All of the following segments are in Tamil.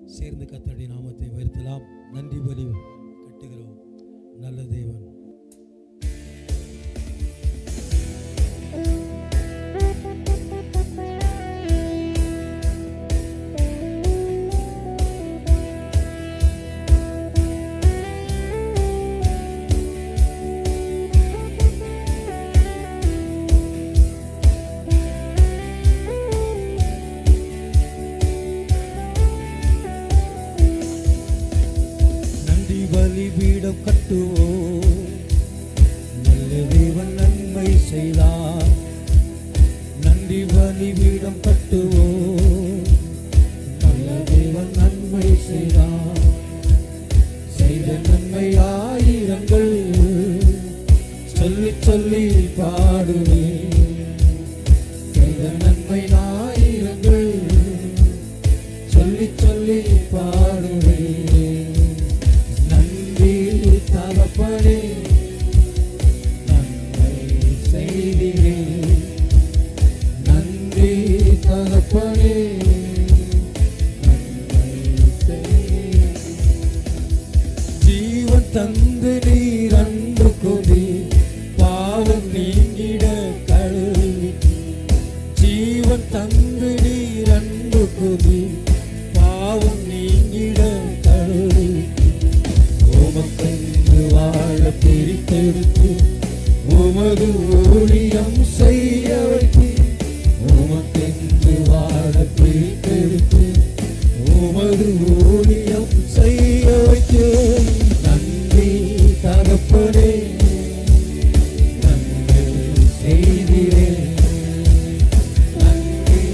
சேர்ந்து கர்த்தருடைய நாமத்தை உயர்த்தலாம். நன்றி பலி கட்டுகிறோம். நல்ல தேவன். பலிபீடம் கட்டுவோம். நல்ல தேவன் நன்மை செய்தார். நன்றி பலிபீடம் கட்டுவோம். நல்ல தேவன் நன்மை செய்தார். செய்த நன்மை ஆயிரங்கள் சொல்லி சொல்லி பாடுவேன். செய்த நன்மை ஆயிரங்கள் சொல்லி சொல்லி பாடுவேன். தகப்பனே நன்மை செய்தீரே. நன்றி தகப்பனே நன்மை செய்தீரே. ஜீவன் தந்து நீர் அன்பு கொடி பாவம் நீங்கிட கழுவி. ஜீவன் தந்து நீர் அன்பு கொடி பாவம் நீங்கிட கழுவி. உமக்கென்று வாழ பிரித்தெடுத்து உமது ஊழியம் செய்ய வைத்து. உமக்கென்று வாழ பிரித்தெடுத்து உமது ஊழியம் செய்ய வைத்து. நன்றி தகப்பனே நன்மை செய்தீரே. நன்றி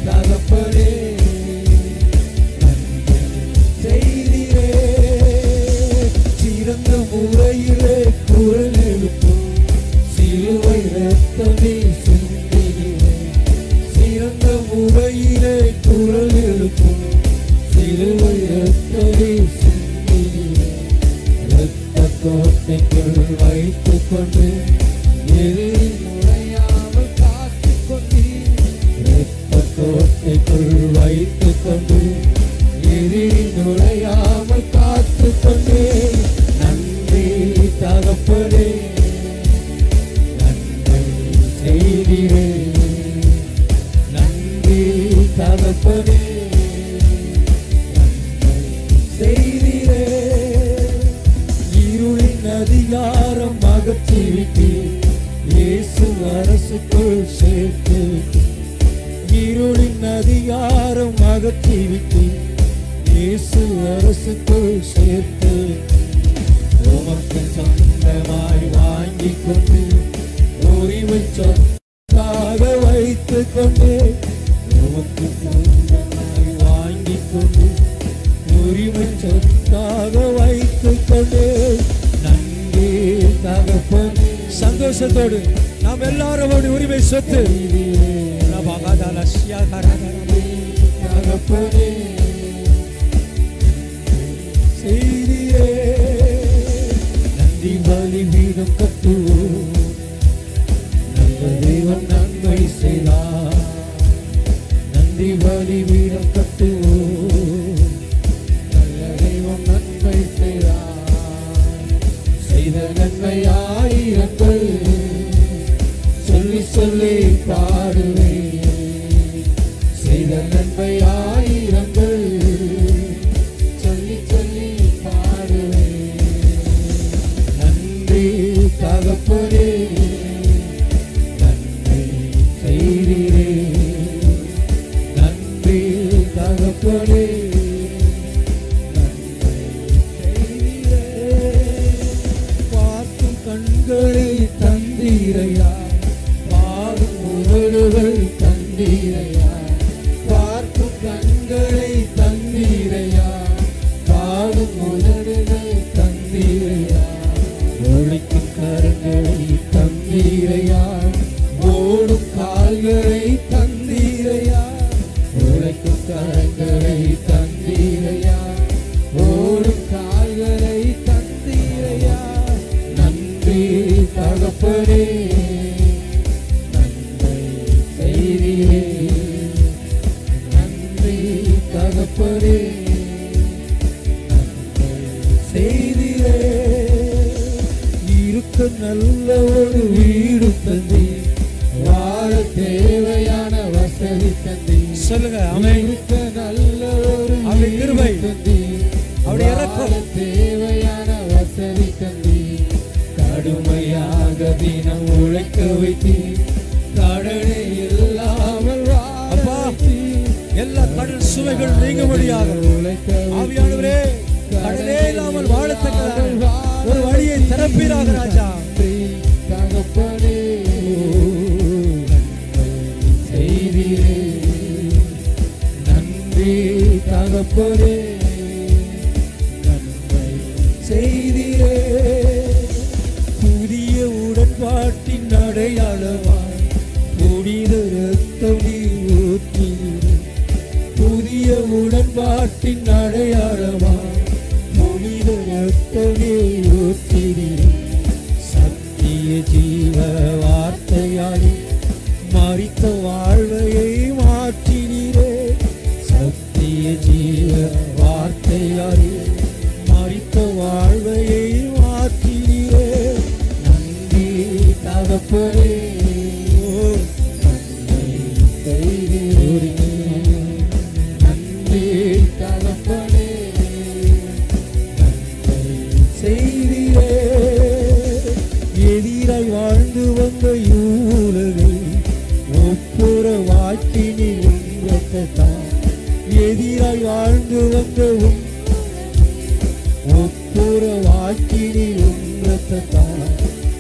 தகப்பனே நன்மை செய்தீரே. சிறந்த முறையிலே குரல் எழுப்பும் சிலுவை ரத்தமே சிந்தினீரே. சிறந்த முறையிலே குரல் எழுப்பும் சிலுவை ரத்தமே சிந்தினீரே. இரத்த கோட்டைக்குள் வைத்துக் கொண்டு எதிரில் நுழையாமல் காத்துக் கொண்டீர். இரத்த கோட்டைக்குள் வைத்துக் கொண்டு எதிரில் நுழையாமல் காத்துக் கொண்டீர். நன்றி தகப்பனே நன்மை செய்தீரே. நன்றி தகப்பனே நன்மை செய்தீரே. இருளின் அதிகாரம் அகற்றிவிட்டு இயேசு அரசுக்குள் சேர்த்து. இருளின் அதிகாரம் அகற்றிவிட்டு இயேசு அரசுக்குள் சேர்த்து. உமக்கு சொந்தமாய் வாங்கிக் கொண்டு உரிமை சொத்தாக வைத்துக் கொண்டு. உமக்கு சொந்தமாய் வாங்கிக் கொண்டு உரிமை சொத்தாக வைத்துக் கொண்டு. நன்றி தகப்பனே. சந்தோஷத்தோடு நாம் எல்லாரும் உரிமை சொத்து தகப்பனே செய்தீரே. நன்றி பலிபீடம் கட்டுவோம். நல்ல தேவன் நன்மை செய்தார். நன்றி பலிபீடம் கட்டுவோம். நல்ல தேவன் நன்மை செய்தார். செய்த நன்மை ஆயிரங்கள் சொல்லி சொல்லி பாடுவேன். செய்த நன்மை ஆயிரங்கள் தகப்பனே நன்மை செய்தீரே. நன்றி தகப்பனே நன்மை செய்தீரே. பார்க்கும் கண்களை தந்தீரையா. பாடும் உதடுகள் தந்தீரையா. பார்க்கும் கண்களை தந்தீரையா. பாடும் உதடுகள் தந்தீரையா. ஒழிக்கும் கரங்களை தந்தீரையா. ஓடும் கால்களை தந்தீரையா. உழைக்கும் கரங்களை தந்தீரையா. ஓடும் கால்களை தந்தீரையா. நன்றி தகப்பனே நன்மை செய்தீரே. நன்றி தகப்பனே செய்திரே. இருக்க நல்ல ஒரு வீடு தந்தி, வாழ தேவையான வசதி தந்தி. சொல்லுங்க, இருக்க நல்ல ஒரு கிருபை தந்தி, அவருடைய இறக்கம் தேவையான வசதி தந்தி. கடுமையாக தினம் உழைக்க வைத்தி, கடனே இல்லாமல் எல்லா கடன் சுமைகள் நீங்கும்படியாக ஆவியானவரே கடனே இல்லாமல் வாழத்தக்க ஒரு வழியை திறப்பீராக ராஜா. தகப்பனே செய்தீரே, நன்றி தகப்பனே நன்மை செய்தீரே. புதிய உடன்பாட்டின் அடையாளமாய் புனித இரத்தம் ஊற்றினீர். புதிய உடன்பாட்டின் அடையாளமாய் புனித இரத்தம் ஊற்றினீர். சத்திய ஜீவ வார்த்தையாலே மரித்த வாழ்வையை மாற்றினீரே. சத்திய ஜீவ வார்த்தையாலே மரித்த வாழ்வையை மாற்றினீரே. நன்றி தகப்பனே, நன்றி தகப்பனே செய்தீரே. எதிராய் வாழ்ந்து வந்த யூலகை ஒப்புற வாக்கினி உங்கத்தான். எதிராய் வாழ்ந்து வந்த ஒப்புற வாக்கினி உங்கத்தான்.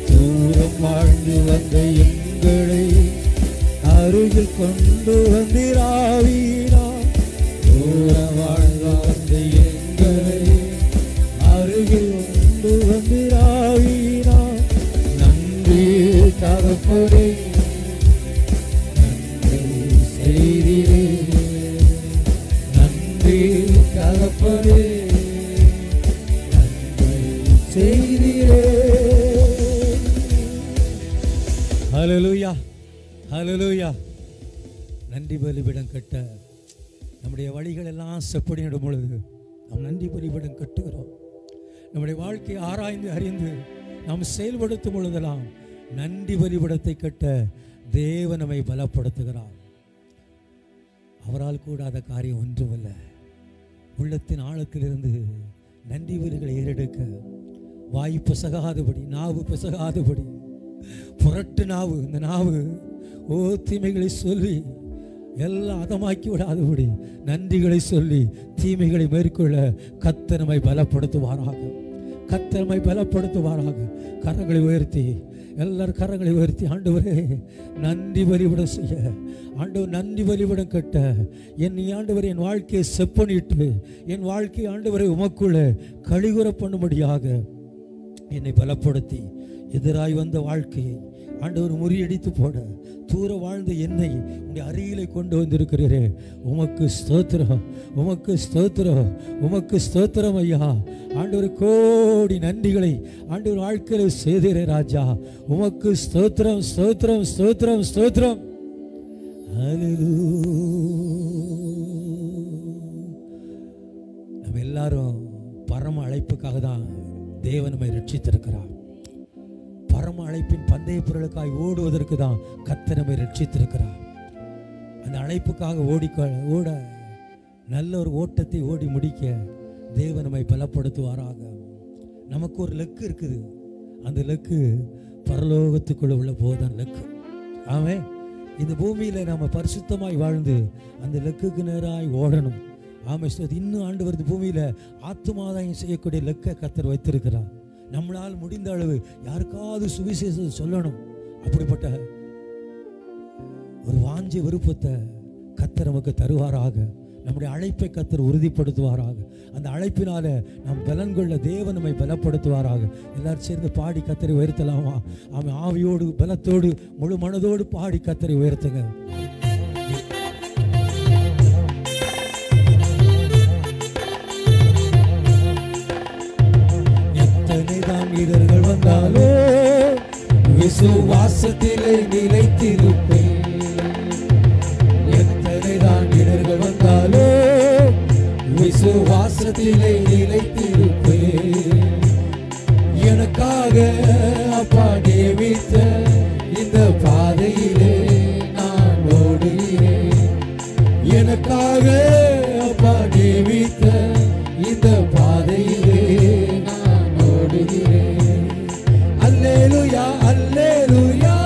தூரம் வாழ்ந்து வந்த எங்களை அருகில் கொண்டு வந்திராவீரா. தூரம் வாழ்ந்து வந்த எங்களை அருகில் கொண்டு வந்திராவீரா. நன்றி தகப்பனே நன்றி செய்தீரே. நன்றி தகப்பனே நன்றி செய்தீரே. ஹல்லேலூயா, ஹல்லேலூயா. நன்றி பலிபீடம் கட்ட நம்முடைய வழிகள் எல்லாம் செப்படியிடும் பொழுது நாம் நன்றி பலிபீடம் கட்டுகிறோம். நம்முடைய வாழ்க்கையை ஆராய்ந்து அறிந்து நாம் செயல்படுத்தும் பொழுதெல்லாம் நன்றி பலிபீடத்தை கட்ட தேவன் நம்மை பலப்படுத்துகிறார். அவரால் கூடாத காரியம் ஒன்றுமல்ல. உள்ளத்தின் ஆழத்திலிருந்து நன்றி பலிகளை ஏறெடுக்க வாய் பிசகாதபடி, நாவு பிசகாதபடி, புரட்டு நாவு, இந்த நாவு தீமைகளை சொல்லி எல்லாம் அதமாக்கி விடாதபடி நன்றிகளை சொல்லி தீமைகளை மேற்கொள்ள கர்த்தர் நம்மை பலப்படுத்துவாராக. கர்த்தர் நம்மை பலப்படுத்துவாராக. கரங்களை உயர்த்தி, எல்லாரும் கரங்களை உயர்த்தி, ஆண்டவரே நன்றி பலிபீடம் செய்ய, ஆண்டவர் நன்றி பலிபீடம் கட்ட என்னை ஆண்டவர் என் வாழ்க்கையை செப்பனிட்டு என் வாழ்க்கையை ஆண்டவரை உமக்குள்ள கழிகுற பண்ணும்படியாக என்னை பலப்படுத்தி எதிராய் வந்த வாழ்க்கையை ஆண்டவர் முறியடித்து போட தூர வாழ்ந்த என்னை உடைய அருகிலே கொண்டு வந்திருக்கிறீரே. உமக்கு ஸ்தோத்திரம், உமக்கு ஸ்தோத்திரம், உமக்கு ஸ்தோத்திரம் ஐயா. ஆண்டவர் கோடி நன்றிகளை ஆண்டவர் வாழ்க்கையில் செய்தீரே ராஜா. உமக்கு ஸ்தோத்திரம், ஸ்தோத்திரம், ஸ்தோத்திரம், ஸ்தோத்திரம். நம்ம எல்லாரும் பரம அழைப்புக்காக தான் தேவன் நம்மை ரட்சித்திருக்கிறார். பரம அழைப்பின் பந்தய பொருளுக்காய் ஓடுவதற்கு தான் கர்த்தர் நம்மை ரட்சித்திருக்கிறார். அந்த அழைப்புக்காக ஓட நல்ல ஒரு ஓட்டத்தை ஓடி முடிக்க தேவன் நம்மை பலப்படுத்துவாராக. நமக்கு ஒரு லக்கு இருக்குது. அந்த லக்கு பரலோகத்துக்குள்ள உள்ள போதான் லக்கு. ஆமென். இந்த பூமியில நாம பரிசுத்தமாய் வாழ்ந்து அந்த லக்குக்கு நேராய் ஓடணும். ஆமென். இன்னும் ஆண்டவர் பூமியில ஆத்துமாதாயம் செய்யக்கூடிய லக்கை கர்த்தர் வைத்திருக்கிறார். நம்மளால் முடிந்த அளவு யாருக்காவது சுவிசேஷத்தை சொல்லணும். அப்படிப்பட்ட ஒரு வாஞ்சை விருப்பத்தை கர்த்தர் நமக்கு தருவாராக. நம்முடைய அழைப்பை கர்த்தர் உறுதிப்படுத்துவாராக. அந்த அழைப்பினால நாம் பலன் கொள்ள தேவன் நம்மை பலப்படுத்துவாராக. எல்லாரும் சேர்ந்து பாடி கர்த்தரை உயர்த்தலாமா? அவன் ஆவியோடு பலத்தோடு முழு மனதோடு பாடி கர்த்தரை உயர்த்துங்க. எத்தனைதான் இடர்கள் வந்தாலோ விசுவாசத்திலே நிலைத்திருப்பேன். எத்தனைதான் இடர்கள் வந்தாலோ விசுவாசத்திலே நிலைத்திருப்பேன். எனக்காக அப்பா நியமித்த இந்த பாதையிலே நான் ஓடுகிறேன். எனக்காக அப்பா நியமித்த இந்த பாதையிலே நான் ஓடுகிறேன். அல்லேலூயா அல்லேலூயா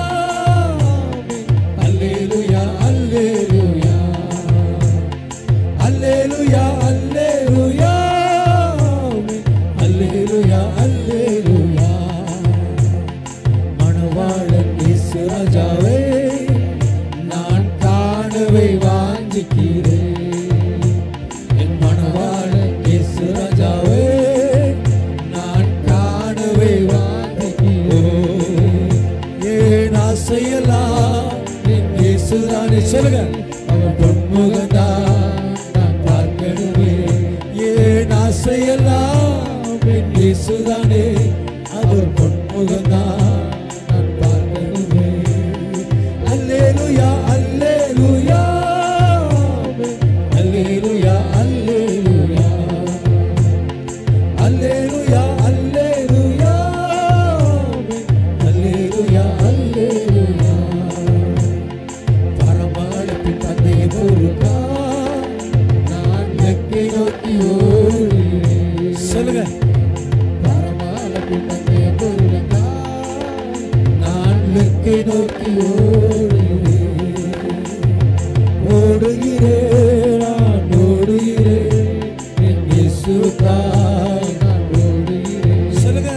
அல்லேலூயா அல்லேலூயா அல்லேலூயா அல்லேலூயா அல்லேலூயா அல்லேலூயா. மணவாளன் இயேசு ராஜாவே நான் காணவே வாஞ்சிக்கிறேன். என் மணவாளன் இயேசு ராஜாவே நான் காணவே வாஞ்சிக்கிறேன். ஏன் ஆசையெல்லாம் என் இயேசுதானே சொல்லுங்க. அவர் பொன்முகந்தான் நான் பார்க்கணுமே. ஏன் ஆசையெல்லாம் என் இயேசுதானே அவர் பொன்முகந்தான் நான் பார்க்கணுமே. அல்லேலூயா அல்லேலூயா அல்லேலூயா அல்லேலூயா அல்லேலூயா அல்லேலூயா அல்லேலூயா அல்லேலூயா. பரமழைப்பின் தந்தையை பொறுக்கா நான் இலக்கை நோக்கி ஓடுகிறேன். சொல்லுங்க. பரமழைப்பின் தந்தையை பொறுக்கா நான் இலக்கை நோக்கி ஓடுகிறேன். நான் ஓடுகிறேன் என் இயேசுவுக்காய் நான் ஓடுகிறேன். சொல்லுங்க.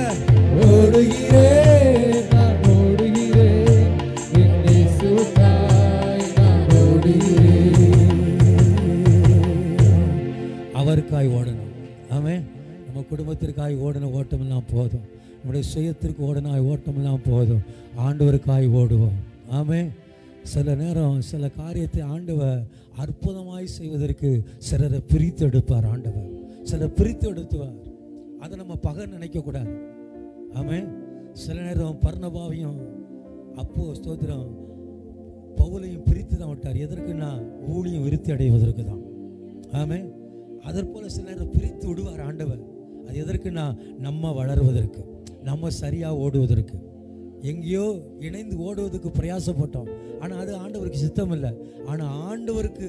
ஓடுகிறேன் நான் ஓடுகிறேன் என் இயேசுவுக்காய் நான் ஓடுகிறேன். அவருக்காய் ஓடணும். ஆமென். நம்ம குடும்பத்திற்காய் ஓடின ஓட்டமெல்லாம் போதும். நம்முடைய சுயத்திற்கு ஓடின ஓட்டமெல்லாம் போதும். ஆண்டவருக்காய் ஓடுவோம். ஆமென். சில நேரம் சில காரியத்தை ஆண்டவர் அற்புதமாய் செய்வதற்கு சிலரை பிரித்து எடுப்பார். ஆண்டவர் சிலரை பிரித்து எடுத்துவார். அதை நம்ம பகை நினைக்கக்கூடாது. ஆமென். சில நேரம் பர்னபாவையும் அப்போ ஸ்தோத்திரம் பவுலையும் பிரித்து தான் விட்டார். எதற்குன்னா ஊழியம் விருத்தி அடைவதற்கு தான். ஆமென். அதற்போல சில நேரம் பிரித்து விடுவார் ஆண்டவர். அது எதற்குன்னா நம்ம வளருவதற்கு, நம்ம சரியாக ஓடுவதற்கு. எங்கேயோ இணைந்து ஓடுவதற்கு பிரயாசப்பட்டோம். ஆனால் அது ஆண்டவருக்கு சித்தம் இல்லை. ஆனால் ஆண்டவருக்கு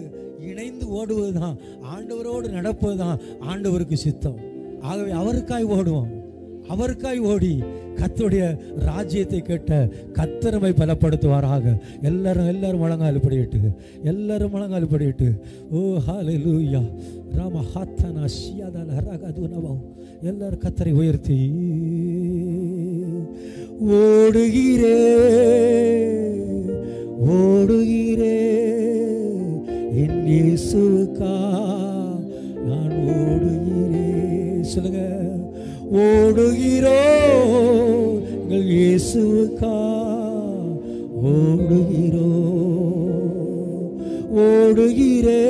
இணைந்து ஓடுவது தான், ஆண்டவரோடு நடப்பது தான் ஆண்டவருக்கு சித்தம். ஆகவே அவருக்காய் ஓடுவோம். அவருக்காய் ஓடி கர்த்தருடைய ராஜ்யத்தை கேட்ட கர்த்தர் நம்மை பலப்படுத்துவாராக. எல்லாரும் முழங்கால் படியிட்டு, எல்லாரும் முழங்கால் படியிட்டு. ஓ ஹல்லேலூயா ராம ஹாத்தனா ஷியாதல ரகதுனவோ. எல்லாரும் கர்த்தரை உயர்த்தி ஓடுகிறே ஓடுகிறே என் இயேசுவுக்கா நான் ஓடுகிறே. சொல்லுங்க. ஓடுகிறோ எங்கள் இயேசுவுக்கா ஓடுகிறோ. ஓடுகிறே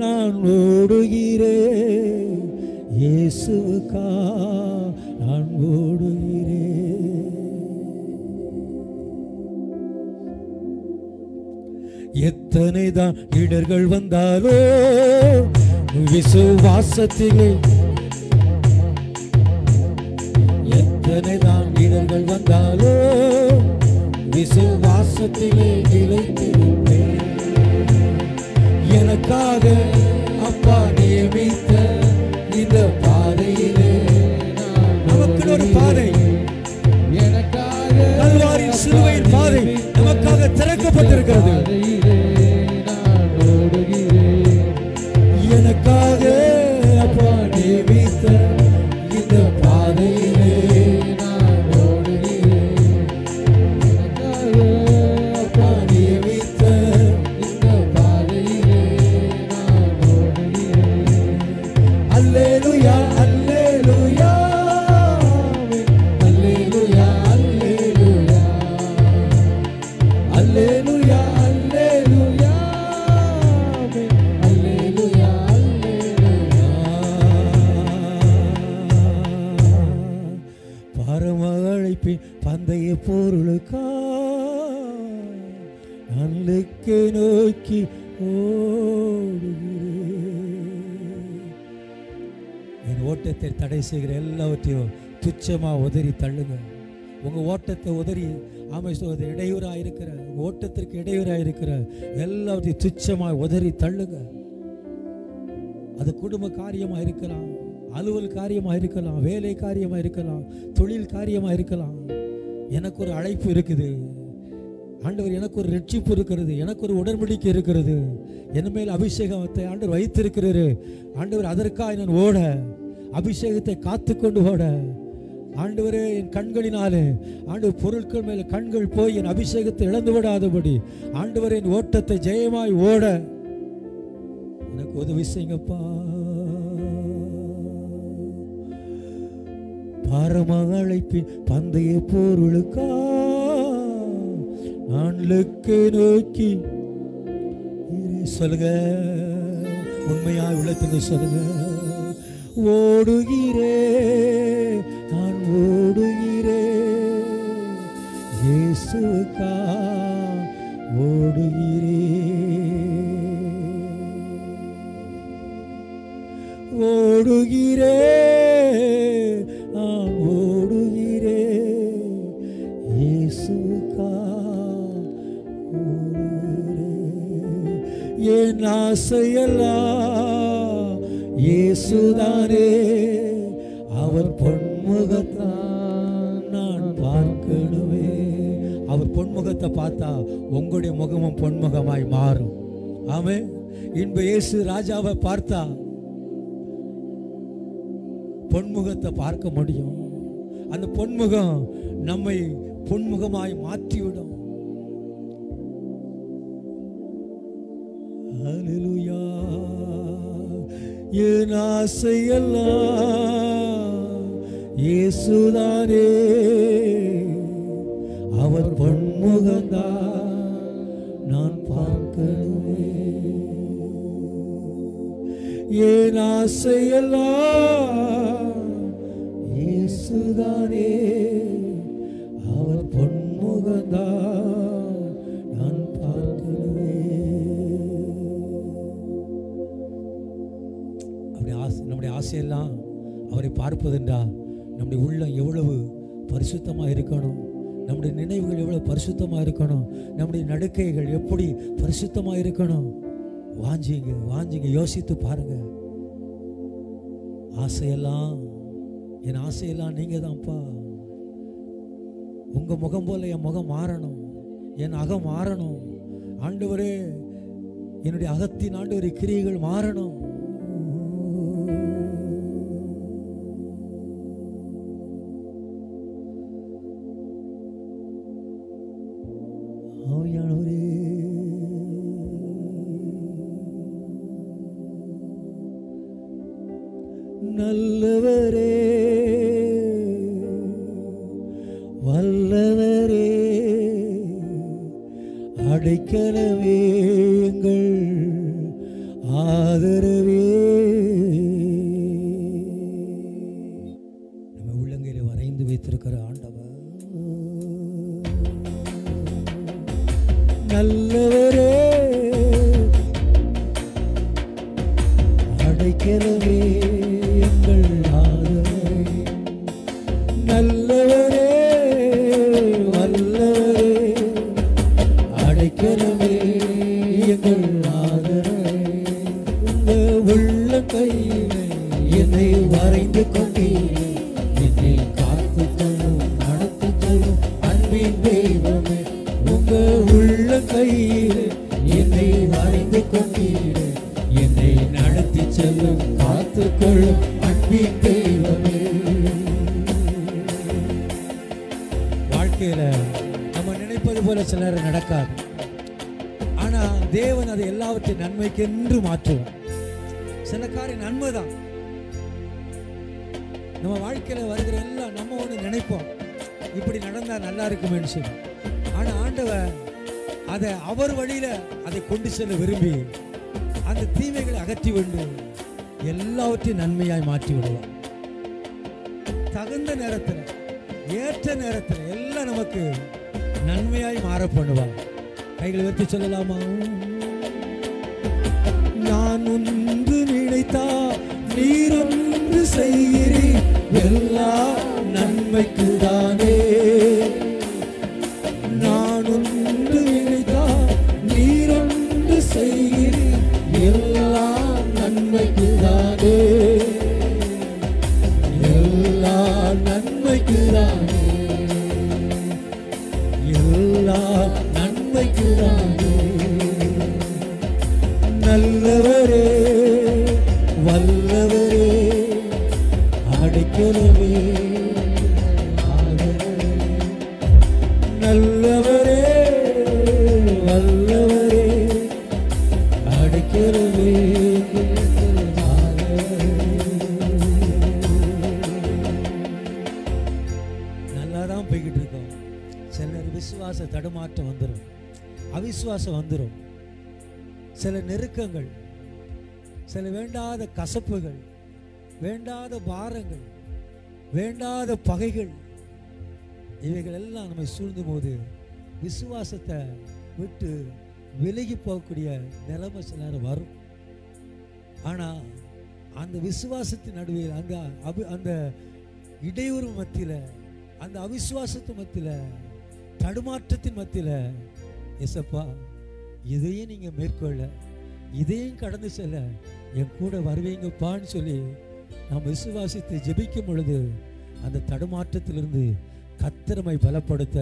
நான் ஓடுகிறே இயேசுவுக்கா நான் ஓடுகிறே. எத்தனை தான் இடர்கள் வந்தாலோ விசுவாசத்திலே, எத்தனை தான் இடர்கள் வந்தாலோ விசுவாசத்திலே நிலைத்திருப்பேன். எனக்காக அப்பா நியமித்த இந்த பாதையிலே நமக்கு ஒரு பாதை, எனக்காக கல்வாரியின் சிலுவையின் பாதை நமக்காக திறக்கப்பட்டிருக்கிறது. எனக்காக அப்பா நியமித்த இந்த பாதையிலே நான் ஓடுகிறேன். எனக்காக அப்பா நியமித்த இந்த பாதையிலே நான் ஓடுகிறேன். அல்லேலூயா அல்லேலூயா அல்லேலூயா அல்லேலூயா அல்லேலூயா அல்லேலூயா அல்லேலூயா அல்லேலூயா. பரமழைப்பின் பந்தய பொருளுக்கா நல்லுக்கு நோக்கி ஓடுகிறேன். என் ஓட்டத்தை தடை செய்கிற எல்லாவற்றையும் துச்சமா உதறி தள்ளுங்க. உங்க ஓட்டத்தை உதறி இடையூறா இருக்கிற ஓட்டத்திற்கு இடையூறா இருக்கிற எல்லாத்தையும் துச்சமா உதறி தள்ளுங்க. அது குடும்ப காரியமா இருக்கலாம், அலுவல் காரியமா இருக்கலாம், வேலை காரியமா இருக்கலாம், தொழில் காரியமா இருக்கலாம். எனக்கு ஒரு அழைப்பு இருக்குது ஆண்டவர், எனக்கு ஒரு ரட்சிப்பு இருக்கிறது, எனக்கு ஒரு உடன்படிக்கை இருக்கிறது, என் மேல் அபிஷேகத்தை ஆண்டவர் வைத்திருக்கிறாரு. ஆண்டவர் அதற்காக நான் ஓட, அபிஷேகத்தை காத்து கொண்டு ஓட, ஆண்டவரே என் கண்களினாலே ஆண்டவர் பொருட்கள் மேல கண்கள் போய் என் அபிஷேகத்தை இழந்து விடாதபடி ஆண்டவர் என் ஓட்டத்தை ஜெயமாய் ஓட எனக்கு உதவி செய்யுங்கப்பா. பாரமாக அழைப்பின் பந்தய பொருளுக்கா நான் நோக்கி சொல்லுங்க, உண்மையா உள்ளத்துல சொல்லுங்க. ஓடுகிறே நான் ஓடுகிறே இயேசுக்கா ஓடுகிறே, ஓடுகிறே நான் ஓடுகிறே இயேசுக்கா ஓடுகிறே. என் ஆசையெல்லாம் இயேசுதானே, அவர் பொன்முகத்தான் நான் பார்க்கணுமே. அவர் பொன்முகத்தை பார்த்தா உங்களுடைய முகமும் பொன்முகமாய் மாறும். ஆமென். இன்ப இயேசு ராஜாவை பார்த்தா பொன்முகத்தை பார்க்க முடியும். அந்த பொன்முகம் நம்மை பொன்முகமாய் மாற்றிவிடும். ஹல்லேலூயா. என் ஆசையெல்லாம் இயேசுதானே, அவர் பொன்முகந்தான் நான் பார்க்கணுமே. என் ஆசையெல்லாம் இயேசுதானே, அவர் பொன்முகந்தான் நான் பார்க்கணுமே. நம்முடைய ஆசையெல்லாம் அவரை பார்ப்பதென்றா நம்முடைய உள்ளம் எவ்வளவு பரிசுத்தமாக இருக்கணும், நம்முடைய நினைவுகள் எவ்வளவு பரிசுத்தமாக இருக்கணும், நம்முடைய நடக்கைகள் எப்படி பரிசுத்தமாக இருக்கணும். வாஞ்சிங்க வாஞ்சிங்க, யோசித்து பாருங்க. ஆசையெல்லாம் என் ஆசையெல்லாம் நீங்க தான்ப்பா. உங்க முகம் போல என் முகம் மாறணும், என் அகம் மாறணும். ஆண்டவரே, என்னுடைய அகத்தின் ஆண்டவரே கிரியைகள் மாறணும். நல்லவரே வல்லவரே அடைக்கலமே எங்கள் ஆதரவே. நம்ம உள்ளங்கையில வரைந்து வைத்திருக்கிற ஆண்டவர் நல்லவரே அடைக்கலமே எங்கள் ஆதரவே. நல்லவரே வல்லவரே அடைக்கலமே எங்கள் ஆதரவே. உங்க உள்ள கையிலே என்னை வரைந்து கொண்டீரே, என்னை காத்து கொள்ளும் நடத்து கொள்ளும் அன்பின் தெய்வமே. உங்க உள்ள கையிலே என்னை வரைந்து கொண்டீரே, என்னை நடத்தி செல்லும் காத்து கொள்ளும் அன்பின் தெய்வமே. வாழ்க்கையில நம்ம நினைப்பது போல சில நேரம் நடக்காது. ஆனா தேவன் அதை எல்லாவற்றையும் நன்மைக்கு என்று மாற்றுவார். சில காரியம் நன்மைதான். நம்ம வாழ்க்கையில வருகிற எல்லாம் நம்ம ஒன்று நினைப்போம், இப்படி நடந்தா நல்லா இருக்குமே சொல்லி. ஆனா ஆண்டவர் அதை அவர் வழியில அதை கொண்டு செல்ல விரும்பி அந்த தீமைகளை அகற்றி விட்டு எல்லாவற்றையும் நன்மையாய் மாற்றி விடுவார். தகுந்த நேரத்தில் ஏற்ற நேரத்தில் எல்லாம் நமக்கு நன்மையாய் மாற பண்ணுவார். கைகளை உயர்த்தி சொல்லலாமா? நான் ஒன்று நினைத்தா நீர் ஒன்று செய்கிறீர், எல்லாம் நன்மைக்குதானே. நான் ஒன்று நினைத்தால் நீர் ஒன்று செய்கிறீர், எல்லாம் நன்மைக்குதானே, எல்லாம் நன்மைக்குதானே, எல்லாம் நன்மைக்குதானே. நல்லவரே வல்லவரே அடைக்கலமே, நல்லவரே வல்லவரே அடைக்கலமே. நல்லாதான் போய்கிட்டு இருக்கோம். சிலர் விசுவாச தடுமாற்றம் வந்துடும், அவிசுவாசம் வந்துடும், சில நெருக்கங்கள், சில வேண்டாத கசப்புகள், வேண்டாத பாரங்கள், வேண்டாத பகைகள், இவைகள் எல்லாம் நம்மை சூழ்ந்தும் போது விசுவாசத்தை விட்டு விலகி போகக்கூடிய நிலைமை சில நேரம் வரும். ஆனால் அந்த விசுவாசத்தின் நடுவில் அந்த இடையூறு மத்தியில், அந்த அவிசுவாசத்தின் மத்தியில், தடுமாற்றத்தின் மத்தியில், எசப்பா இதையும் நீங்கள் மேற்கொள்ள, இதையும் கடந்து செல்ல என் கூட வருவீங்கப்பான்னு சொல்லி நாம் விசுவாசித்து ஜெபிக்கும் பொழுது அந்த தடுமாற்றத்திலிருந்து கர்த்தரை பலப்படுத்த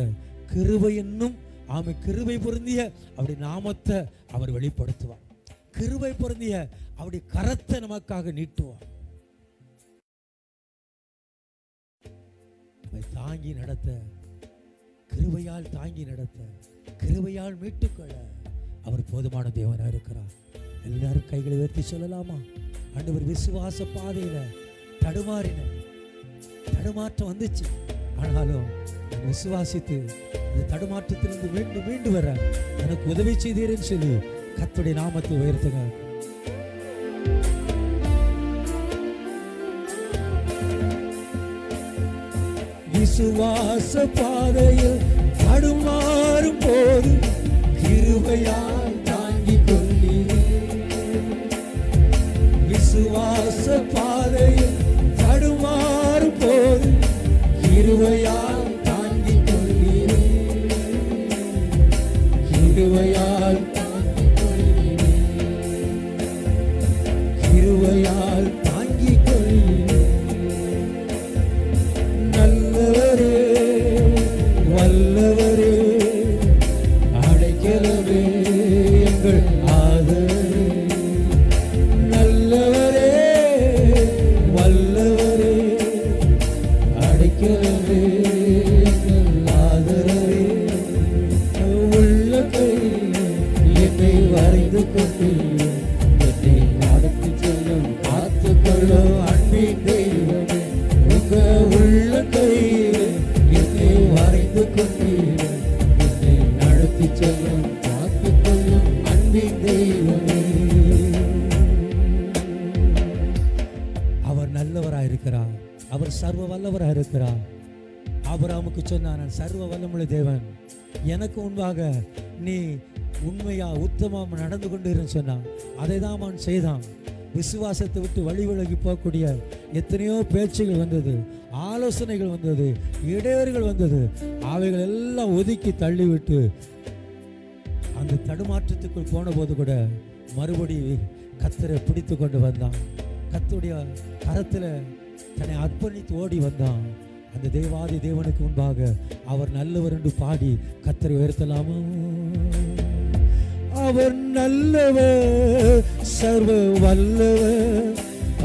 கிருபை என்னும் கிருபை பொருந்திய அவருடைய நாமத்தை அவர் வெளிப்படுத்துவார். கிருபை பொருந்திய அவருடைய கரத்தை நமக்காக நீட்டுவார். தாங்கி நடத்த, கிருபையால் தாங்கி நடத்த, கிருபையால் மீட்டுக்கொள்ள அவர் போதுமான தேவனாக இருக்கிறார். எல்லாரும் கைகளை உயர்த்தி சொல்லலாமா? ஆண்டவர் விசுவாச பாதையில தடுமாற்றம் வந்துச்சு, ஆனாலும் விசுவாசித்து அந்த தடுமாற்றத்திலிருந்து மீண்டும் மீண்டு வர எனக்கு உதவி செய்தீர்னு சொல்லி கர்த்தருடைய நாமத்தை உயர்த்துங்க. விசுவாச பாதையில் தடுமாறும் போது கிருபையால் தாங்கிக் கொள்கிறேன். விசுவாச பாதையில் தடுமாறும் போது கிருபையால் தாங்கிக் கொள்கிறேன். கிருபையால் தாங்கிக் கொள்கிறேன். கிருபையால் தாங்கிக் கொள்கிறேன். நல்லவரே வல்லவரே அடைக்கலமே எங்கள் ஆதரவே. நல்லவரே வல்லவரே அடைக்கலமே எங்கள் ஆதரவே. உள்ள கையில் என்னை வரைந்து கொண்டு என்னை நடத்தி செல்லும் காத்துக்கொள்ளும் அன்பின் தெய்வமே. உள்ள கையில் என்னை வரைந்து கொண்டு என்னை நடத்தி செல்லும் காத்துக்கொள்ளும் அன்பின் தெய்வமே. அவர் நல்லவராயிருக்கிறார், அவர் சர்வ வல்லவராயிருக்கிறார். ஆபிரகாமுக்கு சொன்னார், நான் சர்வ வல்லமுள்ள தேவன், எனக்கு முன்பாக நீ உண்மையா உத்தமம் நடந்து கொண்டிருன்னு சொன்னான். அதை தான் அவன் செய்தான். விசுவாசத்தை விட்டு வழி விலகி போகக்கூடிய எத்தனையோ பேச்சுகள் வந்தது, ஆலோசனைகள் வந்தது, இடையூறுகள் வந்தது. அவைகள் எல்லாம் ஒதுக்கி தள்ளிவிட்டு அந்த தடுமாற்றத்துக்குள் போன போது கூட மறுபடி கர்த்தரை பிடித்து கொண்டு வந்தான். கர்த்தருடைய கரத்தில் தன்னை அர்ப்பணித்து ஓடி வந்தான். அந்த தேவாதி தேவனுக்கு முன்பாக அவர் நல்லவர் என்று பாடி கர்த்தரை உயர்த்தலாமா? அவர் நல்லவர், சர்வ வல்லவர்,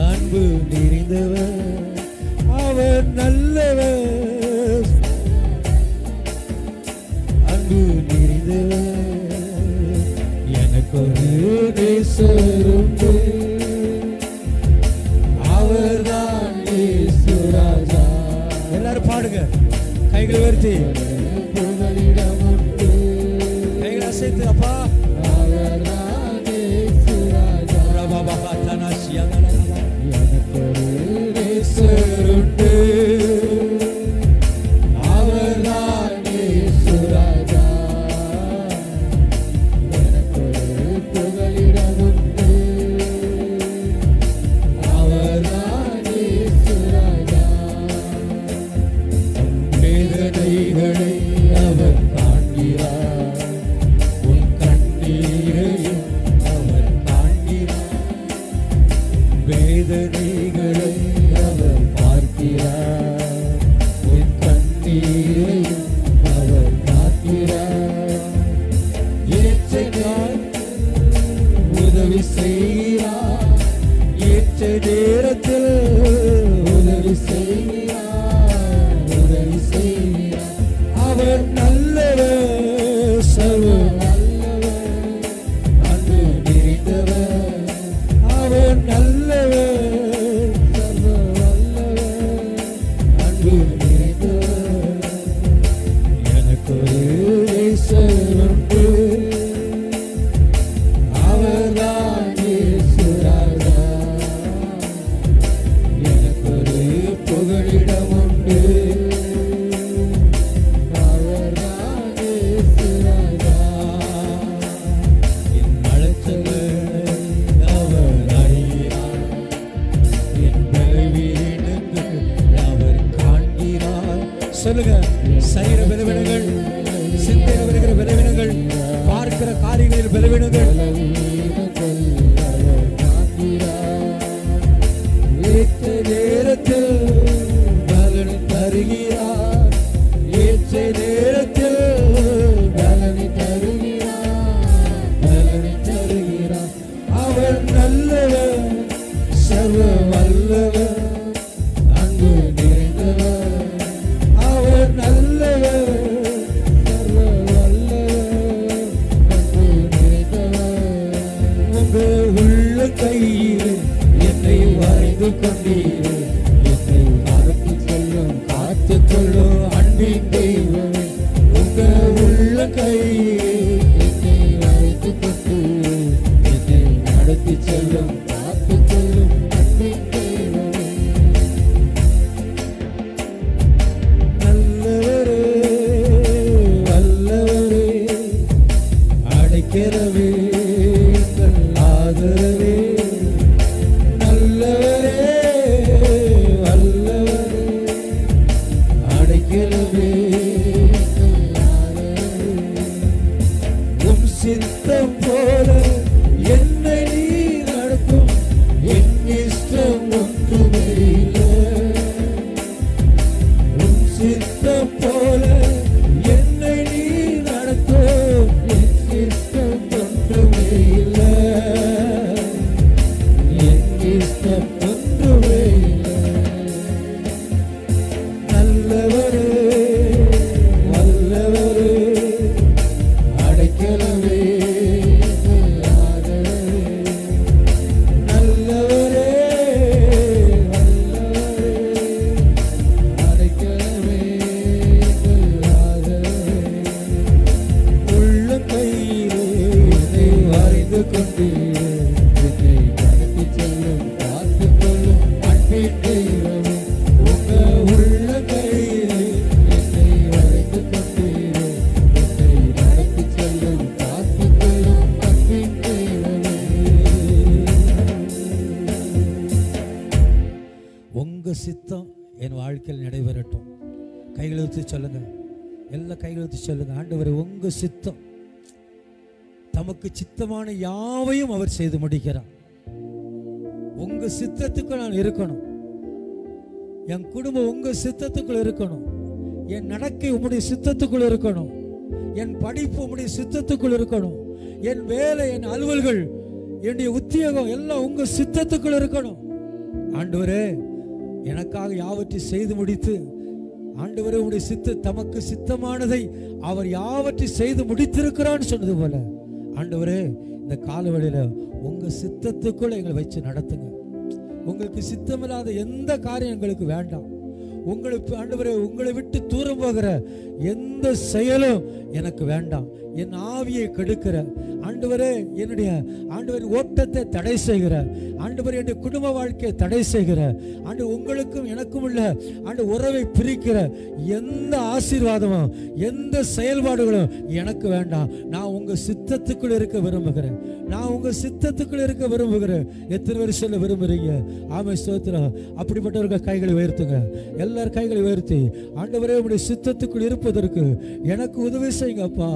அன்பு நிறைந்தவர். அவர் நல்லவர், அன்பு நிறைந்தவர். எனக்கு ஒரு நேசருண்டு, அவர்தான் இயேசு ராஜா. எல்லாரும் பாடுங்க, கைகளை உயர்த்தி கைகளை அசைத்து. அப்பா வேதனைகளை அவர் பார்க்கிறார், என் கண்ணீரை அவர் காக்கிறார். ஏற்ற உதவி செய்கிறார், ஏற்ற நேரத்தில் உதவி செய்கிறார், உதவி செய்கிறார். அவர் நல்லவர், சர்வ நல்லவர், அன்பு நிறைந்தவர். அவர் நல்லவர், சர்வ வல்லவர், அன்பு நிறைந்தவர். எனக்கு ஒரு நேசர் உண்டு, அவர்தான் இயேசு ராஜா. எனக்கு ஒரு புகலிடம் உண்டு, அவர்தான் இயேசு ராஜா. என் அழைத்தவர் அவர் அறிகிறார், என் பலவீனங்கள் அவர் காண்கிறார். சொல்லுங்க, சரீர பலவீனங்கள், சிந்தையில் வருகிற பலவீனங்கள், பார்க்கிற காரியங்களில் பலவீனங்கள், ஏற்ற நேரத்தில் பலனை தருகிறார், ஏற்ற நேரத்தில் பலனை தருகிறார், பலனை தருகிறார். அவர் நல்லவர், சர்வ வல்லவர், அன்பு நிறைந்தவர். அவர் நல்லவர், சர்வ வல்லவர், அன்பு நிறைந்தவர். உங்க உள்ள கையில் என்னை வரைந்து கொண்டீர், என்னை நடத்தி செல்லும் காத்து கொள்ளும் அன்பின் தெய்வமே. உங்க உள்ள கையில் என்னை வரைந்து கொண்டீர், என்னை நடத்தி செல்லும் காத்து கொள்ளும் அன்பின் தெய்வமே. நல்லவரே, வல்லவரே, அடைக்கிறவே, எங்கள் ஆதரவே. நல்லவரே, வல்லவரே, அடைக்கிறவே, எங்கள் ஆதரவே. உம் சித்தம் போல என்னை நீ நடத்தும், என் இஷ்டம் ஒன்றுமே இல்லை. உம் சித்தம் போல என்னை நீ நடத்தும், என் இஷ்டம் ஒன்றுமே இல்லை, என் இஷ்டம் ஒன்றுமே இல்லை. நல்லவரே, வல்லவரே, அடைக்கலமே, ஆதரவே. நல்லவரே, வல்லவரே, அடைக்கலமே, ஆதரவே. உள்ள கையிலே என்னை வரைந்து கொண்டீரே, என்னை நடத்தி செல்லும் காத்து கொள்ளும் அன்பின் தெய்வமே. உங்க உள்ள கையிலே என்னை வரைந்து கொண்டீரே, என்னை நடத்தி செல்லும் காத்து கொள்ளும் அன்பின் தெய்வமே. உங்க சித்தம் என் வாழ்க்கையில் நடைபெறட்டும். கைகளை ஊற்றி சொல்லுங்க, எல்லா கைகளை ஊற்றி சொல்லுங்க. ஆண்டவரே, உங்க சித்தம், தமக்கு சித்தமான யாவையும் அவர் செய்து முடிக்கிறார். உங்க சித்தத்துக்கு நான் இருக்கணும், என் குடும்பம் உங்க சித்தத்துக்குள் இருக்கணும், என் நடக்கை உம்முடைய சித்தத்துக்குள் இருக்கணும், என் படிப்பு உம்முடைய சித்தத்துக்குள் இருக்கணும், என் வேலை, என் அலுவல்கள், என்னுடைய உத்தியோகம் எல்லாம் உங்க சித்தத்துக்குள் இருக்கணும். ஆண்டவரே, எனக்காக யாவற்றையும் செய்து முடித்து, ஆண்டவரே உடைய சித்த, தமக்கு சித்தமானதை அவர் யாவற்றையும் செய்து முடித்திருக்கிறான்னு சொன்னது போல, ஆண்டவரே இந்த காலவெளியில உங்க சித்தத்துக்குள்ள எங்களை வச்சு நடத்துங்க. உங்களுக்கு சித்தமில்லாத எந்த காரியம் எங்களுக்கு வேண்டாம். உங்களுக்கு ஆண்டவரே, உங்களை விட்டு தூரம் போகிற எந்த செயலும் எனக்கு வேண்டாம். என் ஆவியை கெடுக்கிற ஆண்டவரே, என்னுடைய ஆண்டவர் ஓட்டத்தை தடை செய்கிற ஆண்டவர், என்னுடைய குடும்ப வாழ்க்கையை தடை செய்கிற ஆண்டு, உங்களுக்கும் எனக்கும் உள்ள ஆண்டு உறவை பிரிக்கிற எந்த ஆசீர்வாதமும் எந்த செயல்பாடுகளும் எனக்கு வேண்டாம். நான் உங்க சித்தத்துக்குள் இருக்க விரும்புகிறேன், நான் உங்க சித்தத்துக்குள் இருக்க விரும்புகிறேன். எத்தனை பேர் சொல்ல விரும்புறீங்க? ஆமென், ஸ்தோத்திரம். அப்படிப்பட்டவர்கள் கைகளை உயர்த்துங்க, எல்லாரும் கைகளை உயர்த்தி, ஆண்டவரே உங்களுடைய சித்தத்துக்குள் இருப்பதற்கு எனக்கு உதவி செய்யுங்கப்பா.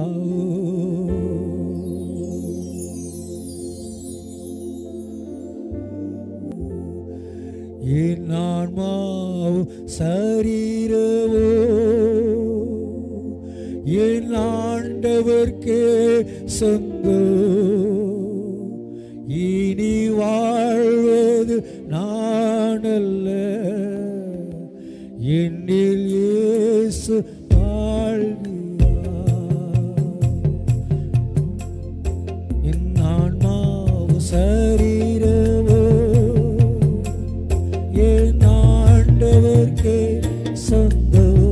என் ஆன்மாவும் சரீரமோ என் ஆண்டவர்க்கே சொந்தம். இனி வாழ்வது நான் அல்ல, என்னில் இயேசு வாழ்கிறார். என் ஆன்மாவும் சரீரமோ என் ஆண்டவர்க்கே சொந்தம்.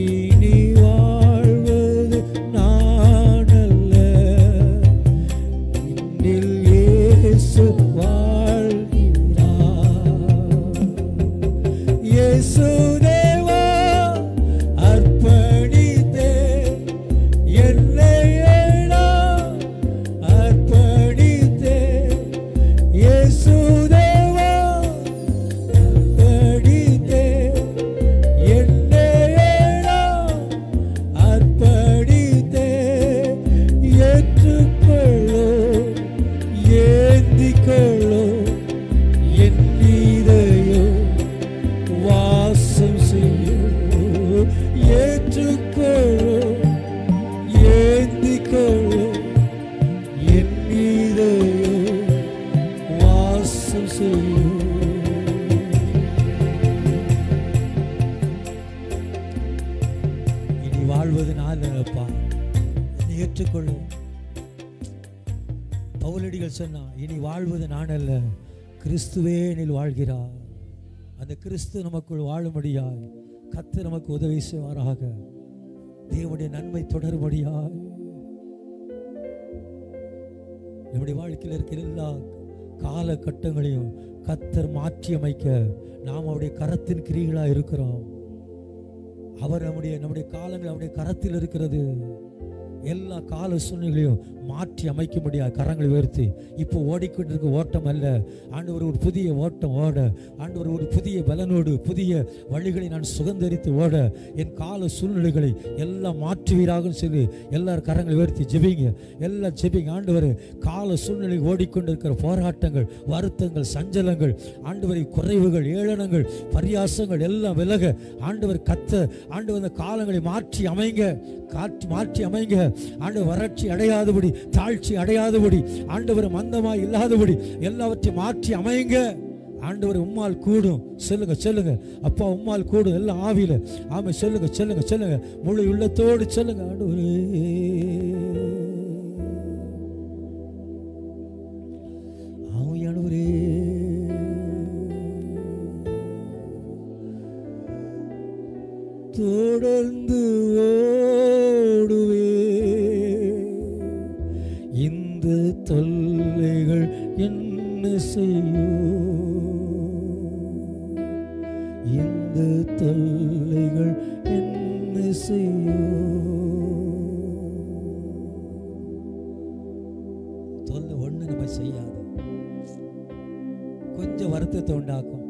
இனி வாழ்வது நான் அல்ல, என்னில் இயேசு வாழ்கிறார். இயேசு தேவா அர்ப்பணித்தேன், என்னை நான் அர்ப்பணித்தேன். இயேசு தேவா அர்ப்பணித்தேன், என்னை நான் அர்ப்பணித்தேன். ஏற்றுக்கொள்ளோ ஏந்திக்கொள்ளோ என் இதயம் வாசம் செய்யும். ஏற்றுக்கொள்ளோ ஏந்திக்கொள்ளோ என் இதயம் வாசம் செய்யும். இனி வாழ்வது நான் அப்பா, என்னை ஏற்றுக்கொள்ளும். பவுலடிகள் சொன்னா, இனி வாழ்வது நான் அல்ல, கிறிஸ்துவே என்னில் வாழ்கிறார். அந்த கிறிஸ்து நமக்குள் வாழும்படியாய் கர்த்தர் நமக்கு உதவி செய்வாராக. தேவனுடைய நன்மை தொடரும்படியாய் நம்முடைய வாழ்க்கையில் இருக்கிற எல்லா காலகட்டங்களையும் கர்த்தர் மாற்றி அமைக்க நாம் அவருடைய கரத்தின் கிரிகளாக இருக்கிறோம். அவர் நம்முடைய காலங்கள் அவருடைய கரத்தில் இருக்கிறது. எல்லா கால சூழ்நிலைகளையும் மாற்றி அமைக்க முடியாது. கரங்களை உயர்த்தி இப்போ ஓடிக்கொண்டிருக்க ஓட்டம் அல்ல, ஆண்டவர் ஒரு புதிய ஓட்டம் ஓட, ஆண்டவர் ஒரு புதிய பலனோடு புதிய வழிகளை நான் சுதந்திரித்து ஓட என் கால சூழ்நிலைகளை எல்லாம் மாற்றுவீராக சொல்லி எல்லாரும் கரங்களை உயர்த்தி ஜெபிங்க. எல்லாம் ஜெபிங்க. ஆண்டவர் கால சூழ்நிலை ஓடிக்கொண்டிருக்கிற போராட்டங்கள், வருத்தங்கள், சஞ்சலங்கள், ஆண்டவரை குறைவுகள், ஏளனங்கள், பரியாசங்கள் எல்லாம் விலக ஆண்டவர் ஆண்டவர் அந்த காலங்களை மாற்றி அமைங்க, மாற்றி அமைங்க. ஆண்டவர் வறட்சி அடையாதபடி, தாழ்ச்சி அடையாதபடி, ஆண்டவர் மந்தமாய் இல்லாதபடி எல்லாவற்றையும் மாற்றி அமைங்க. ஆண்டவர் உம்மால் கூடும். சொல்லுங்க சொல்லுங்க, அப்பா உம்மால் கூடும். எல்லாம் ஆவியில ஆமை சொல்லுங்க சொல்லுங்க சொல்லுங்க, முழு உள்ளத்தோடு சொல்லுங்க. ஆண்டவரே ஆவியானவரே தொடர்ந்து ஓடுவே, இந்த தொல்லைகள் என்ன செய்யும், இந்த தொல்லைகள் என்ன செய்யும். தொல்லை ஒண்ணு நம்ம செய்யாது, கொஞ்சம் வருத்தத்தை உண்டாக்கும்.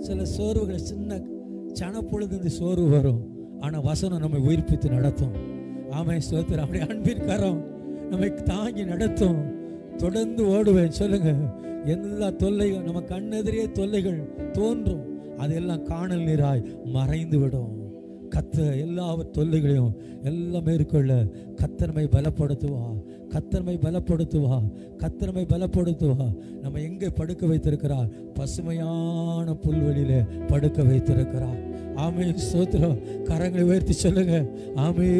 சில சோர்வுகளை சின்ன சனப்பொழுது இந்த சோர்வு வரும், ஆனா வசனம் நம்மை உயிர்ப்பித்து நடத்தும். ஆமை ஸ்தோத்திரம். அப்படியே அன்பின் கரம் நம்மை தாங்கி நடத்தும். தொடர்ந்து ஓடுவேன் சொல்லுங்க. எல்லா தொல்லைகள் நம்ம கண்ணெதிரே தொல்லைகள் தோன்றும், அதெல்லாம் காணல் நீராய் மறைந்து விடும். கத்த எல்லா தொல்லைகளையும் எல்லாம் மேற்கொள்ள கத்தனமை பலப்படுத்துவா, கத்தனமை பலப்படுத்துவா, கத்தனமை பலப்படுத்துவா. நம்ம எங்கே படுக்க வைத்திருக்கிறார்? பசுமையான புல்வெளியில படுக்க வைத்திருக்கிறார். ஆமே ஸ்தோத்திரம். கரங்களை உயர்த்தி சொல்லுங்க ஆமே.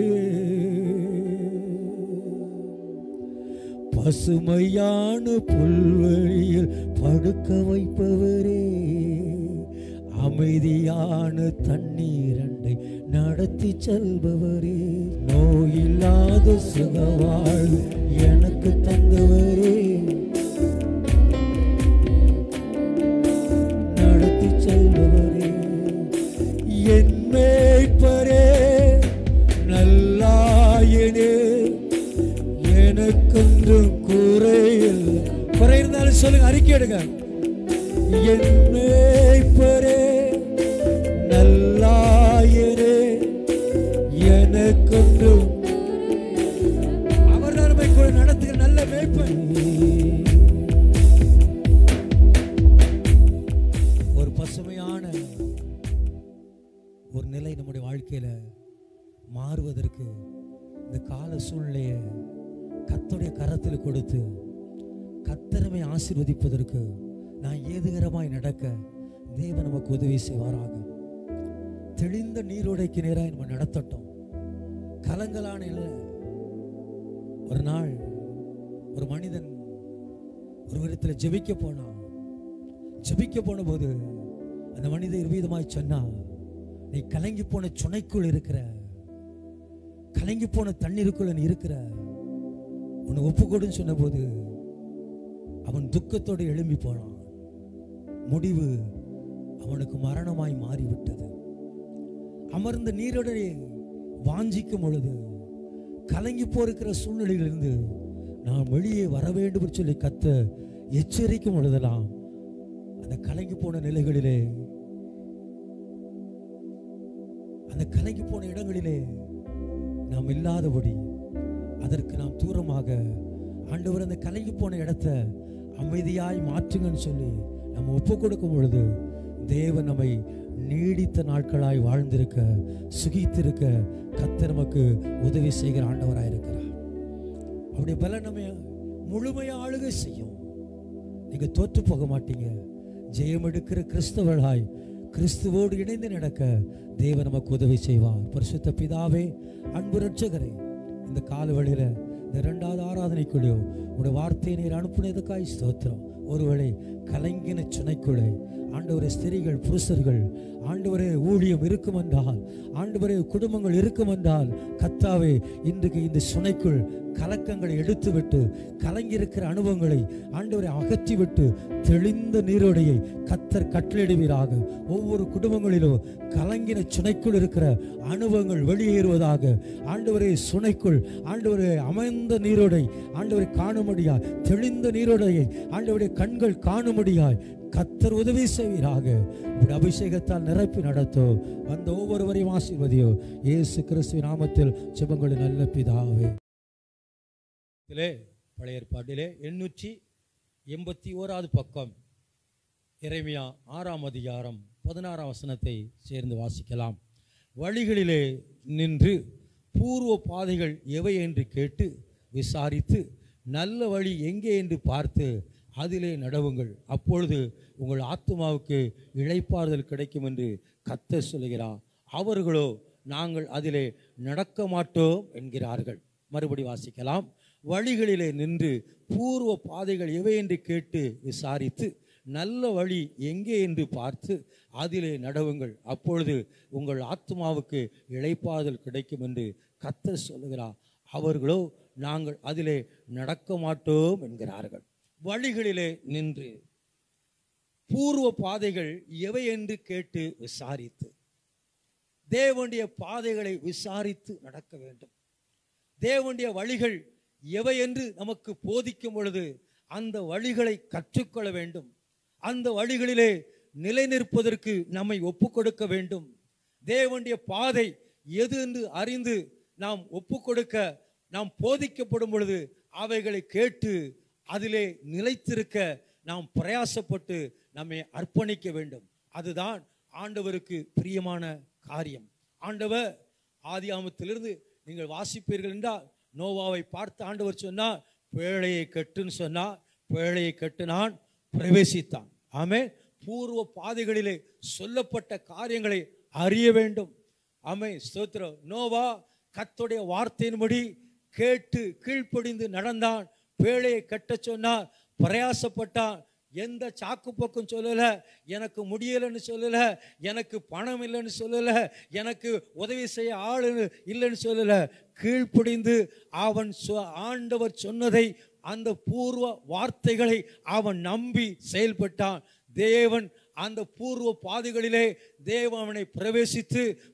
பசுமையான புல்வெளியில் படுக்க வைப்பவரே, அமைதியான தண்ணீரண்டை நடத்தி செல்பவரே, நோயில்லாத சுகவாழ்வு எனக்கு தந்தவரே, நடத்தி செல்பவரே, என் மேய்ப்பரே, நல்லாயனே, எனக்கொன்றும் குறையில்லை. குறை இருந்தாலும் சொல்லுங்க, அறிக்கை எடுங்க. என் மேய்ப்பரே, நல்லாயனே, எனக்கொன்றும், அவர் நம்மை நடத்துகிற நல்ல மேய்ப்பர். நிலை நம்முடைய வாழ்க்கையில மாறுவதற்கு இந்த கால சூழ்நிலையை கர்த்தருடைய கரத்தில் கொடுத்து கர்த்தரை ஆசீர்வதிப்பதற்கு நான் ஏதுகரமாய் நடக்க தேவன் நமக்கு உதவி செய்வாராக. தெளிந்த நீரோடைக்கு நேராக நம்ம நடத்தட்டும். கலங்கலான இல்லை. ஒரு நாள் ஒரு மனிதன் ஒரு விதத்தில் ஜெபிக்க போன போது அந்த மனிதன் இருவிதமாய் சொன்னா, நீ கலங்கி போன சுனைக்குள் இருக்கிற, கலங்கி போன தண்ணீருக்குள்ள நீ இருக்கிற, உன்னை ஒப்புக்கொடுன்னு சொன்ன போது அவன் துக்கத்தோடு எழும்பி போனான். முடிவு அவனுக்கு மரணமாய் மாறிவிட்டது. அமர்ந்த நீரோடையை வாஞ்சிக்கும் பொழுது, கலங்கி போயிருக்கிற சூழ்நிலையிலிருந்து நான் வெளியே வர வேண்டும் சொல்லி கத்த எச்சரிக்கும் பொழுதெல்லாம் அந்த கலங்கி போன நிலைகளிலே, அந்த கலங்கி போன இடங்களிலே நாம் இல்லாதபடி அதற்கு நாம் தூரமாக, ஆண்டவர் அந்த கலங்கி போன இடத்த அமைதியாய் மாற்றுங்கன்னு சொல்லி நம்ம ஒப்பு கொடுக்கும் பொழுது தேவன் நம்மை நீடித்த நாட்களாய் வாழ்ந்திருக்க, சுகித்திருக்க கர்த்தர் நமக்கு உதவி செய்கிற ஆண்டவராக இருக்கிறார். அவருடைய பலன் நம்ம முழுமையா ஆளுகை செய்யும். நீங்க தோற்று போக மாட்டீங்க. ஜெயம் எடுக்கிற கிறிஸ்தவர்களாய் கிறிஸ்துவோடு இணைந்து நடக்க தேவன் நமக்கு உதவி செய்வார். பரிசுத்த பிதாவே, அன்பு ரட்சகரே, இந்த காலவெளியில இந்த 2வது ஆராதனைக்குள்ளேயோ உடைய வார்த்தையை நீர் அனுப்புனதுக்காய் ஸ்தோத்திரம். ஒருவேளை கலங்கின சுனைக்குள்ளே ஆண்டவரே ஸ்திரீகள் புருஷர்கள் ஆண்டவரே ஊழியம் இருக்கும் என்றால், ஆண்டவரே குடும்பங்கள் இருக்கும் என்றால், கர்த்தாவே இன்றைக்கு இந்த சுனைக்குள் கலக்கங்களை எடுத்துவிட்டு கலங்கியிருக்கிற அனுபவங்களை ஆண்டவரை அகற்றிவிட்டு தெளிந்த நீரோடையை கர்த்தர் கட்டளையிடுவீராக. ஒவ்வொரு குடும்பங்களிலும் கலங்கின சுனைக்குள் இருக்கிற அனுபவங்கள் வெளியேறுவதாக. ஆண்டவரே சுனைக்குள் ஆண்டவரே அமைந்த நீரோடை ஆண்டவரை காணும்படியாய், தெளிந்த நீரோடையை ஆண்டவருடைய கண்கள் காணும்படியாய் கர்த்தர் உதவி செய்வீராக. உடைய அபிஷேகத்தால் நிரப்பி நடத்தோ. வந்த ஒவ்வொருவரையும் ஆசீர்வதியோ. இயேசு கிறிஸ்துவின் நாமத்தில் ஜெபங்கள் நல்ல பிதாவே. பழைய ஏற்பாட்டிலே 881வது பக்கம், எரேமியா 6ஆம் அதிகாரம் 16ஆம் வசனத்தை சேர்ந்து வாசிக்கலாம். வழிகளிலே நின்று பூர்வ பாதைகள் எவை என்று கேட்டு விசாரித்து நல்ல வழி எங்கே என்று பார்த்து அதிலே நடவுங்கள். அப்பொழுது உங்கள் ஆத்துமாவுக்கு இளைப்பாறுதல் கிடைக்கும் என்று கர்த்தர் சொல்கிறார். அவர்களோ நாங்கள் அதிலே நடக்க மாட்டோம் என்கிறார்கள். மறுபடி வாசிக்கலாம். வழிகளிலே நின்று பூர்வ பாதைகள் எவை என்று கேட்டு விசாரித்து நல்ல வழி எங்கே என்று பார்த்து அதிலே நடவுங்கள். அப்பொழுது உங்கள் ஆத்துமாவுக்கு இளைப்பாறுதல் கிடைக்கும் என்று கர்த்தர் சொல்லுகிறார். அவர்களோ நாங்கள் அதிலே நடக்க மாட்டோம் என்கிறார்கள். வழிகளிலே நின்று பூர்வ பாதைகள் எவை என்று கேட்டு விசாரித்து, தேவனுடைய பாதைகளை விசாரித்து நடக்க வேண்டும். தேவனுடைய வழிகள் எவை என்று நமக்கு போதிக்கும் பொழுது அந்த வழிகளை கற்றுக்கொள்ள வேண்டும். அந்த வழிகளிலே நிலை நிற்பதற்கு நம்மை ஒப்புக் கொடுக்க வேண்டும். தேவனுடைய பாதை எது என்று அறிந்து நாம் ஒப்புக் கொடுக்க, நாம் போதிக்கப்படும் பொழுது அவைகளை கேட்டு அதிலே நிலைத்திருக்க நாம் பிரயாசப்பட்டு நம்மை அர்ப்பணிக்க வேண்டும். அதுதான் ஆண்டவருக்கு பிரியமான காரியம். ஆண்டவர் ஆதியாமத்திலிருந்து நீங்கள் வாசிப்பீர்கள் என்றால், நோவாவை பார்த்து ஆண்டவர் சொன்னார், பேழையை கட்டுன்னு சொன்னார். பேழையை கட்டினான், பிரவேசித்தான். ஆமென். பூர்வ பாதைகளிலே சொல்லப்பட்ட காரியங்களை அறிய வேண்டும். ஆமென், ஸ்தோத்திரம். நோவா கர்த்தருடைய வார்த்தையின்படி கேட்டு கீழ்ப்படிந்து நடந்தான். பேழையை கட்ட சொன்னார், பிரயாசப்பட்டான். எந்த சாக்கு பக்கம் சொல்லல, எனக்கு முடியலைன்னு சொல்லல, எனக்கு பணம் இல்லைன்னு சொல்லல, எனக்கு உதவி செய்ய ஆள் இல்லைன்னு சொல்லல. கீழ்ப்படிந்து அவன் ஆண்டவர் சொன்னதை, அந்த பூர்வ வார்த்தைகளை அவன் நம்பி செயல்பட்டான். தேவன் அந்த பூர்வ பாதைகளிலே தேவன் அவனை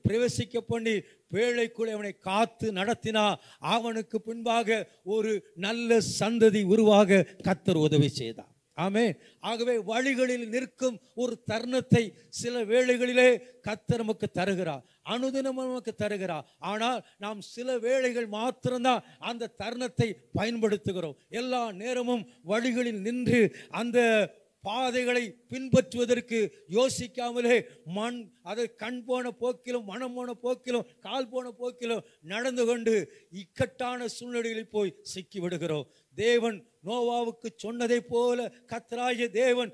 பிரவேசிக்க பண்ணி பேழைக்குள்ளே அவனை காத்து நடத்தினார். அவனுக்கு பின்பாக ஒரு நல்ல சந்ததி உருவாக கர்த்தர் உதவி செய்தார். ஆமென். ஆகவே வழிகளில் நிற்கும் ஒரு தருணத்தை சில வேளைகளிலே கர்த்தர் நமக்கு தருகிறார், அனுதினம் நமக்கு தருகிறார். ஆனால் நாம் சில வேளைகள் மாத்திரம்தான் அந்த தருணத்தை பயன்படுத்துகிறோம். எல்லா நேரமும் வழிகளில் நின்று அந்த பாதைகளை பின்பற்றுவதற்கு யோசிக்காமலே அதை கண் போன போக்கிலும் மனம் போன போக்கிலும் கால் போன போக்கிலும் நடந்து கொண்டு இக்கட்டான சூழ்நிலைகளில் போய் சிக்கி விடுகிறோம். தேவன் நோவாவுக்கு சொன்னதை போல கர்த்தராகிய தேவன்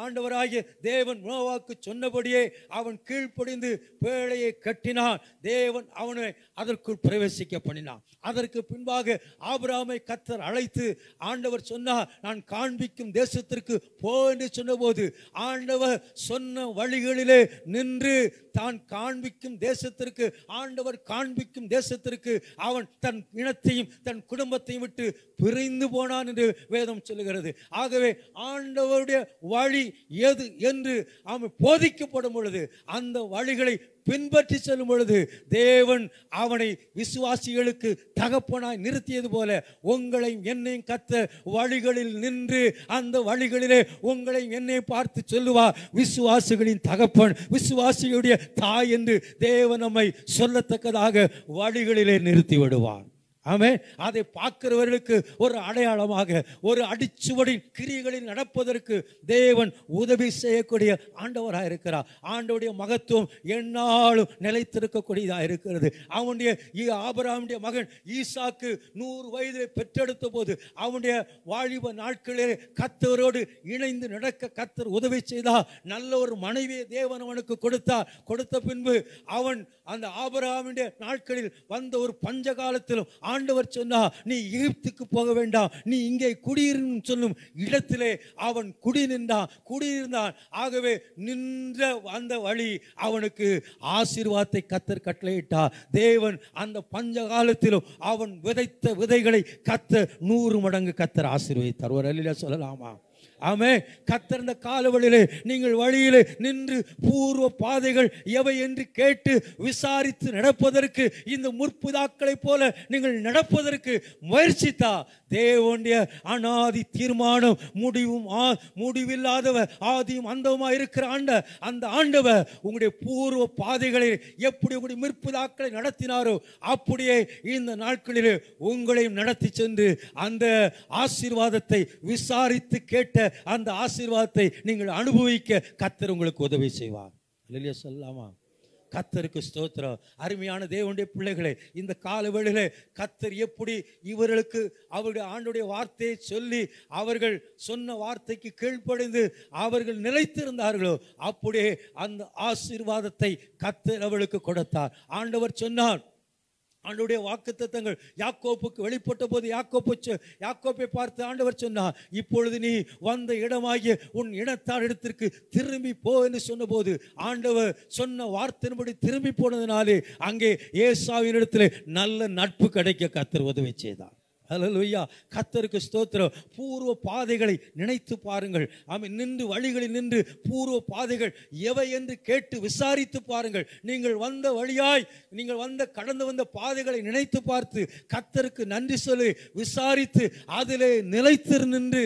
ஆண்டவராகிய தேவன் நோவாவுக்கு சொன்னபடியே அவன் கீழ்ப்படிந்து பேழையை கட்டினான். தேவன் அவனை அதற்குள் பிரவேசிக்க பண்ணினான். அதற்கு பின்பாக ஆபிரகாமை கர்த்தர் அழைத்து ஆண்டவர் சொன்னார், நான் காண்பிக்கும் தேசத்திற்கு போ என்று சொன்னபோது ஆண்டவர் சொன்ன வழிகளிலே நின்று தான் காண்பிக்கும் தேசத்திற்கு ஆண்டவர் காண்பிக்கும் தேசத்திற்கு அவன் தன் இனத்தையும் தன் குடும்பத்தையும் விட்டு பிரிந்து போனான் என்று வேதம் சொல்லுகிறது. ஆகவே ஆண்டவருடைய வழி எது என்று அவன் போதிக்கப்படும் பொழுது அந்த வழிகளை பின்பற்றி செல்லும் பொழுது தேவன் அவனை விசுவாசிகளுக்கு தகப்பனாய் நிறுத்தியது போல உங்களையும் என்னையும் கர்த்தர் வழிகளில் நின்று அந்த வழிகளிலே உங்களையும் என்னை பார்த்து சொல்லுவார், விசுவாசிகளின் தகப்பன், விசுவாசிகளுடைய தாய் என்று தேவன் நம்மை சொல்லத்தக்கதாக வழிகளிலே நிறுத்தி விடுவார். ஆமென். அதை பார்க்கிறவர்களுக்கு ஒரு அடையாளமாக ஒரு அடிச்சுவடின் கிரியைகளில் நடப்பதற்கு தேவன் உதவி செய்யக்கூடிய ஆண்டவராக இருக்கிறார். ஆண்டவருடைய மகத்துவம் எந்நாளும் நிலைத்திருக்கக்கூடியதாக இருக்கிறது. அவனுடைய ஆபிரகாமுடைய மகன் ஈசாக்கு 100 வயதிலே பெற்றெடுத்த போது அவனுடைய வாலிப நாட்களிலே கர்த்தரோடு இணைந்து நடக்க கர்த்தர் உதவி செய்தார். நல்ல ஒரு மனைவியை தேவன் அவனுக்கு கொடுத்தார். கொடுத்த பின்பு அவன் அந்த ஆபிரகாமுடைய நாட்களில் வந்த ஒரு பஞ்ச காலத்திலும் ஆண்டவர் சொன்னார், நீ எகிப்துக்கு போக வேண்டாம், நீ இங்கே குடியிருந்து சொல்லும் இடத்திலே அவன் குடியிருந்தான். ஆகவே நின்ற அந்த வழி அவனுக்கு ஆசீர்வாதத்தை கர்த்தர் கட்டளையிட்டார். தேவன் அந்த பஞ்ச காலத்திலும் அவன் விதைத்த விதைகளை கர்த்தர் 100 மடங்கு கர்த்தர் ஆசீர்வதித்தார். ஒரு அல்லேலூயா சொல்லலாமா? ஆமென். கர்த்தர் இந்த காலவழியிலே நீங்கள் வழியிலே நின்று பூர்வ பாதைகள் எவை என்று கேட்டு விசாரித்து நடப்பதற்கு இந்த முற்பிதாக்களை போல நீங்கள் நடப்பதற்கு முயற்சித்தா தேவனுடைய அநாதி தீர்மானம் முடிவில்லாதவர் ஆதியும் அந்தவுமாய் இருக்கிற அந்த ஆண்டவர் உங்களுடைய பூர்வ பாதைகளை எப்படி உங்களுடைய முற்பிதாக்களை நடத்தினாரோ அப்படியே இந்த நாட்களிலே உங்களையும் நடத்தி சென்று அந்த ஆசீர்வாதத்தை விசாரித்து கேட்ட அந்த ஆசீர்வாதத்தை நீங்கள் அனுபவிக்க கர்த்தர் உங்களுக்கு உதவி செய்வார். அல்லேலூயா சொல்லலாமா? கர்த்தருக்கு ஸ்தோத்திரம். அருமையான தேவனுடைய பிள்ளைகளே, இந்த காலவேளையிலே கர்த்தர் எப்படி இவர்களுக்கு அவருடைய ஆண்டுடைய வார்த்தையை சொல்லி அவர்கள் சொன்ன வார்த்தைக்கு கீழ்ப்படிந்து அவர்கள் நிலைத்திருந்தார்களோ அப்படியே அந்த ஆசீர்வாதத்தை கர்த்தர் அவர்களுக்கு கொடுத்தார். ஆண்டவர் சொன்னார், ஆண்டவருடைய வாக்குத்தத்தங்கள் யாக்கோப்புக்கு வெளிப்பட்ட போது யாக்கோப்பை பார்த்து ஆண்டவர் சொன்னார், இப்பொழுது நீ வந்த இடமாகிய உன் இனத்தார் இடத்திற்கு திரும்பி போ என்று சொன்னபோது ஆண்டவர் சொன்ன வார்த்தையின்படி திரும்பி போனதினாலே அங்கே ஏசாவின் இடத்திலே நல்ல நட்பு கிடைக்க கர்த்தர் உதவி செய்தார். அல்லேலூயா. கர்த்தருக்கு ஸ்தோத்திரம். பூர்வ பாதைகளை நினைத்து பாருங்கள். ஆமென். நின்று வழிகளில் நின்று பூர்வ பாதைகள் எவை என்று கேட்டு விசாரித்து பாருங்கள். நீங்கள் வந்த வழியாய் நீங்கள் கடந்து வந்த பாதைகளை நினைத்து பார்த்து கர்த்தருக்கு நன்றி சொல்லி விசாரித்து அதிலே நிலைத்து நின்று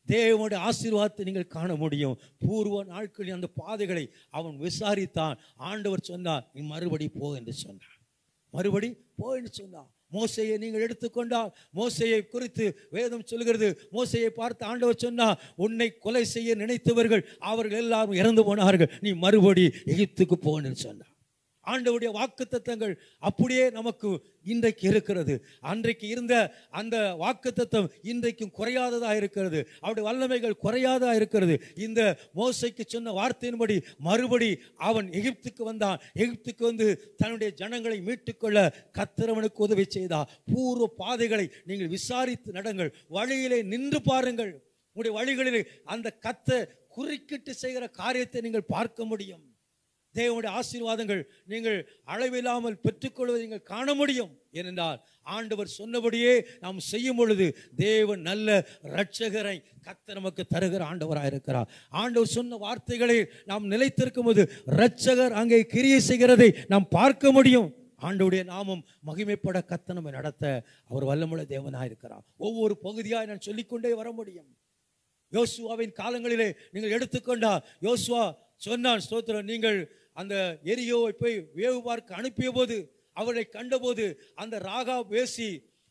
தேவனுடைய ஆசீர்வாதத்தை நீங்கள் காண முடியும். பூர்வ நாட்களில் அந்த பாதைகளை அவன் விசாரித்தான். ஆண்டவர் சொன்னார், நீ மறுபடி போ என்று சொன்னார். மறுபடி போ என்று சொன்னார். மோசேயை நீங்கள் எடுத்துக்கொண்டால் மோசேயை குறித்து வேதம் சொல்கிறது, மோசேயை பார்த்து ஆண்டவர் சொன்னார், உன்னை கொலை செய்ய நினைத்தவர்கள் அவர்கள் எல்லாரும் இறந்து போனார்கள், நீ மறுபடி எகிப்துக்கு போன்னு சொன்னார். ஆண்டவருடைய வாக்குத்தத்தங்கள் அப்படியே நமக்கு இன்றைக்கு இருக்கிறது. அன்றைக்கு இருந்த அந்த வாக்குத்தத்தம் இன்றைக்கும் குறையாததாக இருக்கிறது. அவருடைய வல்லமைகள் குறையாததாக இருக்கிறது. இந்த மோசேக்கு சொன்ன வார்த்தையின்படி மறுபடி அவன் எகிப்துக்கு வந்தான். எகிப்துக்கு வந்து தன்னுடைய ஜனங்களை மீட்டுக்கொள்ள கர்த்தர் அவனுக்கு உதவி செய்தார். பூர்வ பாதைகளை நீங்கள் விசாரித்து நடங்கள். வழியிலே நின்று பாருங்கள். உங்களுடைய வழிகளிலே அந்த கர்த்தர் குறுக்கிட்டு செய்கிற காரியத்தை நீங்கள் பார்க்க முடியும். தேவனுடைய ஆசீர்வாதங்கள் நீங்கள் அளவில்லாமல் பெற்றுக்கொள்வதை நீங்கள் காண முடியும். ஏனென்றால் ஆண்டவர் சொன்னபடியே நாம் செய்யும் பொழுது தேவன் நல்ல இரட்சகரை கர்த்தர் நமக்கு தருகிற ஆண்டவராக இருக்கிறார். ஆண்டவர் சொன்ன வார்த்தைகளை நாம் நிலைத்திருக்கும் போது இரட்சகர் அங்கே கிரியை செய்கிறதை நாம் பார்க்க முடியும். ஆண்டவருடைய நாமம் மகிமைப்பட கர்த்தர் நம்மை நடத்த அவர் வல்லமுள்ள தேவனாக இருக்கிறார். ஒவ்வொரு பகுதியாக நான் சொல்லிக்கொண்டே வர முடியும். யோசுவாவின் காலங்களிலே நீங்கள் எடுத்துக்கொண்டால் யோசுவா சொன்னான், ஸ்தோத்திரம், நீங்கள் அந்த எரியோவை போய் வேவு பார்க்க அனுப்பிய போது அவரை கண்டபோது அந்த ராகாப் வேசி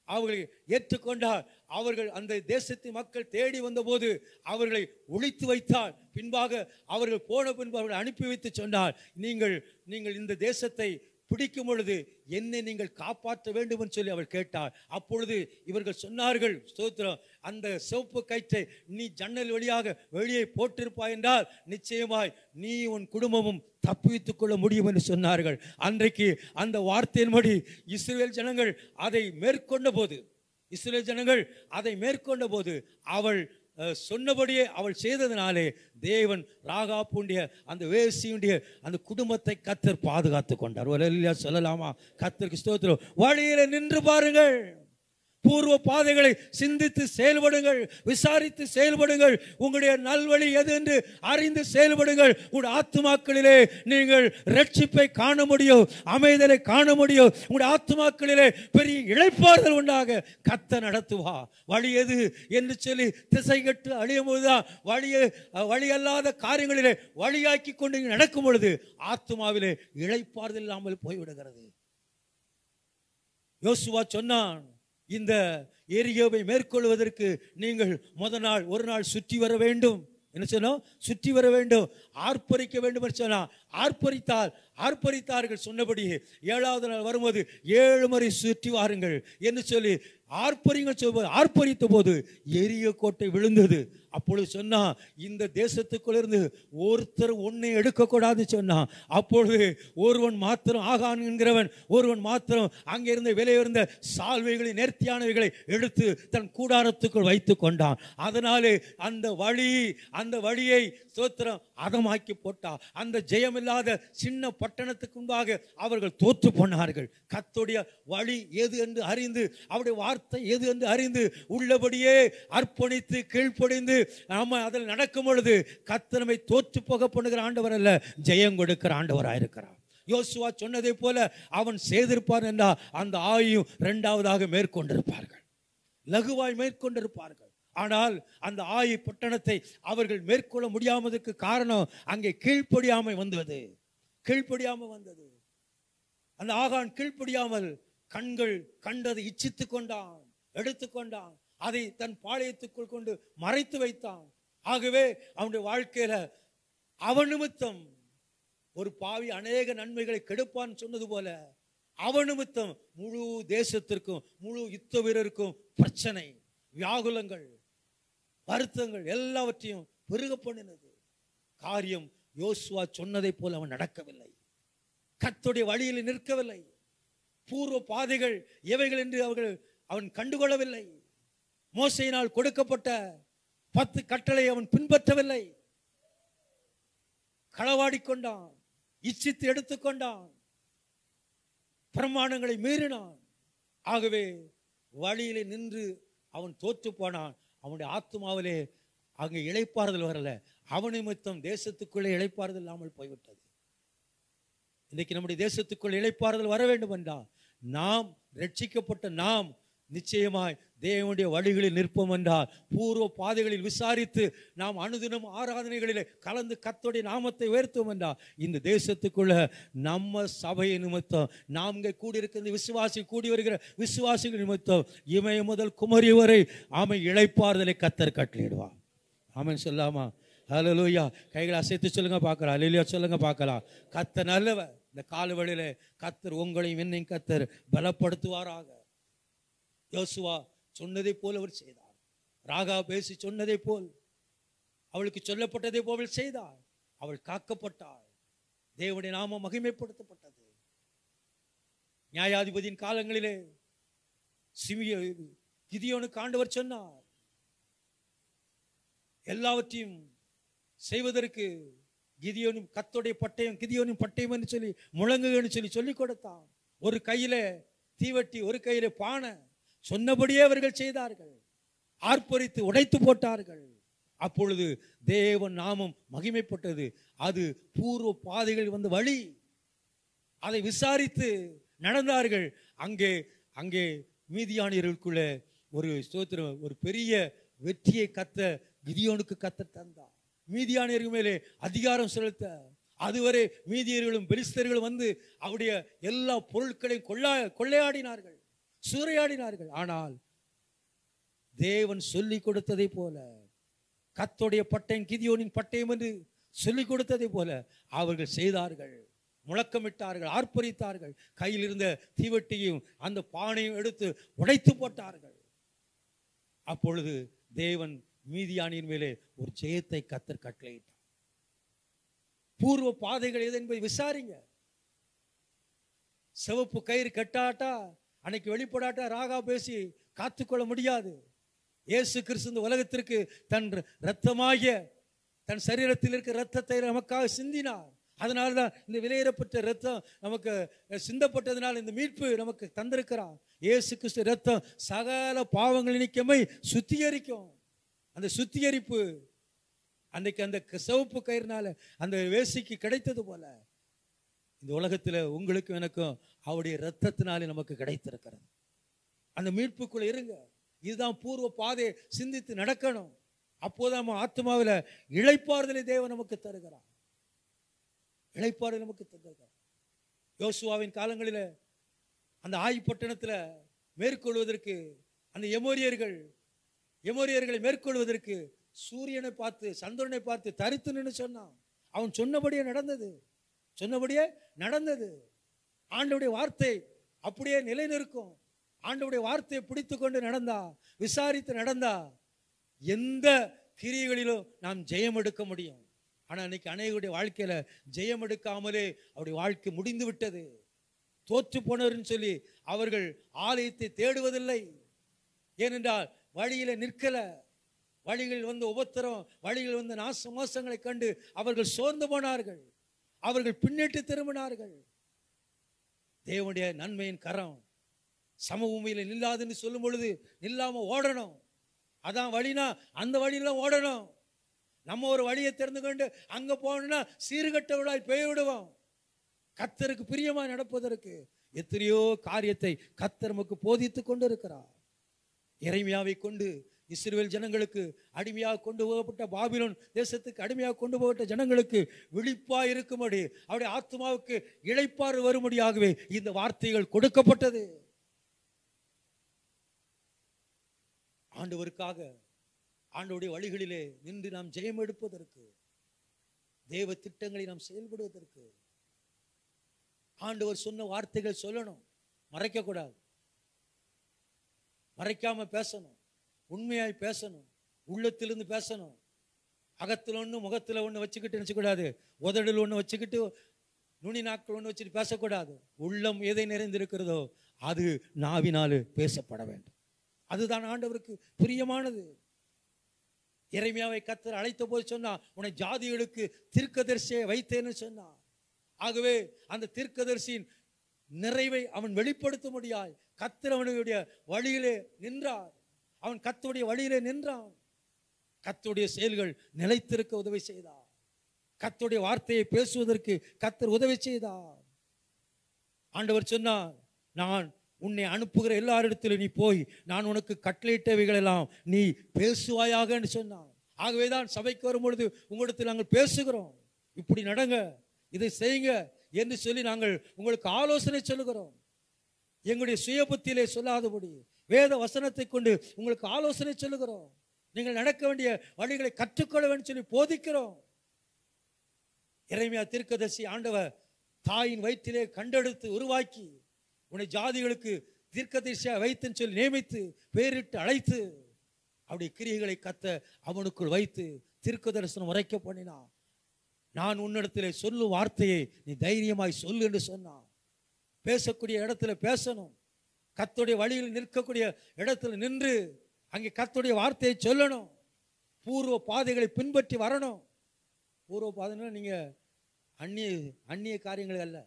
அவர்களை ஏற்றுக்கொண்டார். அவர்கள் அந்த தேசத்தின் மக்கள் தேடி வந்தபோது அவர்களை ஒழித்து வைத்தார். பின்பாக அவர்கள் போன பின்பு அவர்களை அனுப்பி வைத்து சொன்னார், நீங்கள் இந்த தேசத்தை பிடிக்கும் பொழுது என்னை நீங்கள் காப்பாற்ற வேண்டும் என்று சொல்லி அவர் கேட்டார். அப்பொழுது இவர்கள் சொன்னார்கள், ஸ்தோத்திரம், அந்த சிவப்பு கயிற்றை நீ ஜன்னல் வழியாக வெளியே போட்டிருப்பாய் என்றால் நிச்சயமாய் நீ உன் குடும்பமும் தப்பித்துக் கொள்ள முடியும் என்று சொன்னார்கள். அன்றைக்கு அந்த வார்த்தையின்படி இஸ்ரவேல் ஜனங்கள் அதை மேற்கொண்ட போது அவள் சொன்னபடியே அவள் செய்ததினாலே தேவன் ராகாப்புடைய அந்த வேசியுடைய அந்த குடும்பத்தை கர்த்தர் பாதுகாத்து கொண்டார். அல்லேலூயா சொல்லலாமா? கர்த்தருக்கு ஸ்தோத்திரம். வழியில நின்று பாருங்கள், பூர்வ பாதைகளை சிந்தித்து செயல்படுங்கள், விசாரித்து செயல்படுங்கள். உங்களுடைய நல்வழி எது என்று அறிந்து செயல்படுங்கள். உங்களுடைய ஆத்துமாக்களிலே நீங்கள் ரட்சிப்பை காண முடியும், அமைதலை காண முடியும். உங்களுடைய ஆத்துமாக்களிலே பெரிய இளைப்பாறுதல் உண்டாக கர்த்தர் நடத்துவா. வழி எது என்று சொல்லி திசை கட்டு அழியும் போதுதான் வழி அல்லாத காரியங்களிலே வழியாக்கி கொண்டு நடக்கும் பொழுது ஆத்துமாவிலே இளைப்பாறுதல் இல்லாமல் போய்விடுகிறது. யோசுவா சொன்னான், இந்த எரிகோவை மேற்கொள்வதற்கு நீங்கள் ஒரு நாள் சுற்றி வர வேண்டும். என்ன சொன்னோம்? சுற்றி வர வேண்டும், ஆர்ப்பரிக்க வேண்டும் என்று சொன்னா ஆர்ப்பரித்தார்கள். சொன்னபடி 7வது நாள் வரும்போது 7 முறை சுற்றி வாருங்கள் என்று சொல்லி ஆர்ப்பரித்த போது எரிய கோட்டை விழுந்தது. அப்பொழுது சொன்னா, இந்த தேசத்துக்குள்ளிருந்து ஒருத்தர் ஒன்னை எடுக்கக்கூடாது சொன்னா. அப்பொழுது ஒருவன் மாத்திரம், ஆகான் என்கிறவன் ஒருவன் மாத்திரம் அங்கே இருந்த விலையுயர்ந்த சால்வைகளை நேர்த்தியானவைகளை எடுத்து தன் கூடாரத்துக்குள் வைத்து கொண்டான். அதனாலே அந்த வழியை ஸ்தோத்திரம் அதமாக்கி போட்டார். அந்த ஜெயமில்லாத சின்ன பட்டணத்துக்கு முன்பாக அவர்கள் தோற்று போனார்கள். கர்த்தருடைய வழி எது என்று அறிந்து, அவருடைய வார்த்தை எது என்று அறிந்து, உள்ளபடியே அர்ப்பணித்து கீழ்ப்படிந்து நாம அதில் நடக்கும் பொழுது கர்த்தர் நம்மை தோற்று போக பண்ணுகிற ஆண்டவர் அல்ல, ஜெயம் கொடுக்கிற ஆண்டவராயிருக்கிறார். யோசுவா சொன்னதை போல அவன் செய்திருப்பான் என்றால் அந்த ஆயும் 2வதாக மேற்கொண்டிருப்பார்கள், லகுவாய் மேற்கொண்டிருப்பார்கள். ஆனால் அந்த ஆயி பட்டணத்தை அவர்கள் மேற்கொள்ள முடியாமதற்கு காரணம் அங்கே கீழ்ப்படியாமை வந்தது. அந்த ஆகான் கீழ்ப்படியாமல் கண்கள் கண்டதை இச்சித்து கொண்டான், எடுத்துக்கொண்டான், அதை தன் பாளையத்துக்குள் கொண்டு மறைத்து வைத்தான். ஆகவே அவனுடைய வாழ்க்கையில அவன் நிமித்தம் ஒரு பாவி அநேக நன்மைகளை கெடுப்பான் சொன்னது போல அவன் நிமித்தம் முழு தேசத்திற்கும் முழு யுத்த வீரருக்கும் பிரச்சனை, வியாகுலங்கள், வருத்தங்கள் எல்லாவற்றையும் பெருக பண்ணினது. காரியம் யோசுவா சொன்னதை போல அவன் நடக்கவில்லை, கர்த்தருடைய வழியில் நிற்கவில்லை, பூர்வ பாதைகள் எவைகள் என்று அவன் கண்டுகொள்ளவில்லை. மோசையினால் கொடுக்கப்பட்ட 10 கட்டளை அவன் பின்பற்றவில்லை, களவாடிக்கொண்டான், இச்சித்து எடுத்துக்கொண்டான், பிரமாணங்களை மீறினான். ஆகவே வழியிலே நின்று அவன் தோற்று போனான். அவனுடைய ஆத்துமாவிலே அங்கே இளைப்பாறுதல் வரல, அவன் நிமித்தம் தேசத்துக்குள்ளே இளைப்பாறுதல் இல்லாமல் போய்விட்டது. இன்றைக்கு நம்முடைய தேசத்துக்குள் இளைப்பாறுதல் வர வேண்டும் என்றால் நாம் ரட்சிக்கப்பட்ட நாம் நிச்சயமாய் தேவனுடைய வழிகளில் நிற்போம் என்றால், பூர்வ பாதைகளில் விசாரித்து நாம் அனுதினம் ஆராதனைகளிலே கலந்து கர்த்தருடைய நாமத்தை உயர்த்துவோம் என்றால் இந்த தேசத்துக்குள்ள நம்ம சபையை நிமித்தம், நாம் இங்கே கூடியிருக்கிற கூடி வருகிற விசுவாசிகள் நிமித்தம் இமய முதல் குமரி வரை இளைப்பாறுதலை கர்த்தர் கட்டளையிடுவார். ஆமென் சொல்லாமா? ஹல்லேலூயா. கைகளை அசைத்து சொல்லுங்க பார்க்கலாம், ஹல்லேலூயா சொல்லுங்க பார்க்கலாம். கர்த்தர் நல்லவர். இந்த காலவழியில கர்த்தர் உங்களையும் என்னையும் கர்த்தர் பலப்படுத்துவாராக. யோசுவா சொன்னதை போல் அவர் செய்தார். ராகா பேசி சொன்னதை போல், அவளுக்கு சொல்லப்பட்டதை போல் அவள் செய்தார். அவள் காக்கப்பட்டாள், தேவனுடைய நாமம் மகிமைப்படுத்தப்பட்டது. நியாயாதிபதியின் காலங்களிலே கிதியோனுக்கு ஆண்டவர் சொன்னார், எல்லாவற்றையும் செய்வதற்கு கிதியோனும் கர்த்தருடைய பட்டயம், கிதியோனின் பட்டயம் என்று சொல்லி முழங்குன்னு சொல்லிக் கொடுத்தான். ஒரு கையில தீவட்டி, ஒரு கையில பானை. சொன்னபடியே அவர்கள் செய்தார்கள், ஆர்ப்பரித்து உடைத்து போட்டார்கள். அப்பொழுது தேவன் நாமம் மகிமைப்பட்டது. அது பூர்வ பாதைகள் வந்த வழி, அதை விசாரித்து நடந்தார்கள். அங்கே மீதியானியர்களுக்குள்ள ஒரு பெரிய வெற்றியை கிதியோனுக்கு கர்த்தர் தந்தார். மீதியானியர்கள் மேலே அதிகாரம் செலுத்த, அதுவரை மீதியர்களும் பெலிஸ்தர்களும் வந்து அவருடைய எல்லா பொருட்களையும் கொள்ளையாடினார்கள். சூறையாடினார்கள். ஆனால் தேவன் சொல்லிக் கொடுத்ததை போல, கர்த்தருடைய பட்டயம் கிதியோனின் பட்டயம் என்று சொல்லிக் கொடுத்ததை போல அவர்கள் செய்தார்கள். முழக்கமிட்டார்கள், ஆர்ப்பரித்தார்கள். கையில் இருந்த தீவட்டியும் அந்த பானையும் எடுத்து உடைத்து போட்டார்கள். அப்பொழுது தேவன் மீதியானின் மேலே ஒரு ஜெயத்தை கர்த்தர் கட்டளையிட்டார். பூர்வ பாதைகள் எது என்பதை விசாரிங்க. சிவப்பு கயிறு கட்டாட்டா, அன்னைக்கு வெளிப்படாட்டா ராகா பேசி காத்துக்கொள்ள முடியாது. இயேசு கிறிஸ்து இந்த உலகத்திற்கு தன் இரத்தமாகிய தன் சரீரத்தில் இருக்கிற இரத்தத்தை நமக்காக சிந்தினார். அதனால்தான் இந்த விலையேறப்பட்ட இரத்தம் நமக்கு சிந்தப்பட்டதனால் இந்த மீட்பு நமக்கு தந்திருக்கிறார். இயேசு கிறிஸ்து இரத்தம் சகல பாவங்கள் நீக்கமை சுத்திகரிக்கும். அந்த சுத்திகரிப்பு அன்னைக்கு அந்த சிவப்பு கயிறுனால அந்த வேசிக்கு கிடைத்தது போல இந்த உலகத்தில் உங்களுக்கும் எனக்கும் அவருடைய இரத்தத்தினாலே நமக்கு கிடைத்திருக்கிறது. அந்த மீட்புக்குள்ள இருங்க. இதுதான் பூர்வ பாதையை சிந்தித்து நடக்கணும். அப்போதான் நம்ம ஆத்மாவில் இளைப்பாறுதலை தேவன் நமக்கு தருகிறார். இளைப்பாறுதல் நமக்கு தந்திருக்கிறார். யோசுவாவின் காலங்களில் அந்த ஆய்பட்டணத்தில் மேற்கொள்வதற்கு அந்த எமோரியர்களை மேற்கொள்வதற்கு சூரியனை பார்த்து சந்திரனை பார்த்து தரித்து நின்று சொன்னான். அவன் சொன்னபடியே நடந்தது. ஆண்டவருடைய வார்த்தை அப்படியே நிலைநிற்கும். ஆண்டவருடைய வார்த்தையை பிடித்து கொண்டு நடந்தா, விசாரித்து நடந்தா, எந்த கிரியைகளிலும் நாம் ஜெயம் எடுக்க முடியும். ஆனால் இன்னைக்கு அநேகருடைய வாழ்க்கையில ஜெயம் எடுக்காமலே அவருடைய வாழ்க்கை முடிந்து விட்டது. தோற்று போனவர்னு சொல்லி அவர்கள் ஆலயத்தை தேடுவதில்லை. ஏனென்றால் வழியில நிற்கல. வழிகளில் வந்து உபத்திரம், வழிகளில் வந்து மோசங்களை கண்டு அவர்கள் சோர்ந்து போனார்கள். அவர்கள் பின்னிட்டு திரும்பினார்கள். தேவனுடைய நன்மையின் கரம் சமபூமியில நில்லாதுன்னு சொல்லும் பொழுது நில்லாம ஓடணும். அதான் வழினா அந்த வழியில ஓடணும். நம்ம ஒரு வழியை தெரிந்து கொண்டு அங்க போனோம்னா சீர்கட்டவளாய் பெய்விடுவோம். கர்த்தருக்கு பிரியமாய் நடப்பதற்கு எத்தனையோ காரியத்தை கர்த்தர் நமக்கு போதித்து கொண்டு இருக்கிறார். எரேமியாவை கொண்டு இஸ்ரவேல் ஜனங்களுக்கு அடிமையாக கொண்டு போகப்பட்ட பாபிலோன் தேசத்துக்கு அடிமையாக கொண்டு போகப்பட்ட ஜனங்களுக்கு விழிப்பாய் இருக்கும்படி அவருடைய ஆத்மாவுக்கு இளைப்பாறு வரும்படியாகவே இந்த வார்த்தைகள் கொடுக்கப்பட்டது. ஆண்டவருக்காக ஆண்டவருடைய வழிகளிலே நின்று நாம் ஜெயம் எடுப்பதற்கு, தேவ திட்டங்களை நாம் செயல்படுவதற்கு ஆண்டவர் சொன்ன வார்த்தைகள் சொல்லணும். மறைக்க கூடாது. மறைக்காம பேசணும். உண்மையாய் பேசணும். உள்ளத்திலிருந்து பேசணும். அகத்தில் ஒன்று முகத்தில் ஒன்று வச்சுக்கிட்டு நினைச்சக்கூடாது. உதடில் ஒன்று வச்சுக்கிட்டு நுனி நாட்கள் ஒன்று வச்சுட்டு பேசக்கூடாது. உள்ளம் எதை நிறைந்திருக்கிறதோ அது நாவினாலே பேசப்பட வேண்டும். அதுதான் ஆண்டவருக்கு பிரியமானது. எரேமியாவை கர்த்தர் அழைத்த போது சொன்னார், உன்னை ஜாதிகளுக்கு தீர்க்கதரிசியை வைத்தேன்னு சொன்னார். ஆகவே அந்த தீர்க்கதரிசியின் நிறைவை அவன் வெளிப்படுத்த முடியாது. கர்த்தர் அவனுடைய வழியிலே நின்றார். அவன் கர்த்தருடைய வழியிலே நின்றான். கர்த்தருடைய செயல்கள் நிலைத்திருக்க உதவி செய்தார். கர்த்தருடைய வார்த்தையை பேசுவதற்கு கர்த்தர் உதவி செய்தார். ஆண்டவர் சொன்னார், நான் உன்னை அனுப்புகிற எல்லாரிடத்திலும் நீ போய் நான் உனக்கு கட்டளையிட்டவைகள் எல்லாம் நீ பேசுவாயாக என்று சொன்னான். ஆகவேதான் சபைக்கு வரும்பொழுது உங்களிடத்தில் நாங்கள் பேசுகிறோம். இப்படி நடங்க, இதை செய்யுங்க என்று சொல்லி நாங்கள் உங்களுக்கு ஆலோசனை சொல்லுகிறோம். எங்களுடைய சுய புத்தியிலே சொல்லாதபடி வேத வசனத்தை கொண்டு உங்களுக்கு ஆலோசனை சொல்லுகிறோம். நீங்கள் நடக்க வேண்டிய வழிகளை கற்றுக்கொள்ள வேண்டும் சொல்லி போதிக்கிறோம். எரேமியா தீர்க்கதரிசி ஆண்டவர் தாயின் வயிற்றிலே கண்டெடுத்து உருவாக்கி உன்னை ஜாதிகளுக்கு தீர்க்கதரிசியாக வைத்துன்னு சொல்லி நியமித்து பேரிட்டு அழைத்து அவருடைய கிரியைகளை கத்த அவனுக்குள் வைத்து தீர்க்க தரிசனம் உரைக்க பண்ணினான். நான் உன்னிடத்திலே சொல்லும் வார்த்தையை நீ தைரியமாய் சொல்லு என்று சொன்னான். பேசக்கூடிய இடத்துல பேசணும். கர்த்தருடைய வழியில் நிற்கக்கூடிய இடத்துல நின்று அங்கே கர்த்தருடைய வார்த்தையை சொல்லணும். பூர்வ பாதைகளை பின்பற்றி வரணும். பூர்வ பாதைன்னா நீங்க அந்நிய காரியங்கள் அல்ல,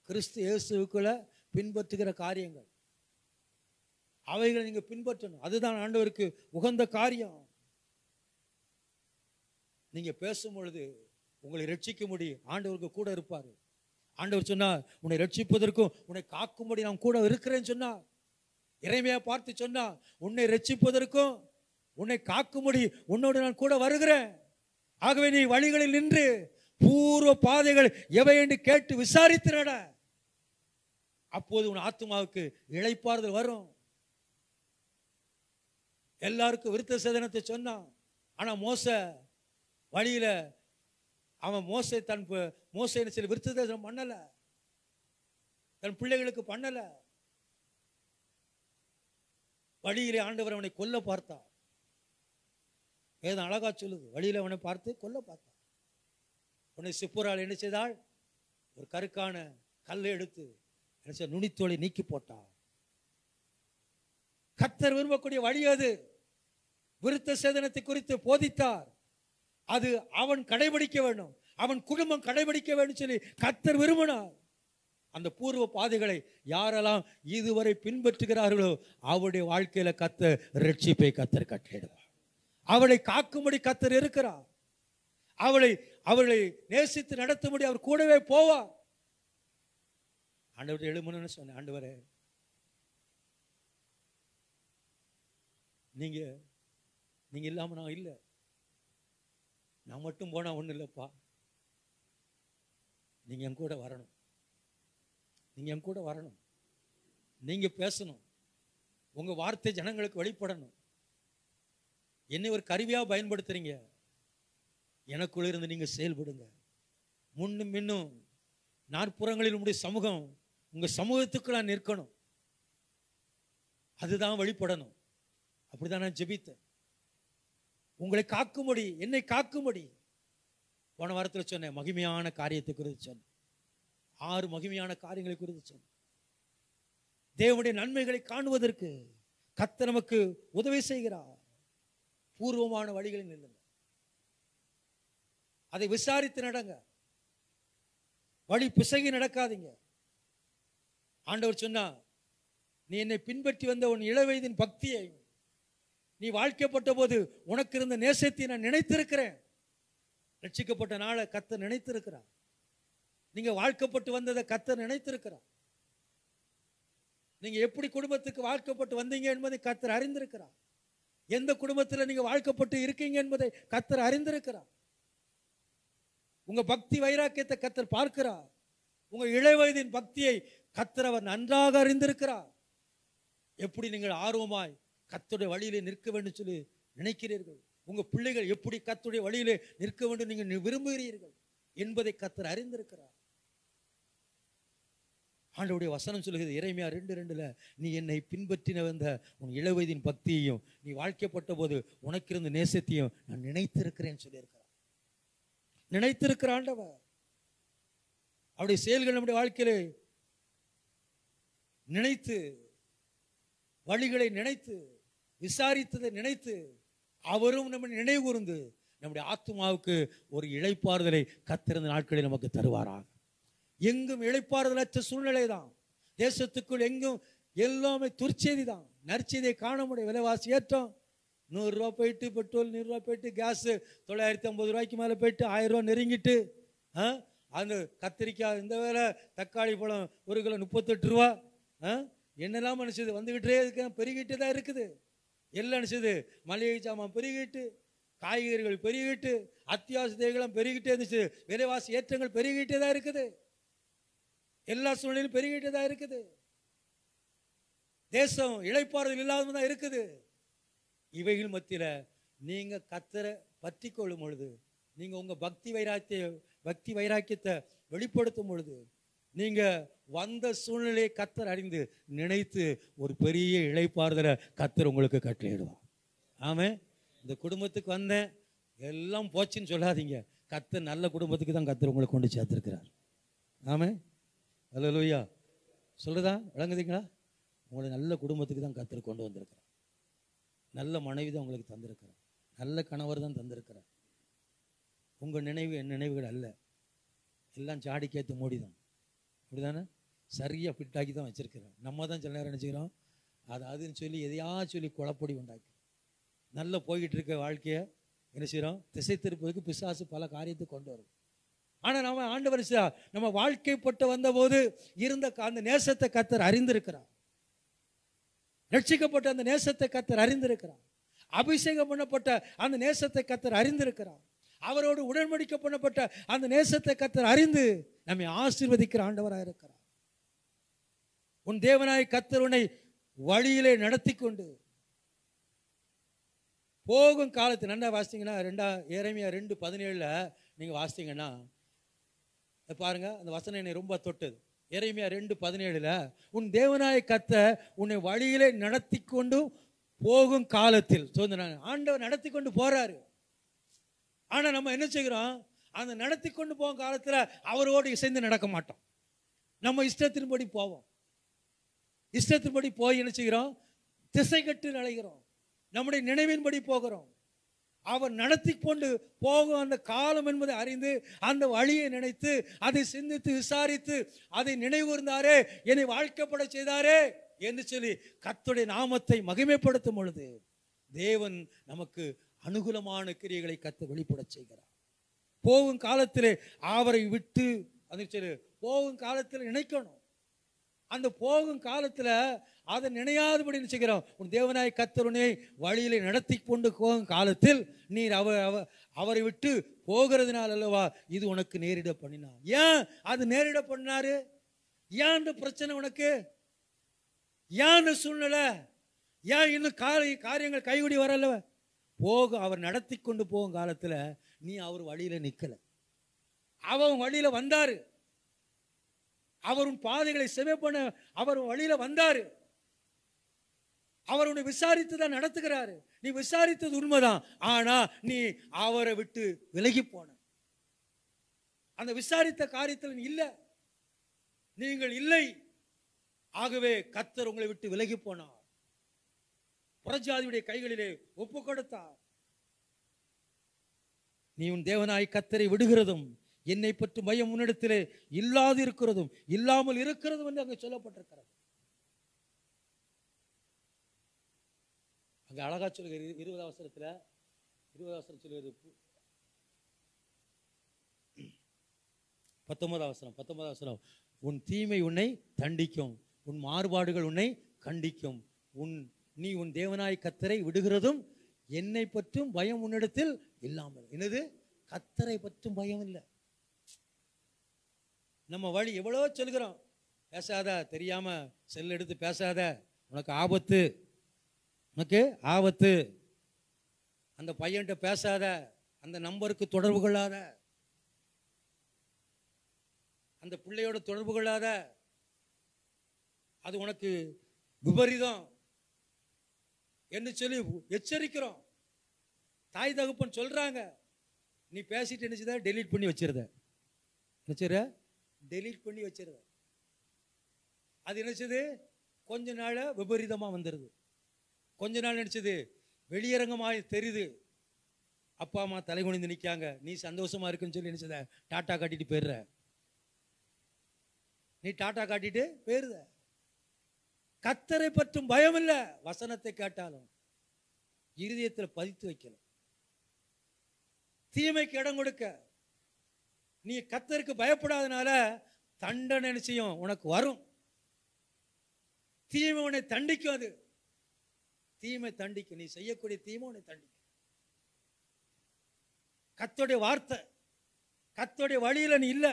கிறிஸ்து இயேசுவுக்குள்ள பின்பற்றுகிற காரியங்கள், அவைகளை நீங்க பின்பற்றணும். அதுதான் ஆண்டவருக்கு உகந்த காரியம். நீங்க பேசும் பொழுது உங்களை ரட்சிக்க முடியும். ஆண்டவருக்கு கூட இருப்பாரு. ஆண்டவர் சொன்னார், உன்னை ரட்சிப்பதற்கும் உன்னை காக்கும்படி நான் கூட இருக்கிறேன்னு சொன்னார். எரேமியா பார்த்து சொன்னார், உன்னை ரட்சிப்பதற்கும் உன்னை காக்கும்படி உன்னோடு நான் கூட வருகிறேன். ஆகவே நீ வழிகளில் நின்று பூர்வ பாதைகள் எவை என்று கேட்டு விசாரித்து நட. அப்போது உன் ஆத்துமாவுக்கு இளைப்பாறுதல் வரும். எல்லாருக்கும் விருத்த சேதனத்தை சொன்னான். ஆனா மோசே வழியில அவன் மோசே என்ன சொல்லி விருத்த சேதனம் பண்ணல, தன் பிள்ளைகளுக்கு பண்ணல. வழியிலே ஆண்டவர் அவனை கொல்ல பார்த்தார். வேதம் அழகா சொல்லுது, வழியில அவனை பார்த்து கொல்ல பார்த்தார். உன்னை சிப்புரால் என்ன செய்தாள்? ஒரு கருக்கான கல்லை எடுத்து என்ன செய்ய, நுனித்தோலை நீக்கி போட்டார். கர்த்தர் விரும்பக்கூடிய வழி அது. விருத்த சேதனத்தை குறித்து போதித்தார். அது அவன் கடைபிடிக்க வேண்டும், அவன் குடும்பம் கடைபிடிக்க வேண்டும் சொல்லி கர்த்தர் விரும்பினார். அந்த பூர்வ பாதைகளை யாரெல்லாம் இதுவரை பின்பற்றுகிறார்களோ அவருடைய வாழ்க்கையில கர்த்தர் ரட்சிப்பை கர்த்தர் கட்டளையிடுவார். அவளை காக்கும்படி கர்த்தர் இருக்கிறார். அவளை நேசித்து நடத்தும்படி அவர் கூடவே போவார். ஆண்டவர் எழுமணும்னு சொன்னேன், ஆண்டவரே நீங்க இல்லாம நான் இல்லை, நான் மட்டும் போனா ஒண்ணு இல்லப்பா, நீங்க என் கூட வரணும், நீங்க என் கூட வரணும், நீங்க பேசணும், உங்க வார்த்தை ஜனங்களுக்கு வெளிப்படணும். என்னை ஒரு கருவியா பயன்படுத்துறீங்க, எனக்குள்ள இருந்து நீங்க செயல்படுங்க. முன்னும் இன்னும் நாற்புறங்களில் உங்களுடைய சமூகம், உங்க சமூகத்துக்கு நான் நிற்கணும், அதுதான் வெளிப்படணும். அப்படிதான் நான் ஜெபித்தேன். உங்களை காக்கும்படி, என்னை காக்கும்படி. போன வாரத்தில் சொன்னேன், மகிமையான காரியத்தை குறித்து சொன்னேன். 6 மகிமையான காரியங்களை குறித்து சொன்னேன். தேவனுடைய நன்மைகளை காணுவதற்கு கர்த்தர் நமக்கு உதவி செய்கிறார். பூர்வமான வழிகளில் நில்லுங்க, அதை விசாரித்து நடங்க, வழி பிசகி நடக்காதீங்க. ஆண்டவர் சொன்னா, நீ என்னை பின்பற்றி வந்த உன் இளவயதின் பக்தியை, நீ வாழ்க்கைப்பட்ட போது உனக்கு இருந்த நேசத்தை நான் நினைத்திருக்கிறேன். ரட்சிக்கப்பட்ட நாளை கர்த்தர் நினைத்திருக்கிறார். நீங்க வாழ்க்கப்பட்டு வந்ததை கர்த்தர் நினைத்திருக்கிறார். நீங்க எப்படி குடும்பத்துக்கு வாழ்க்கப்பட்டு வந்தீங்க என்பதை கர்த்தர் அறிந்திருக்கிறார். எந்த குடும்பத்தில் நீங்க வாழ்க்கப்பட்டு இருக்கீங்க என்பதை கர்த்தர் அறிந்திருக்கிறார். உங்க பக்தி வைராக்கியத்தை கர்த்தர் பார்க்கிறார். உங்க இளவயதின் பக்தியை கர்த்தர் அவர் நன்றாக அறிந்திருக்கிறார். எப்படி நீங்கள் ஆர்வமாய் கர்த்தருடைய வழியிலே நிற்க வேண்டும் சொல்லி நினைக்கிறீர்கள், உங்க பிள்ளைகள் எப்படி கர்த்தருடைய வழியிலே நிற்க வேண்டும் நீங்கள் விரும்புகிறீர்கள் என்பதை கர்த்தர் அறிந்திருக்கிறார். ஆண்டவருடைய வசனம் சொல்லுகிறது, எரேமியா 2:2, நீ என்னை பின்பற்றின வந்த உன் இளவயதின் பக்தியையும் நீ வாழ்க்கைப்பட்ட போது உனக்கு இருந்த நேசத்தையும் நான் நினைத்திருக்கிறேன்னு சொல்லியிருக்கிறார். நினைத்திருக்கிற ஆண்டவர் அவருடைய செயல்கள் நம்முடைய வாழ்க்கையிலே நினைத்து, வழிகளை நினைத்து, விசாரித்ததை நினைத்து, அவரும் நம்ம நினைவு கூர்ந்து நம்முடைய ஆத்துமாவுக்கு ஒரு இளைப்பாறுதலை கர்த்தர் நாட்களில் நமக்கு தருவாராக. எங்கும் இளைப்பாறுதலற்ற சூழ்நிலை தான். தேசத்துக்குள் எங்கும் எல்லாமே துர்ச்செய்தி தான். நற்செய்தியை காண முடியும். விலைவாசி ஏற்றம், 100 ரூபா போயிட்டு, பெட்ரோல் 100 ரூபா போயிட்டு, கேஸ் 950 ரூபாய்க்கு மேலே போயிட்டு, 1000 ரூபா நெருங்கிட்டு, அந்த கத்திரிக்காய் இந்த வேலை, தக்காளி பழம் 1 கிலோ 38 ரூபா, என்னெல்லாம் நினைச்சது வந்துகிட்டே இருக்கு, பெருகிட்டு தான் இருக்குது. எல்லாம் நினைச்சது மளிகை சாமான் பெருகிட்டு, காய்கறிகள் பெருகிட்டு, அத்தியாவசிய தேவைகளும் பெருகிட்டே இருந்துச்சு. விலைவாசி ஏற்றங்கள் பெருகிட்டே தான் இருக்குது. எல்லா சூழ்நிலையும் பெருகிட்டே தான் இருக்குது. தேசம் இளைப்பாறுதல் இல்லாம தான் இருக்குது. இவைகள் மத்தியில நீங்க கர்த்தரை பற்றி கொள்ளும் பொழுது, நீங்க உங்க பக்தி வைராக்கியத்தை வெளிப்படுத்தும் பொழுது, நீங்க வந்த சூழ்நிலையை கர்த்தர் அறிந்து நினைத்து ஒரு பெரிய இளைப்பாறுதலை கர்த்தர் உங்களுக்கு கட்டளையிடுவார். ஆமே, இந்த குடும்பத்துக்கு வந்தேன் எல்லாம் போச்சுன்னு சொல்லாதீங்க. கர்த்தர் நல்ல குடும்பத்துக்கு தான் கர்த்தர் உங்களை கொண்டு சேர்த்திருக்கிறார். ஆமே, அல்லேலூயா. சொல்றதா விளங்குதுங்களா? உங்களை நல்ல குடும்பத்துக்கு தான் கர்த்தர் கொண்டு வந்திருக்கிறார். நல்ல மனைவி தான் உங்களுக்கு தந்திருக்கிறார். நல்ல கணவர் தான் தந்திருக்கிறார். உங்க நினைவு என் நினைவுகள் அல்ல, எல்லாம் ஜாடிக்கேற்று மோடி தான். அப்படிதானே? சரியாக ஃபிட்டாக்கி தான் வச்சிருக்கிறேன். நம்ம தான் சில நேரம் நினச்சிக்கிறோம் அதுன்னு சொல்லி எதையாச்சும் சொல்லி குழப்படி உண்டாக்கி நல்லா போய்கிட்டு இருக்க வாழ்க்கையை என்ன செய்கிறோம், திசை திருப்பதுக்கு பிசாசு பல காரியத்தை கொண்டு வரும். ஆனால் நம்ம ஆண்டவர் நம்ம வாழ்க்கைப்பட்டு வந்த போது இருந்த அந்த நேசத்தை கர்த்தர் அறிந்திருக்கிறார். ரட்சிக்கப்பட்ட அந்த நேசத்தை கர்த்தர் அறிந்திருக்கிறார். அபிஷேகம் பண்ணப்பட்ட அந்த நேசத்தை கர்த்தர் அறிந்திருக்கிறார். அவரோடு உடன்படிக்கை பண்ணப்பட்ட அந்த நேசத்தை கர்த்தர் அறிந்து நம்மை ஆசீர்வதிக்கிற ஆண்டவராக இருக்கிறார். உன் தேவனாய் கர்த்தர் உன்னை வழியிலே நடத்தி கொண்டு போகும் காலத்தில் நல்லா வாசித்தீங்கன்னா எரேமியா 2:17 நீங்கள் வாசித்தீங்கன்னா பாருங்க, அந்த வசனம் என்னை ரொம்ப தொட்டது. எரேமியா 2:17 உன் தேவனாய கர்த்தர் உன்னை வழியிலே நடத்தி கொண்டு போகும் காலத்தில். ஆண்டவர் நடத்தி கொண்டு போறாரு. ஆனா நம்ம என்ன செய்கிறோம்? அந்த நடத்தி கொண்டு போகும் காலத்தில் அவரோடு இசைந்து நடக்க மாட்டோம். நம்ம இஷ்டத்தின்படி போவோம். இஷ்டத்தின்படி போய் என்ன செய்கிறோம்? திசை கட்டு அலைகிறோம். நம்முடைய நினைவின்படி போகிறோம். அவர் நடத்தி கொண்டு போகும் அந்த காலம் என்பதை அறிந்து அந்த வழியை நினைத்து அதை சிந்தித்து விசாரித்து அதை நினைவுர்ந்தாரே, என்னை வாழ்க்கப்பட செய்தாரே என்று சொல்லி கர்த்தருடைய நாமத்தை மகிமைப்படுத்தும் பொழுது தேவன் நமக்கு அனுகூலமான கிரியைகளை கர்த்தர் வெளிப்பட செய்கிறார். போகும் காலத்திலே அவரை விட்டு போகும் காலத்தில் நினைக்கணும். அந்த போகும் காலத்தில் அதை நினையாதபடி செய்கிறோம். உன் தேவனாய் கர்த்தர் உன்னை வழியிலே நடத்தி கொண்டு போகும் காலத்தில் நீர் அவரை விட்டு போகிறதுனால அல்லவா இது உனக்கு நேரிட பண்ணினார். ஏன் அது நேரிட பண்ணாரு? ஏன் அந்த பிரச்சனை உனக்கு? ஏன் அந்த சூழ்நிலை? ஏன் இன்னும் காரியங்கள் கைகூடி வரல? அவர் நடத்தி கொண்டு போகும் காலத்தில் நீ அவர் வழியில நிக்கல. அவன் வழியில வந்தாரு. அவரும் பாதைகளை செவை பண்ண அவர் வழியில வந்தாரு. அவர் உன்னை விசாரித்து தான் நடத்துகிறாரு. நீ விசாரித்தது உண்மைதான். ஆனா நீ அவரை விட்டு விலகி போன. அந்த விசாரித்த காரியத்தில் நீ இல்லை, நீங்கள் இல்லை. ஆகவே கர்த்தர் உங்களை விட்டு விலகி போனார். புறஜாதியுடைய கைகளிலே ஒப்பு கொடுத்தார். நீ உன் தேவனாய் கர்த்தரை விடுகிறதும் என்னை பற்றி பயம் முன்னிடத்திலே இல்லாது இருக்கிறதும் இல்லாமல் இருக்கிறதும் என்று அங்கே சொல்லப்பட்டிருக்கிறது. அங்க அழகா சொல்லுகிற 20 அவசரத்தில் சொல்லுகிறது. 19 அவசரம் உன் தீமை உன்னை தண்டிக்கும், உன் மாறுபாடுகள் உன்னை கண்டிக்கும், நீ உன் தேவனாய் கர்த்தரை விடுகிறதும் என்னை பற்றும் பயம் உன்னிடத்தில் இல்லாமல். என்னது? கர்த்தரை பற்றும் பயம் இல்லை. நம்ம வழி எவ்வளோ சொல்கிறோம், பேசாத, தெரியாம செல் எடுத்து பேசாத, உனக்கு ஆபத்து, உனக்கு ஆபத்து, அந்த பையன்கிட்ட பேசாத, அந்த நம்பருக்கு தொடர்பு கொள்ளாத, அந்த பிள்ளையோட தொடர்பு கொள்ளாத, அது உனக்கு விபரீதம் என்று சொல்லி எச்சரிக்கிறோம். தாய் தகப்பன் சொல்றாங்க. நீ பேசிட்டு நினைச்சத டெலீட் பண்ணி வச்சிருத, டெலீட் பண்ணி வச்சிருத. அது நினைச்சது கொஞ்ச நாள் விபரீதமா வந்துருது. கொஞ்ச நாள் நினைச்சது வெளியரங்கமாக தெரியுது. அப்பா அம்மா தலை குனிந்து நிற்காங்க, நீ சந்தோஷமா இருக்குன்னு சொல்லி நினைச்சத டாட்டா காட்டிட்டு போயிடுற. நீ டாட்டா காட்டிட்டு போயிருத. கர்த்தரை பற்றும் பயம் இல்லை. வசனத்தை கேட்டாலும் இருதயத்தில் பதித்து வைக்கல. தீமைக்கு இடம் கொடுக்க நீ கர்த்தருக்கு பயப்படாதனால தண்டனை நிச்சயம் உனக்கு வரும். தீமை உன்னை தண்டிக்கும். அது தீமை தண்டிக்கும். நீ செய்யக்கூடிய தீமை உன்னை தண்டிக்கும். கர்த்தருடைய வார்த்தை, கர்த்தருடைய வழியில நீ இல்லை,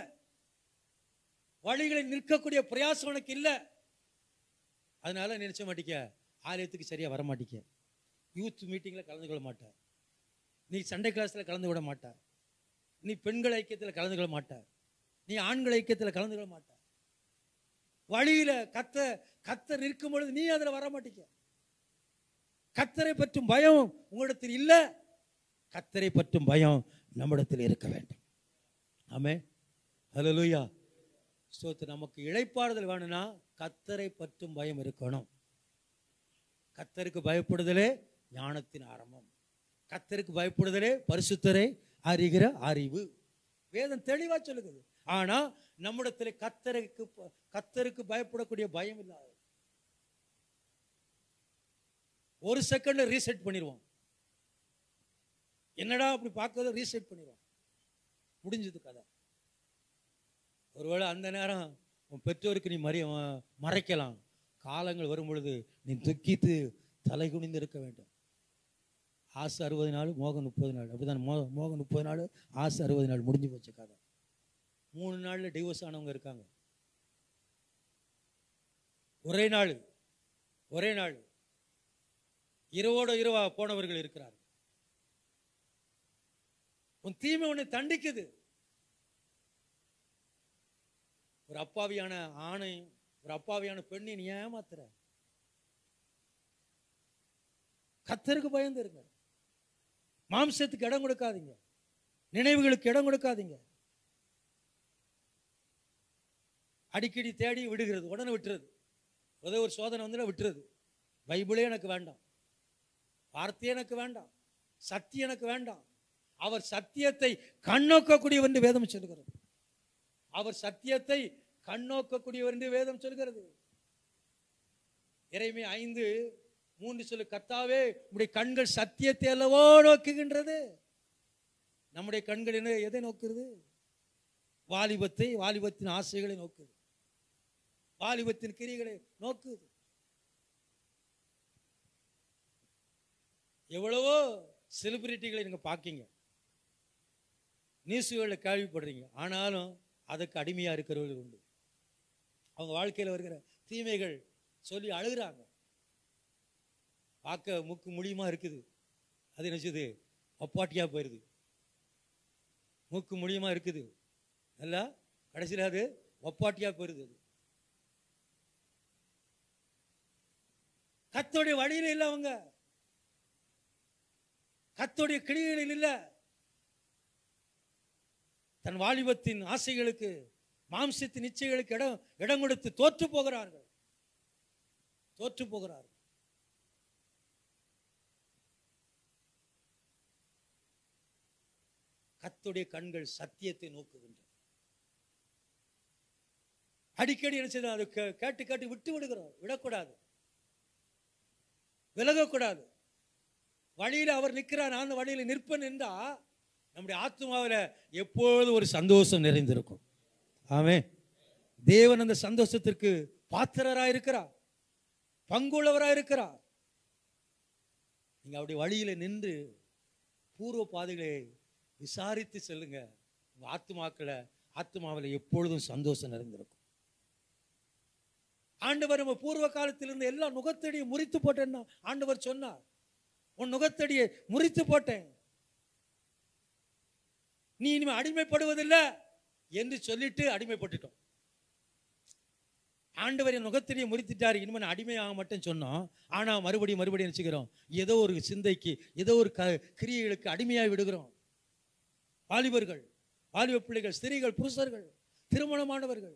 வழிகளில் நிற்கக்கூடிய பிரயாசம் உனக்கு இல்லை. அதனால நினைச்ச மாட்டிக்க, ஆலயத்துக்கு சரியா வர மாட்டிக்க, யூத் மீட்டிங்ல கலந்து கொள்ள மாட்ட, நீ சண்டே கிளாஸ்ல கலந்து விட மாட்ட, நீ பெண்கள் ஐக்கியத்தில் கலந்து கொள்ள மாட்ட, நீ ஆண்கள் ஐக்கியத்தில் கலந்து கொள்ள மாட்ட. வழியில கர்த்தர் இருக்கும் பொழுது நீ அதில் வர மாட்டிக்க. கர்த்தரை பற்றும் பயம் உங்களிடத்தில் இல்லை. கர்த்தரை பற்றும் பயம் நம்மிடத்தில் இருக்க வேண்டும். ஆமென், ஹல்லேலூயா. நமக்கு இளைப்பாறுதல் வேணும்னா கர்த்தரை பற்றும் பயம் இருக்கணும். கர்த்தருக்கு பயப்படுதலே ஞானத்தின் ஆரம்பம். கர்த்தருக்கு பயப்படுதலே பரிசுத்தரை அறிகிற அறிவு. வேதம் தெளிவா சொல்லுகிறது. ஆனா நம்மிடத்தில் கர்த்தருக்கு பயப்படக்கூடிய பயம் இல்லாத, ஒரு செகண்ட்ல ரீசெட் பண்ணிடுவோம். என்னடா அப்படி பார்க்கறத ரீசெட் பண்ணிடுவோம், முடிஞ்சது கதை. ஒருவேளை அந்த நேரம் உன் பெற்றோருக்கு நீ மறைக்கலாம். காலங்கள் வரும் பொழுது நீ துக்கித்து தலை குனிந்து இருக்க வேண்டும். ஆசை 60 நாள், மோகம் 30 நாள். அப்படிதான், மோகம் 30 நாள், ஆசை 60 நாள். முடிஞ்சு போச்சு கதை. 3 நாள்ல டிவோர்ஸ் ஆனவங்க இருக்காங்க. ஒரே நாள் இரவோட இரவா போனவர்கள் இருக்கிறார். உன் தீமை உன்னை தண்டிக்குது. ஒரு அப்பாவியான ஆணை, ஒரு அப்பாவியான பெண்ணை நீ ஏமாத்துற. கர்த்தருக்கு பயந்து இருங்க. மாம்சத்துக்கு இடம் கொடுக்காதீங்க, நினைவுகளுக்கு இடம் கொடுக்காதீங்க. அடிக்கடி தேடி விடுகிறது, உடனே விட்டுறது. ஏதோ ஒரு சோதனை வந்து விட்டுறது. பைபிளே எனக்கு வேண்டாம், வார்த்தையே எனக்கு வேண்டாம், சத்தியம் எனக்கு வேண்டாம். அவர் சத்தியத்தை கண்ணோக்கக்கூடியவர் என்று வேதம் சொல்கிறது. அவர் சத்தியத்தை கண்ணோக்கக்கூடியவர் என்று வேதம் சொல்கிறது. எரேமியா 5:3 சொல்லு, கர்த்தாவே உம்முடைய கண்கள் சத்தியத்தை அல்லவோ நோக்குகின்றது. நம்முடைய கண்கள் என்ன, எதை நோக்குறது? வாலிபத்தை, வாலிபத்தின் ஆசைகளை நோக்குது, வாலிபத்தின் கிரியைகளை நோக்குது. எவ்வளவோ செலிபிரிட்டிகளை நீங்க பார்க்கீங்க, நியூஸ்களில் கேள்விப்படுறீங்க. ஆனாலும் அதுக்கு அடிமையா இருக்கிறவர்கள் உண்டு. அவங்க வாழ்க்கையில் வருகிற தீமைகள் சொல்லி அழுகிறாங்க. பார்க்க மூக்கு முடியுமா இருக்குது, அது நினைச்சது அப்பாட்டியா போயிருது. மூக்கு முடியுமா இருக்குது, நல்லா கடைசியில் அது ஒப்பாட்டியா போயிருது. கர்த்தருடைய வழியில் இல்லை, அவங்க கர்த்தருடைய கிரியைகளில் இல்லை. தன் வாலிபத்தின் ஆசைகளுக்கு, மாம்சத்தின் இச்சைகளுக்கு இடம் கொடுத்து தோற்று போகிறார்கள். கர்த்தருடைய கண்கள் சத்தியத்தை நோக்குகின்றன. அடிக்கடி என்ன செய்யணும், அது கேட்டு கேட்டு விட்டு விடுகிறோம். விடக்கூடாது, விலகக்கூடாது. வழியில் அவர் நிற்கிறார், நான் வழியில் நிற்பேன் என்றா நம்முடைய ஆத்மாவில் எப்பொழுதும் ஒரு சந்தோஷம் நிறைந்திருக்கும். ஆமென். தேவன் அந்த சந்தோஷத்திற்கு பாத்திரராயிருக்கிறார், பங்குள்ளவராயிருக்கிறார். நீங்க அப்படி வழியில நின்று பூர்வ பாதைகளை விசாரித்து செல்லுங்க. உங்க ஆத்மாவில் எப்பொழுதும் சந்தோஷம் நிறைந்திருக்கும். ஆண்டவர் நம்ம பூர்வ காலத்திலிருந்து எல்லா நுகத்தடியை முறித்து போட்டேன்னா ஆண்டவர் சொன்னார், உன் நுகத்தடியை முறித்து போட்டேன், நீ இனிமே அடிமைப்படுவதில்லை என்று சொல்லிட்டு அடிமைப்பட்டுட்டோம். ஆண்டவர் என் நுகத்தடியை முறித்துட்டார், இனிமே அடிமையாக மட்டும் சொன்னோம். ஆனா மறுபடியும் நினைச்சுக்கிறோம், ஏதோ ஒரு சிந்தைக்கு, ஏதோ ஒரு கிரியைகளுக்கு அடிமையாகி விடுகிறோம். வாலிபர்கள், வாலிப பிள்ளைகள், ஸ்திரீகள், புருஷர்கள், திருமணமானவர்கள்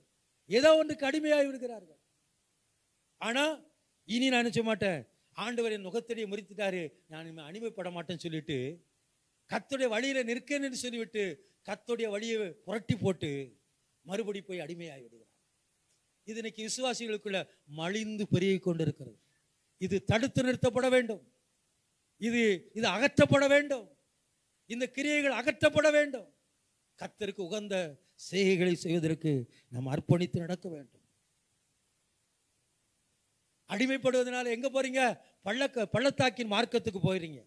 ஏதோ ஒன்றுக்கு அடிமையாகி விடுகிறார்கள். ஆனா இனி நான் நினைச்ச மாட்டேன், ஆண்டவர் என் நுகத்தடியை முறித்துட்டாரு, நான் இனிமே அடிமைப்பட மாட்டேன்னு சொல்லிட்டு கர்த்தருடைய வழியில நிற்கேன்னு சொல்லிவிட்டு கர்த்தருடைய வழியை புரட்டி போட்டு மறுபடி போய் அடிமையாகி விடுகிறார். இது இன்னைக்கு விசுவாசிகளுக்குள்ள மலிந்து பெருகி கொண்டிருக்கிறது. இது தடுத்து நிறுத்தப்பட வேண்டும். இது அகற்றப்பட வேண்டும். இந்த கிரியைகள் அகற்றப்பட வேண்டும். கர்த்தருக்கு உகந்த செய்கைகளை செய்வதற்கு நாம் அர்ப்பணித்து நடக்க வேண்டும். அடிமைப்படுவதனால எங்க போறீங்க? பள்ளத்தாக்கின் மார்க்கத்துக்கு போயிறீங்க.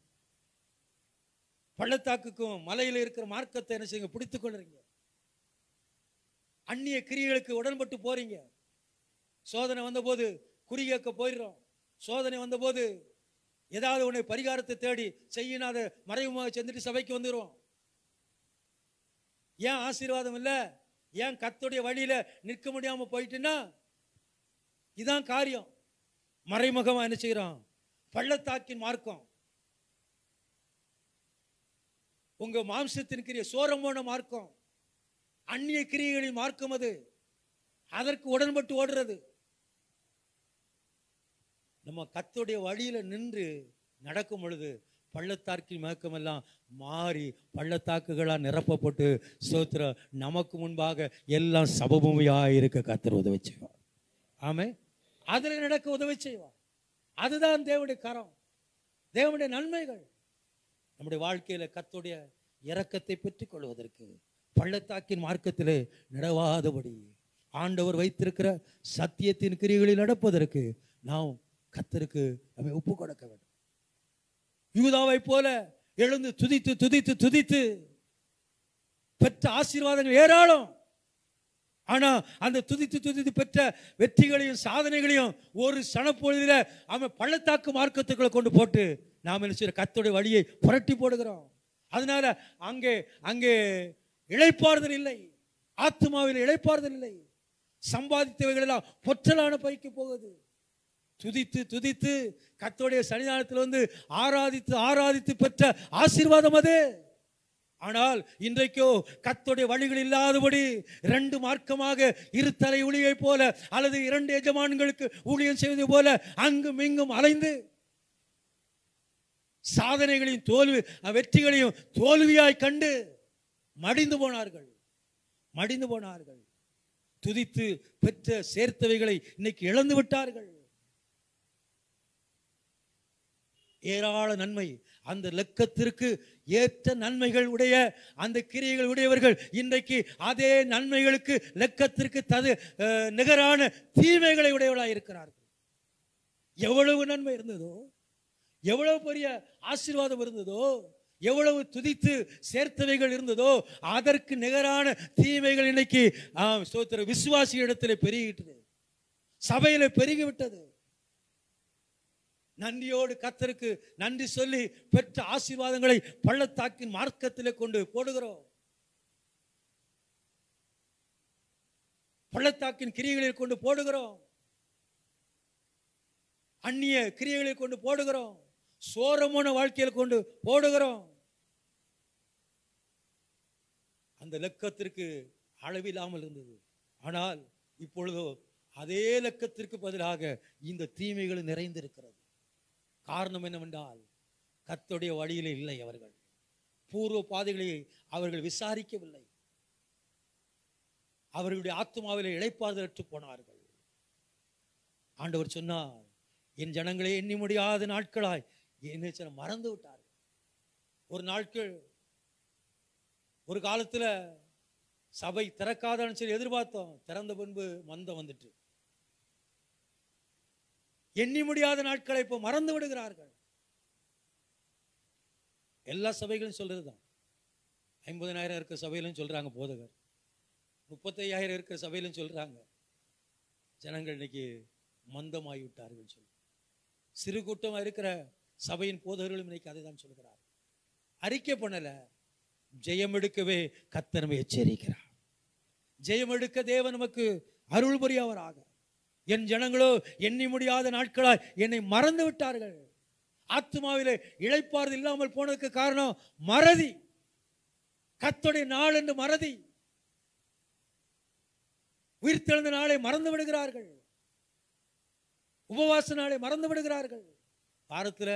பள்ளத்தாக்குக்கும் மலையில் இருக்கிற மார்க்கத்தை என்ன செய்யுங்க, பிடித்துக் கொள்றீங்க. அந்நிய கிரியைகளுக்கு உடன்பட்டு போறீங்க. சோதனை வந்த போது குறி கேட்க போயிடுறோம். சோதனை வந்த போது ஏதாவது உன்னை பரிகாரத்தை தேடி செய்யினாத மறைமுகமாக செஞ்சுட்டு சபைக்கு வந்துடுவோம். ஏன் ஆசீர்வாதம் இல்லை? ஏன் கர்த்தருடைய வழியில நிற்க முடியாம போயிட்டுன்னா இதான் காரியம். மறைமுகமா என்ன செய்யறோம்? பள்ளத்தாக்கின் மார்க்கம், உங்க மாம்சத்தின் கிரிய, சோரமோன மார்க்கம், அந்நிய கிரியைகளின் மார்க்கம். அது அதற்கு உடன்பட்டு ஓடுறது. நம்ம கர்த்தருடைய வழியில நின்று நடக்கும் பொழுது பள்ளத்தாக்கின் மயக்கமெல்லாம் மாறி பள்ளத்தாக்குகளா நிரப்பப்பட்டு ஸ்தோத்திரம், நமக்கு முன்பாக எல்லாம் சபபூமியாக இருக்க கர்த்தர் உதவி செய்வார். ஆமே, அதில் நடக்க உதவி செய்வார். அதுதான் தேவனுடைய கரம், தேவனுடைய நன்மைகள். நம்முடைய வாழ்க்கையில கர்த்தருடைய இரக்கத்தை பெற்றுக் கொள்வதற்கு பள்ளத்தாக்கின் மார்க்கத்திலே நடவாதபடி ஆண்டவர் வைத்திருக்கிற சத்தியத்தின் கிரியைகளில் நடப்பதற்கு நாம் கர்த்தருக்கு நம்மை ஒப்பு கொடுக்க வேண்டும். யூதாவை போல எழுந்து துதித்து துதித்து துதித்து பெற்ற ஆசீர்வாதங்கள் ஏராளம். ஆனா அந்த துதித்து துதித்து பெற்ற வெற்றிகளையும் சாதனைகளையும் ஒரு சனப்பொழுதில அவன் பள்ளத்தாக்கு மார்க்கத்துக்குள்ள கொண்டு போட்டு நாம் என்ன செய்யற கர்த்தருடைய வழியை புரட்டி போடுகிறோம். அதனால அங்கே அங்கே இளைப்பாறுதல் இல்லை, ஆத்மாவில் இளைப்பாறுதல் இல்லை. சம்பாதித்தவைகள் எல்லாம் பொற்றலான பைக்கு போகுது. துதித்து துதித்து கர்த்தருடைய சன்னிதானத்தில் வந்து ஆராதித்து ஆராதித்து பெற்ற ஆசீர்வாதம் அது. ஆனால் இன்றைக்கோ கர்த்தருடைய வழிகள் இல்லாதபடி இரண்டு மார்க்கமாக இரு தலை ஊழியை போல அல்லது இரண்டு எஜமான்களுக்கு ஊழியம் செய்வது போல அங்கும் இங்கும் அலைந்து சாதனைகளையும் தோல்வி வெற்றிகளையும் தோல்வியாய் கண்டு மடிந்து போனார்கள். துதித்து பெற்ற சேர்த்தவைகளை இன்னைக்கு இழந்து விட்டார்கள். ஏராள நன்மை, அந்த லக்கத்திற்கு ஏற்ற நன்மைகள் உடைய அந்த கிரியைகள் உடையவர்கள் இன்றைக்கு அதே நன்மைகளுக்கு லக்கத்திற்கு நிகரான தீமைகளை உடையவர்களாக இருக்கிறார்கள். எவ்வளவு நன்மை இருந்ததோ, எவ்வளவு பெரிய ஆசீர்வாதம் இருந்ததோ, எவ்வளவு துதித்து சேர்த்தவைகள் இருந்ததோ அதற்கு நிகரான தீமைகள் இன்னைக்கு விசுவாசி இடத்துல பெருகிவிட்டது, சபையில பெருகிவிட்டது. நன்றியோடு கர்த்தருக்கு நன்றி சொல்லி பெற்ற ஆசீர்வாதங்களை பள்ளத்தாக்கின் மார்க்கத்திலே கொண்டு போடுகிறோம். பள்ளத்தாக்கின் கிரியைகளில் கொண்டு போடுகிறோம், அந்நிய கிரியைகளில் கொண்டு போடுகிறோம், சோரமான வாழ்க்கையில் கொண்டு போடுகிறோம். அந்த லக்கத்திற்கு அளவில்லாமல் இருந்தது. ஆனால் இப்பொழுதோ அதே லக்கத்திற்கு பதிலாக இந்த தீமைகள் நிறைந்திருக்கிறது. காரணம் என்னவென்றால் கர்த்தருடைய வழியிலே இல்லை. அவர்கள் பூர்வ பாதைகளை அவர்கள் விசாரிக்கவில்லை. அவர்களுடைய ஆத்மாவிலே இளைப்பாறுதலற்று போனார்கள். ஆண்டவர் சொன்னார், என் ஜனங்களே எண்ணி முடியாத நாட்களாய் என்ன மறந்து விட்டார்கள். ஒரு நாட்கள் ஒரு காலத்துல சபை திறக்காதான்னு சொல்லி எதிர்பார்த்தோம். திறந்த பின்பு மந்தம் வந்துட்டு எண்ணி முடியாத நாட்களை இப்போ மறந்து விடுகிறார்கள். எல்லா சபைகளும் சொல்றதுதான். 50,000 இருக்கிற சபையிலும் சொல்றாங்க போதகர், 35,000 இருக்கிற சபையிலும் சொல்றாங்க. ஜனங்கள் இன்னைக்கு மந்தமாகி விட்டார்கள் சொல்லி சிறு கூட்டமாக இருக்கிற சபையின் போதகர்களும் இன்னைக்கு அதை தான் சொல்கிறார். அறிக்கை பண்ணல, ஜெயம் எடுக்கவே கர்த்தர் நம்மை எச்சரிக்கிறார். ஜெயம் எடுக்க தேவன் நமக்கு அருள் புரியவராக. என் ஜனங்களோ எண்ணி முடியாத நாட்களாய் என்னை மறந்து விட்டார்கள். ஆத்மாவிலே இளைப்பாறுதல் இல்லாமல் போனதுக்கு காரணம் மறதி. கர்த்தருடைய நாள் என்று மறதி. உயிர்த்தெழுந்த நாளை மறந்து விடுகிறார்கள். உபவாச நாளை மறந்து விடுகிறார்கள். வாரத்துல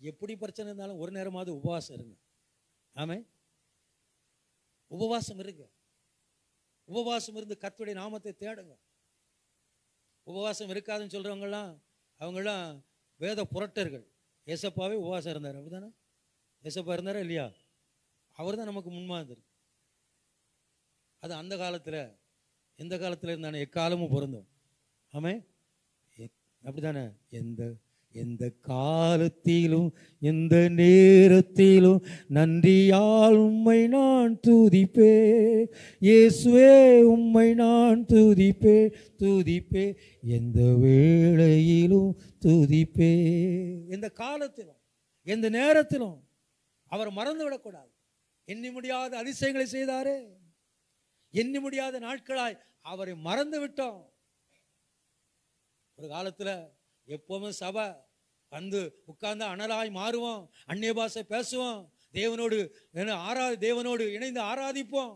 எப்படி பிரச்சனை இருந்தாலும் ஒரு நேரமாவது உபவாசம் இருங்க. ஆமே, உபவாசம் இருங்க. உபவாசம் இருந்து கர்த்தருடைய நாமத்தை தேடுங்க. உபவாசம் இருக்காதுன்னு சொல்றவங்கலாம் அவங்கெல்லாம் வேத புரட்டர்கள். ஏசப்பாவே உபவாசம் இருந்தார், அப்படிதானே? ஏசப்பா இருந்தாரா இல்லையா? அவர் தான் நமக்கு முன்மாதிரி. அது அந்த காலத்துல எந்த காலத்துல இருந்தானே எக்காலமும் பொருந்தும். ஆமே, அப்படித்தானே? எந்த காலத்திலும் எந்த நேரத்திலும் நன்றியால் உம்மை நான் துதிப்பே. இயேசுவே உம்மை நான் துதிப்பே. எந்த வேளையிலும் துதிப்பே. எந்த காலத்திலும் எந்த நேரத்திலும் அவர் மறந்து விடக்கூடாது. எண்ணி முடியாத அதிசயங்களை செய்தாரே, எண்ணி முடியாத நாட்களாய் அவரை மறந்து விட்டோம். ஒரு காலத்துல எப்பவுமே சபை வந்து உட்கார்ந்து அனலாய் மாறுவோம், அந்நிய பாஷை பேசுவோம், தேவனோடு தேவனோடு இணைந்து ஆராதிப்போம்.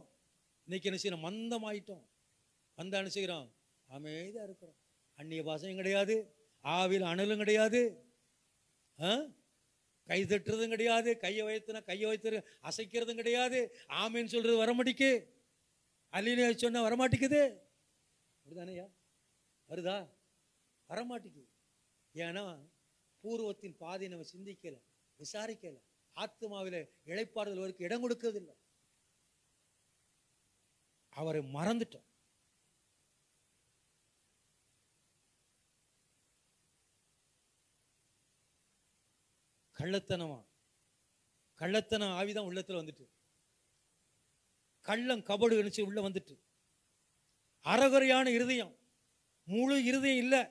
இன்னைக்கு என்ன செய்யறோம்? மந்தமாயிட்டோம். வந்த என்ன செய்கிறோம்? அமைதியா இருக்கிறோம். அந்நிய பாஷையும் கிடையாது, ஆவியில் அனலும் கிடையாது, கை தட்டுறதும் கிடையாது, கையை வைத்து அசைக்கிறதும் கிடையாது, ஆமேன்னு சொல்றது வரமாட்டிக்கு, அல்லினே சொன்னா வரமாட்டிக்குது. அப்படிதானையா? வருதா? வரமாட்டிக்கு. ஏன்னா பூர்வத்தின் பாதை நம்ம சிந்திக்கல, விசாரிக்கல, ஆத்மாவில இளைப்பாறுதல் வரைக்கும் இடம் கொடுக்கறதில்லை. அவரை மறந்துட்டோம். கள்ளத்தனம் ஆவிதான் உள்ளத்துல வந்துட்டு, கள்ளம் கபடு நினைச்சு உள்ள வந்துட்டு, அறகுறையான இருதயம், முழு இருதயம் இல்லை.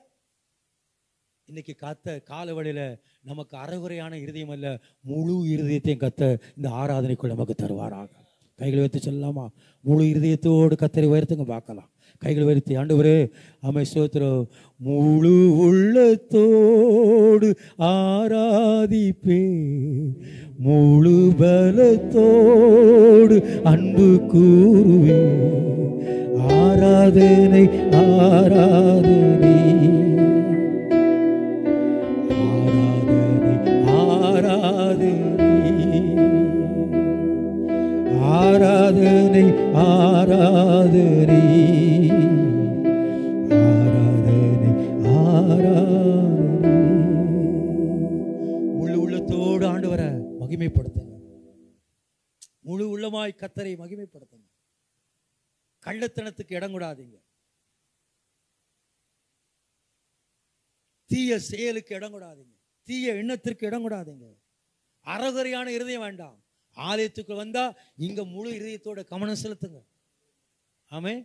இன்னைக்கு கால வழியில நமக்கு அறகுறையான இருதயம் அல்ல, முழு இருதயத்தையும் இந்த ஆராதனைக்குள் நமக்கு தருவாராக. கைகளை வைத்து சொல்லலாமா? முழு இருதயத்தோடு கத்தரை உயர்த்துங்க பார்க்கலாம். கைகளை உயர்த்தி, ஆண்டவரே அமை ஸ்தோத்திரம், முழு உள்ளத்தோடு ஆராதிப்பே, முழு பலத்தோடு அன்பு கூறுவே, ஆராதனை ஆராதனை ஆராதனை ஆராதனை ஆராதனை ஆராதனை. முழு உள்ளத்தோடு ஆண்டவரை மகிமைப்படுத்துங்க. முழு உள்ளமாய் கர்த்தரை மகிமைப்படுத்துங்க. கள்ளத்தனத்துக்கு இடம் கொடாதீங்க. தீய செயலுக்கு இடம் கொடாதீங்க. தீய எண்ணத்திற்கு இடம் கொடாதீங்க. அறகுறையான இருதயம் வேண்டாம். ஆலயத்துக்கு வந்தா இங்க முழு இருதயத்தோட கவனம் செலுத்துங்க. ஆமென்,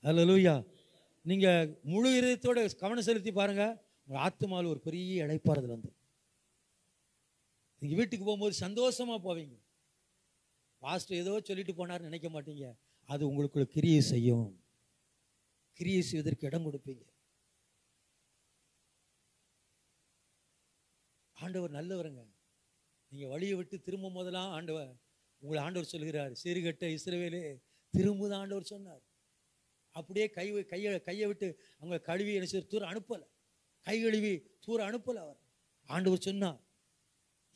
அல்லேலூயா. நீங்க முழு இருதயத்தோட கவனம் செலுத்தி பாருங்க, உங்க ஆத்துமாவில் ஒரு பெரிய இளைப்பாறுதல் வந்து நீங்க வீட்டுக்கு போகும்போது சந்தோஷமா போவீங்க. பாஸ்டர் ஏதோ சொல்லிட்டு போனார்னு நினைக்க மாட்டீங்க. அது உங்களுக்குள்ள கிரியை செய்யும். கிரியை செய்வதற்கு இடம் கொடுப்பீங்க. ஆண்டவர் நல்லவருங்க. நீங்க வழியை விட்டு திரும்பும் போதெல்லாம் ஆண்டவர் சொல்கிறார், சீர்கெட்ட இஸ்ரவேலே திரும்புதான் ஆண்டவர் சொன்னார். அப்படியே கையை விட்டு அவங்க கழுவி என்ன தூர அனுப்பல, கை கழுவி தூர அனுப்பல. அவர் ஆண்டவர் சொன்னார்,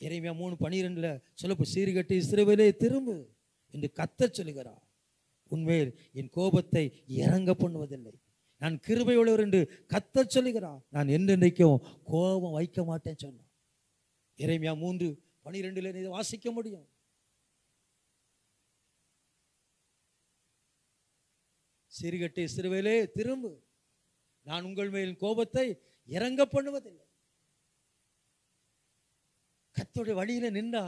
எரேமியா 3:12 சொல்லப்போ, சீர்கெட்ட இஸ்ரவேலே திரும்பு என்று கர்த்தர் சொல்லுகிறார். உண்மையில் என் கோபத்தை இறங்க பண்ணுவதில்லை, நான் கிருபை உள்ளவர் என்று கர்த்தர் சொல்லுகிறார். நான் என்றென்றைக்கும் கோபம் வைக்க மாட்டேன் சொன்னார். எரேமியா 3:12 இதை வாசிக்க முடியும். சீர்கெட்ட இஸ்ரவேலே திரும்பு, நான் உங்கள் மேல் கோபத்தை இறங்க பண்ணுவதில்லை. கர்த்தருடைய வழியில நின்றா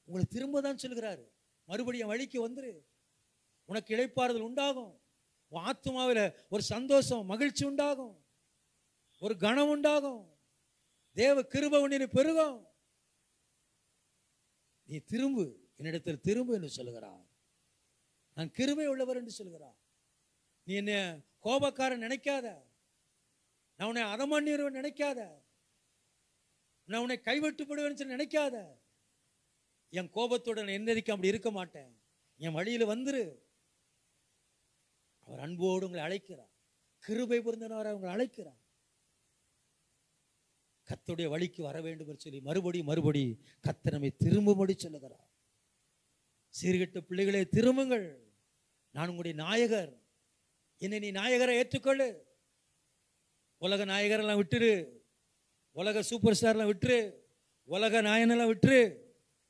உங்களை திரும்ப தான் சொல்கிறாரு, மறுபடியும் வழிக்கு வந்துரு, உனக்கு இளைப்பாறுதல் உண்டாகும், உன் ஆத்துமாவில ஒரு சந்தோஷம் மகிழ்ச்சி உண்டாகும், ஒரு கனம் உண்டாகும், தேவ கிருபை உன்னை பெருகும். நீ திரும்பு, என்னிடத்தில் திரும்பு என்று சொல்லுகிறார். நான் கிருபை உள்ளவர் என்று சொல்கிறார். நீ என்ன கோபக்காரன் நினைக்காத, நான் உன்னை அதமன்னிடுவேன் நினைக்காத, நான் உன்னை கைவிட்டுப்படுவேன் நினைக்காத. என் கோபத்துடன் என்னைக்கு அப்படி இருக்க மாட்டேன், என் வழியில் வந்துரு. அவர் அன்போடு உங்களை அழைக்கிறார், கிருபை புரிந்தவரை உங்களை அழைக்கிறார். கர்த்தருடைய வழிக்கு வர வேண்டும் என்று சொல்லி மறுபடி கர்த்தர் நம்மை திரும்பும்படி சொல்லுகிறார். சீர்கெட்ட பிள்ளைகளே திரும்புங்கள், நான் உங்களுடைய நாயகர், என்னை நீ நாயகரை ஏற்றுக்கொள்ளு. உலக நாயகரெல்லாம் விட்டுரு, உலக சூப்பர் ஸ்டார்லாம் விட்டுரு, உலக நாயனெல்லாம் விட்டுரு.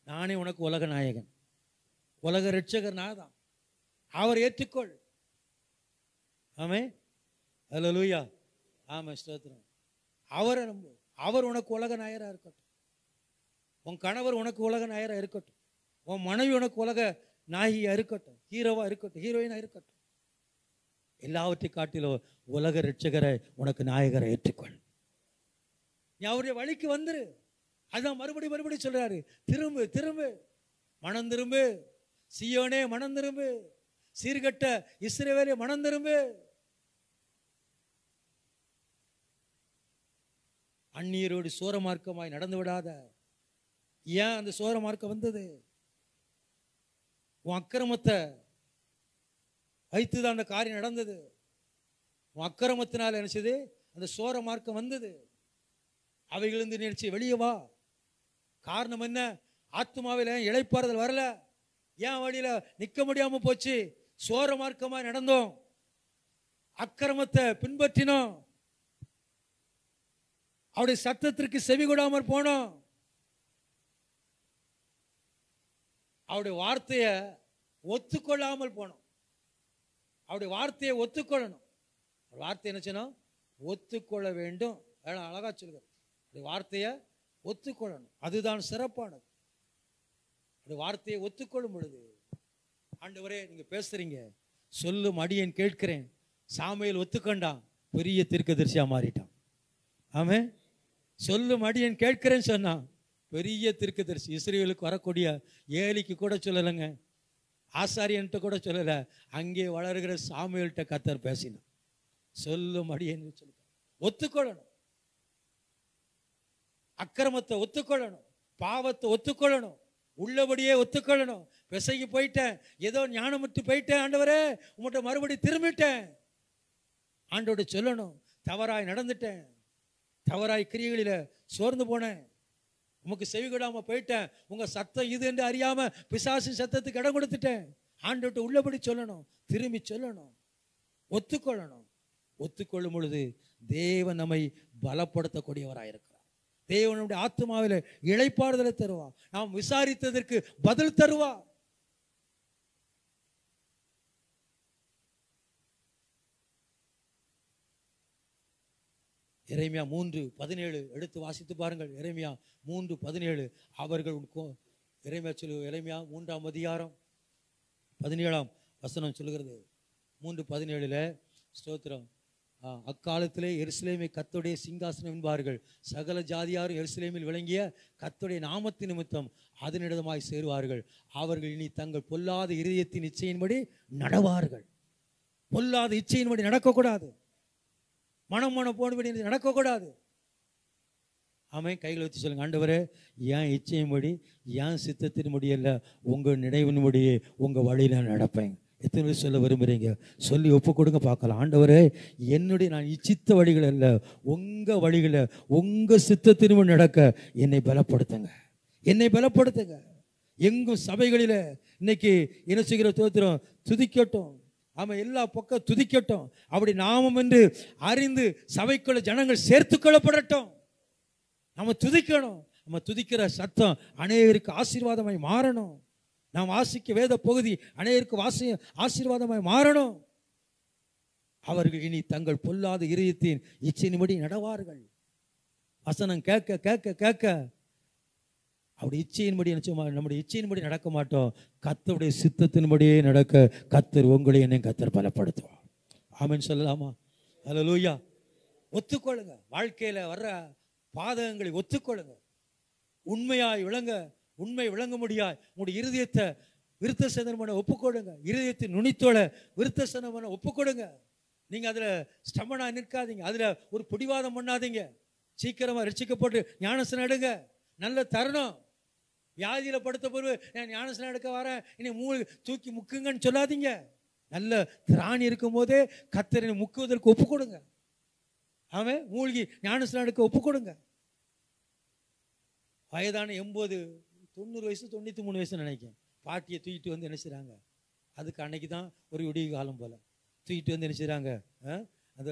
நானே உனக்கு உலக நாயகன், உலக ரட்சகர் நான் தான். அவர் ஏற்றுக்கொள். ஆமென், அல்லேலூயா. ஆமென், ஸ்தோத்திரம். அவரை நம்பு. அவர் உனக்கு உலக நாயகராக இருக்கட்டும், உன் கணவர் உனக்கு உலக நாயகராக இருக்கட்டும், உன் மனைவி உனக்கு உலக நாயகியா இருக்கட்டும், ஹீரோவா இருக்கட்டும், ஹீரோயினா இருக்கட்டும். எல்லாவற்றை காட்டிலும் உலக ரட்சகரை உனக்கு நாயகரை ஏற்றுக்கொள். நீ அவருடைய வழிக்கு வந்துரு. அதுதான் மறுபடி சொல்றாரு, திரும்பு திரும்பு, மனம் திரும்பு, சீயோனே மனம் திரும்பு, சீர்கெட்ட இஸ்ரவேலே மனம் திரும்பு. அந்நியரோடு சோர மார்க்கமாய் நடந்து விடாத. ஏன் அந்த சோர மார்க்கம் வந்தது? உன் அக்கிரமத்தை வைத்துதான் அந்த காரியம் நடந்தது. உன் அக்கிரமத்தினால் நினைச்சது அந்த சோர மார்க்கம் வந்தது. அவைகளிலிருந்து நினைச்சு வெளியே வா. காரணம் என்ன? ஆத்துமாவில் இளைப்பாறுதல் வரல. ஏன் வழியில நிக்க முடியாம போச்சு? சோர மார்க்கமாய் நடந்தோம், அக்கிரமத்தை பின்பற்றினோம், அவருடைய சத்தத்திற்கு செவி கொடாமற் போனோம், அவருடைய வார்த்தையை ஒத்துக்கொள்ளாமல் போனோம். அவருடைய வார்த்தையை ஒத்துக்கொள்ளணும். வார்த்தை என்ன செய்யணும்? ஒத்துக்கொள்ள வேண்டும். அழகா சொல்லுங்க, அவருடைய வார்த்தையை ஒத்துக்கொள்ளணும். அதுதான் சிறப்பானது. அவருடைய வார்த்தையை ஒத்துக்கொள்ளும் பொழுது, ஆண்டவரே நீங்க பேசுறீங்க, சொல்லும் அடியேன் கேட்கிறேன். சாமுவேல் ஒத்துக்கொண்டான், பெரிய தீர்க்கதரிசியா மாறிட்டான். ஆமென். சொல்லும் அடியேன் கேட்கிறேன்னு சொன்னான், பெரிய தீர்க்கதரிசி. இஸ்ரவேலுக்கு வரக்கூடிய ஏலிக்கு கூட சொல்லலைங்க, ஆசாரியன்ட்ட கூட சொல்லலை, அங்கே வளர்கிற சாமுவேல்கிட்ட கர்த்தர் பேசினான். சொல்லும் அடியேன்னு சொல்லி ஒத்துக்கொள்ளணும், அக்கிரமத்தை ஒத்துக்கொள்ளணும், பாவத்தை ஒத்துக்கொள்ளணும், உள்ளபடியே ஒத்துக்கொள்ளணும். பிசைக்கு போயிட்டேன், ஏதோ ஞானமுட்டு போயிட்டேன், ஆண்டவரே உங்கள்கிட்ட மறுபடி திரும்பிட்டேன், ஆண்டோட சொல்லணும். தவறாய் நடந்துட்டேன், தவறாய் கிரியைகளில் சோர்ந்து போனேன், உமக்கு செவிகொடாம போயிட்டேன், உங்க சத்தம் இது என்று அறியாம பிசாசு சத்தத்துக்கு இடம் கொடுத்துட்டேன். ஆண்டோட்ட உள்ளபடி சொல்லணும், திரும்பி சொல்லணும், ஒத்துக்கொள்ளணும். ஒத்துக்கொள்ளும் பொழுது தேவன் நம்மை பலப்படுத்தக்கூடியவராயிருக்கிறார். தேவனுடைய ஆத்மாவில் இளைப்பாறுதலை தருவா, நாம் விசாரித்ததற்கு பதில் தருவா. எரேமியா 3:17 எடுத்து வாசித்து பாருங்கள். எரேமியா 3:17 அவர்கள் எரேமியா 3ஆம் அதிகாரம் 17ஆம் வசனம் சொல்லுகிறது. 3:17 ஸ்தோத்திரம். அக்காலத்திலே எருசலேமை கர்த்தருடைய சிங்காசனம் என்பார்கள், சகல ஜாதியாரும் எருசலேமில் விளங்கிய கர்த்தருடைய நாமத்தின் நிமித்தம் அதனிடமாய் சேருவார்கள். அவர்கள் இனி தங்கள் பொல்லாத இருதயத்தின் இச்சையின்படி நடவார்கள். பொல்லாத இச்சையின்படி நடக்கக்கூடாது, மனம் போனபடி நடக்கக்கூடாது. ஆமென். கைகளை வச்சு சொல்லுங்க, ஆண்டவரே ஏன் இச்சையின்படி, ஏன் சித்தத்தின்படி அல்ல, உங்கள் நினைவின்படியே உங்கள் வழியில் நடப்பேன். எத்தனை பேர் சொல்ல விரும்புகிறீங்க? சொல்லி ஒப்பு கொடுங்க பார்க்கலாம். ஆண்டவரே என்னுடைய நான் இச்சித்த வழிகள் அல்ல, உங்கள் வழிகளை உங்கள் சித்தத்தின்படி நடக்க என்னை பலப்படுத்துங்க, என்னை பலப்படுத்துங்க. எங்கும் சபைகளில் இன்னைக்கு என்ன செய்கிற தோத்திரம் துதிக்கட்டும், ஆமாம், எல்லா பக்கம் துதிக்கட்டும். அப்படி நாமம் என்று அறிந்து சபைக்குள்ள ஜனங்கள் சேர்த்து கொள்ளப்படட்டும். நம்ம துதிக்கணும். நம்ம துதிக்கிற சத்தம் அநேகருக்கு ஆசீர்வாதமாய் மாறணும். நாம் வாசிக்க வேத பகுதி அநேகருக்கு ஆசீர்வாதமாய் மாறணும். அவர்கள் இனி தங்கள் பொல்லாத இருதயத்தின் இச்சையின்படி நடவார்கள். வசனம் கேட்க கேட்க கேட்க அப்படி இச்சையின்படி நம்முடைய இச்சையின்படி நடக்க மாட்டோம், கர்த்தருடைய சித்தத்தின்படியே நடக்க கர்த்தர் உங்களை என்னை கர்த்தர் பலப்படுத்துவார். ஆமென் சொல்லலாமா? அல்லேலூயா. ஒத்துக்கொள்ளுங்க, வாழ்க்கையில வர்ற பாதகங்களை ஒத்துக்கொள்ளுங்க, உண்மையாய் விளங்க, உண்மை விளங்க முடியாது. உங்களுடைய இருதயத்தை விருத்த சேதனம் பண்ண ஒப்புக்கொடுங்க, இருதயத்தின் நுனித்தோட விருத்த சேதனம் பண்ண ஒப்புக்கொடுங்க. நீங்க அதுல ஸ்டம்பனா நிற்காதீங்க, அதுல ஒரு பிடிவாதம் பண்ணாதீங்க. சீக்கிரமா ரட்சிக்கப்பட்டு ஞானஸ்நானம் எடுங்க. நல்ல தருணம். வியாதியில படுத்த பொருள் நான் ஞானஸ்நானம் எடுக்க வரேன், இனி தூக்கி முக்குங்கன்னு சொல்லாதீங்க. நல்ல திராணி இருக்கும் போதே கர்த்தரை முக்குவதற்கு ஒப்பு கொடுங்க. அவன் மூழ்கி ஞானஸ்நானம் எடுக்க ஒப்பு கொடுங்க. வயதான 80, 90 வயசு, 93 வயசு நினைக்கிறேன், பாட்டியை தூக்கிட்டு வந்து என்ன செய்கிறாங்க, அதுக்கு அன்னைக்கு தான் ஒரு விடிய காலம் போல் தூக்கிட்டு வந்து என்ன செய்கிறாங்க, அந்த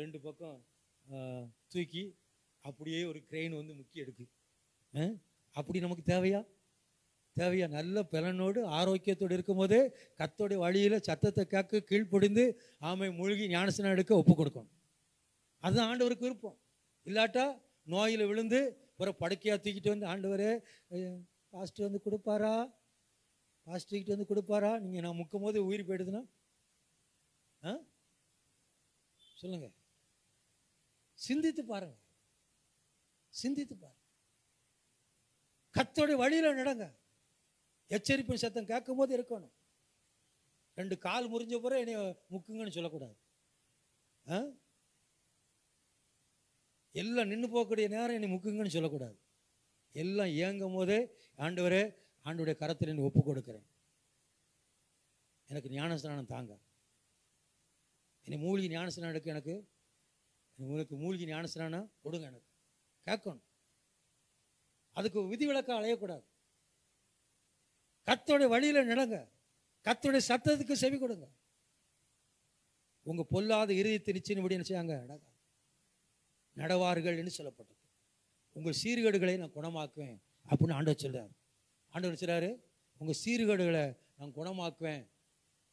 2 பக்கம் தூக்கி அப்படியே ஒரு கிரெயின் வந்து முக்கி எடுக்கு. அப்படி நமக்கு தேவையா? தேவையா? நல்ல பலனோடு ஆரோக்கியத்தோடு இருக்கும் போதே கர்த்தருடைய வழியில் சத்தத்தை கேட்க கீழ்ப்படிந்து ஆமை மூழ்கி ஞானஸ்நானம் எடுக்க ஒப்பு கொடுக்கணும். அதுதான் ஆண்டவருக்கு விருப்பம். இல்லாட்டா நோயில் விழுந்து ஒரு படுக்கையாக தூக்கிட்டு வந்து, ஆண்டவரே பாஸ்டர் வந்து கொடுப்பாரா, பாஸ்டர்கிட்ட வந்து கொடுப்பாரா, நீங்கள் நான் முக்கும் போது உயிர் போயிடுதுன்னா சொல்லுங்க. சிந்தித்து பாருங்க, சிந்தித்து பாருங்க. கர்த்தருடைய வழியில நடங்க. எச்சரிப்பு சத்தம் கேட்கும் போது இருக்கணும். 2 கால் முறிஞ்ச பிறகு என்னை முக்குங்கன்னு சொல்லக்கூடாது. எல்லாம் நின்று போகக்கூடிய நேரம் என்னை முக்குங்கன்னு சொல்லக்கூடாது. எல்லாம் இயங்கும் போதே ஆண்டவரே, ஆண்டவருடைய கரத்தில் என்னை ஒப்பு கொடுக்கிறேன், எனக்கு ஞானஸ்நானம் தாங்க, என்னை மூழ்கி ஞானஸ்நானம் எடுக்க, எனக்கு உங்களுக்கு மூழ்கி ஞானஸ்நானம் கொடுங்க, எனக்கு கேட்கணும். அதுக்கு விதிவிலக்கா அலையக்கூடாது. கர்த்தருடைய வழியில நடங்க, கர்த்தருடைய சத்தத்துக்கு செவி கொடுங்க. உங்க பொல்லாத இருதயத்தை நிச்சயின்படி என்ன செய்யாங்க, நடவார்கள் என்று சொல்லப்பட்டது. உங்கள் சீர்கேடுகளை நான் குணமாக்குவேன் அப்படின்னு ஆண்டவர் சொல்றாரு. ஆண்டவர் சொல்றாரு, உங்க சீர்கேடுகளை நான் குணமாக்குவேன்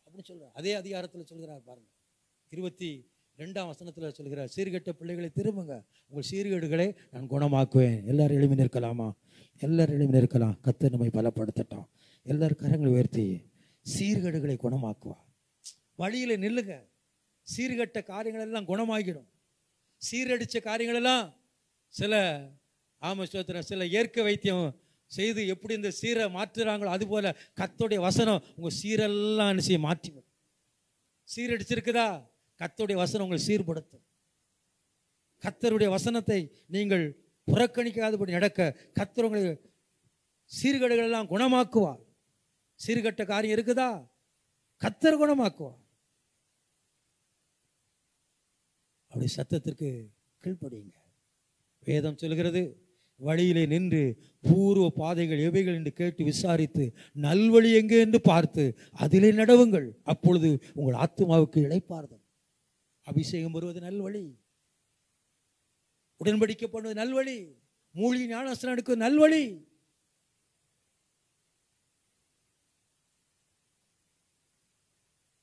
அப்படின்னு சொல்றாரு. அதே அதிகாரத்தில் சொல்கிறார் பாருங்க, 22ஆம் வசனத்தில் சொல்கிறார், சீர்கெட்ட பிள்ளைகளை திரும்புங்க, உங்கள் சீர்கேடுகளை நான் குணமாக்குவேன். எல்லாரும் எழுப்பி நிற்கலாமா? எல்லாரும் எழுப்பி நிற்கலாம். கர்த்தர் நம்மை பலப்படுத்தட்டும். எல்லாரும் கரங்களை உயர்த்தி, சீர்கேடுகளை குணமாக்குவா. வழியில நில்லுங்க. சீர்கட்ட காரியங்கள் எல்லாம் குணமாகிடும். சீரடிச்ச காரியங்கள் எல்லாம் சில சில இயற்கை வைத்தியம் செய்து எப்படி இந்த சீரை மாற்றுறாங்களோ அதுபோல கர்த்தருடைய வசனம் உங்க சீரெல்லாம் என்ன மாற்றிவிடும். சீரடிச்சிருக்குதா, கர்த்தருடைய வசனம் உங்களை சீர்படுத்தும். கர்த்தருடைய வசனத்தை நீங்கள் புறக்கணிக்காதபடி நடக்க கர்த்தர் உங்களை சீர்கேடுகள் எல்லாம் குணமாக்குவார். சீர்கட்ட காரியம் இருக்குதா, கர்த்தர் குணமாக்குவார். அப்படி சத்தத்திற்கு கீழ்ப்படியுங்க. வேதம் சொல்கிறது, வழியிலே நின்று பூர்வ பாதைகள் எவைகள் என்று கேட்டு விசாரித்து நல்வழி எங்கே என்று பார்த்து அதிலே நடவுங்கள், அப்பொழுது உங்கள் ஆத்துமாவுக்கு இளைப்பாறுதல். அபிஷேகம் வருவது நல்வழி, உடன்படிக்கப்படுவது நல்வழி, மூழ்கி ஞானஸ்நானம் எடுக்கும் நல்வழி.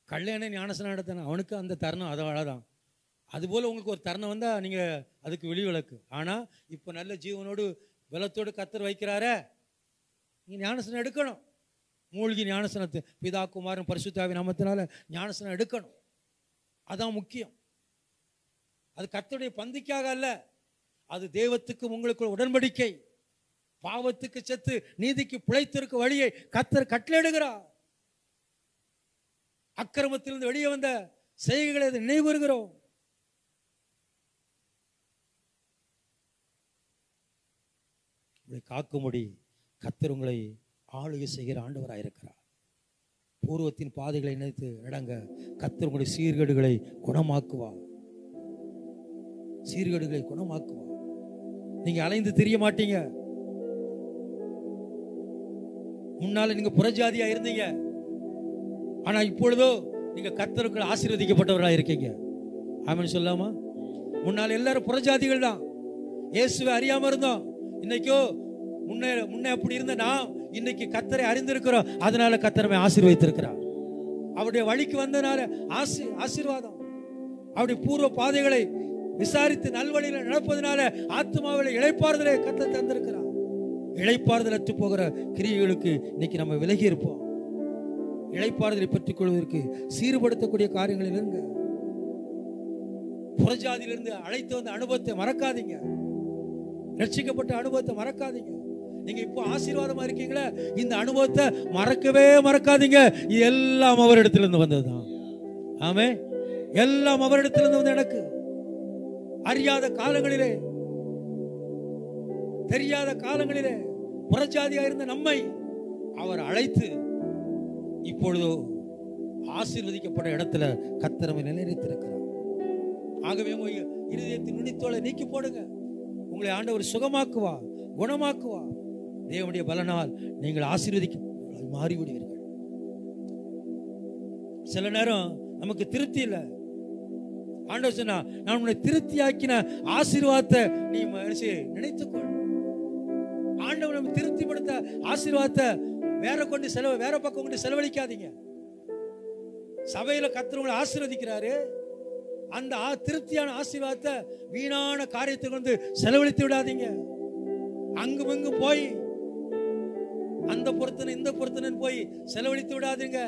கல்யாண ஞானஸ்நானம் எடுத்தான அவனுக்கு அந்த தருணம் அதனாலதான். அதுபோல் உங்களுக்கு ஒரு தருணம் வந்தால் நீங்கள் அதுக்கு வெளிவிளக்கு. ஆனால் இப்போ நல்ல ஜீவனோடு பலத்தோடு கர்த்தர் வைக்கிறாரே, நீங்கள் ஞானஸ்நானம் எடுக்கணும். மூழ்கி ஞானஸ்நானத்தை பிதா குமாரன் பரிசுத்தாவின் நாமத்தினால ஞானஸ்நானம் எடுக்கணும். அதான் முக்கியம். அது கர்த்தருடைய பந்திக்காக அல்ல, அது தெய்வத்துக்கு உங்களுக்கு உடன்படிக்கை. பாவத்துக்கு செத்து நீதிக்கு பிழைத்திருக்க வழியை கர்த்தர் கட்டளையிடுகிறார். அக்கிரமத்திலிருந்து வெளியே வந்த செய்கைகளை நினைவுறுகிறோம். காக்கும்படி கர்த்தர் உங்களை ஆளுகை செய்கிற ஆண்டவராயிருக்கிறார். பூர்வத்தின் பாதைகளை நினைத்து நடங்க. கர்த்தர் உங்களுடைய சீர்கேடுகளை குணமாக்குவார். சீர்கேடுகளை குணமாக்குவார். நீங்க அலைந்து தெரிய மாட்டீங்க. முன்னால நீங்க புறஜாதியா இருந்தீங்க, ஆனா இப்பொழுதோ நீங்க கர்த்தருக்குள் ஆசீர்வதிக்கப்பட்டவர்களா இருக்கீங்க. ஆமென் சொல்லாமா? முன்னால எல்லாரும் புறஜாதிகள் தான், இயேசுவை அறியாம இருந்தோம். இன்னைக்கோ முன்ன அப்படி இருந்த நாம் இன்னைக்கு கர்த்தரை அறிந்திருக்கிறோம். அதனால கர்த்தரை ஆசீர்வதித்திருக்கிறார். அவருடைய வழிக்கு வந்தனால ஆசீர்வாதம். அவருடைய பூர்வ பாதைகளை விசாரித்து நல்வழியில் நடப்பதனால ஆத்மாவில் இளைப்பாறுதலை கர்த்தர் தந்திருக்கிறார். இளைப்பாறுதல் அற்று போகிற கிரியைகளுக்கு இன்னைக்கு நம்ம விலகி இருப்போம். இளைப்பாறுதலை பெற்றுக் கொள்வதற்கு சீர்படுத்தக்கூடிய காரியங்களில் இருங்க. புறஜாதியிலிருந்து அழைத்து வந்த அனுபவத்தை மறக்காதீங்க. ரட்சிக்கப்பட்ட அனுபவத்தை மறக்காதீங்க. நீங்க இப்போ ஆசீர்வாதமா இருக்கீங்களா, இந்த அனுபவத்தை மறக்கவே மறக்காதீங்க. இது எல்லாம் அவரிடத்திலிருந்து வந்ததுதான். ஆமே, எல்லாம் அவரிடத்திலிருந்து வந்து எனக்கு அறியாத காலங்களிலே, தெரியாத காலங்களிலே புறஜாதியா இருந்த நம்மை அவர் அழைத்து இப்பொழுதோ ஆசீர்வதிக்கப்பட்ட இடத்துல கர்த்தரை நிலைநிறுத்திருக்கிறார். ஆகவே உங்க இருதயத்தின் நுனித்தோலை நீக்கி போடுங்க. உங்களை ஆண்டவர் சுகமாக்குவா, குணமாக்குவா. தேவனுடைய பலனால் நீங்கள் ஆசீர்வதிக்க மாறிவிடுவீர்கள். சில நேரம் நமக்கு திருப்தி இல்லை. ஆண்டவர் சொன்னா, நான் உன்னை திருப்தியாக்கின ஆசீர்வாதத்தை நீ நினைத்துக்கொள். ஆண்டவர் நம்ம திருப்திப்படுத்த ஆசீர்வாதத்தை வேற பக்கம் கொண்டு செலவழிக்காதீங்க. சபையில கர்த்தர் உங்களை ஆசீர்வதிக்கிறாரு. அந்த திருப்தியான ஆசீர்வாதத்தை வீணான காரியத்தை கொண்டு செலவழித்து விடாதீங்க. அங்கும் இங்கும் போய் அந்த பொருத்தனை இந்த பொருத்தனை போய் செலவழித்து விடாதீங்க.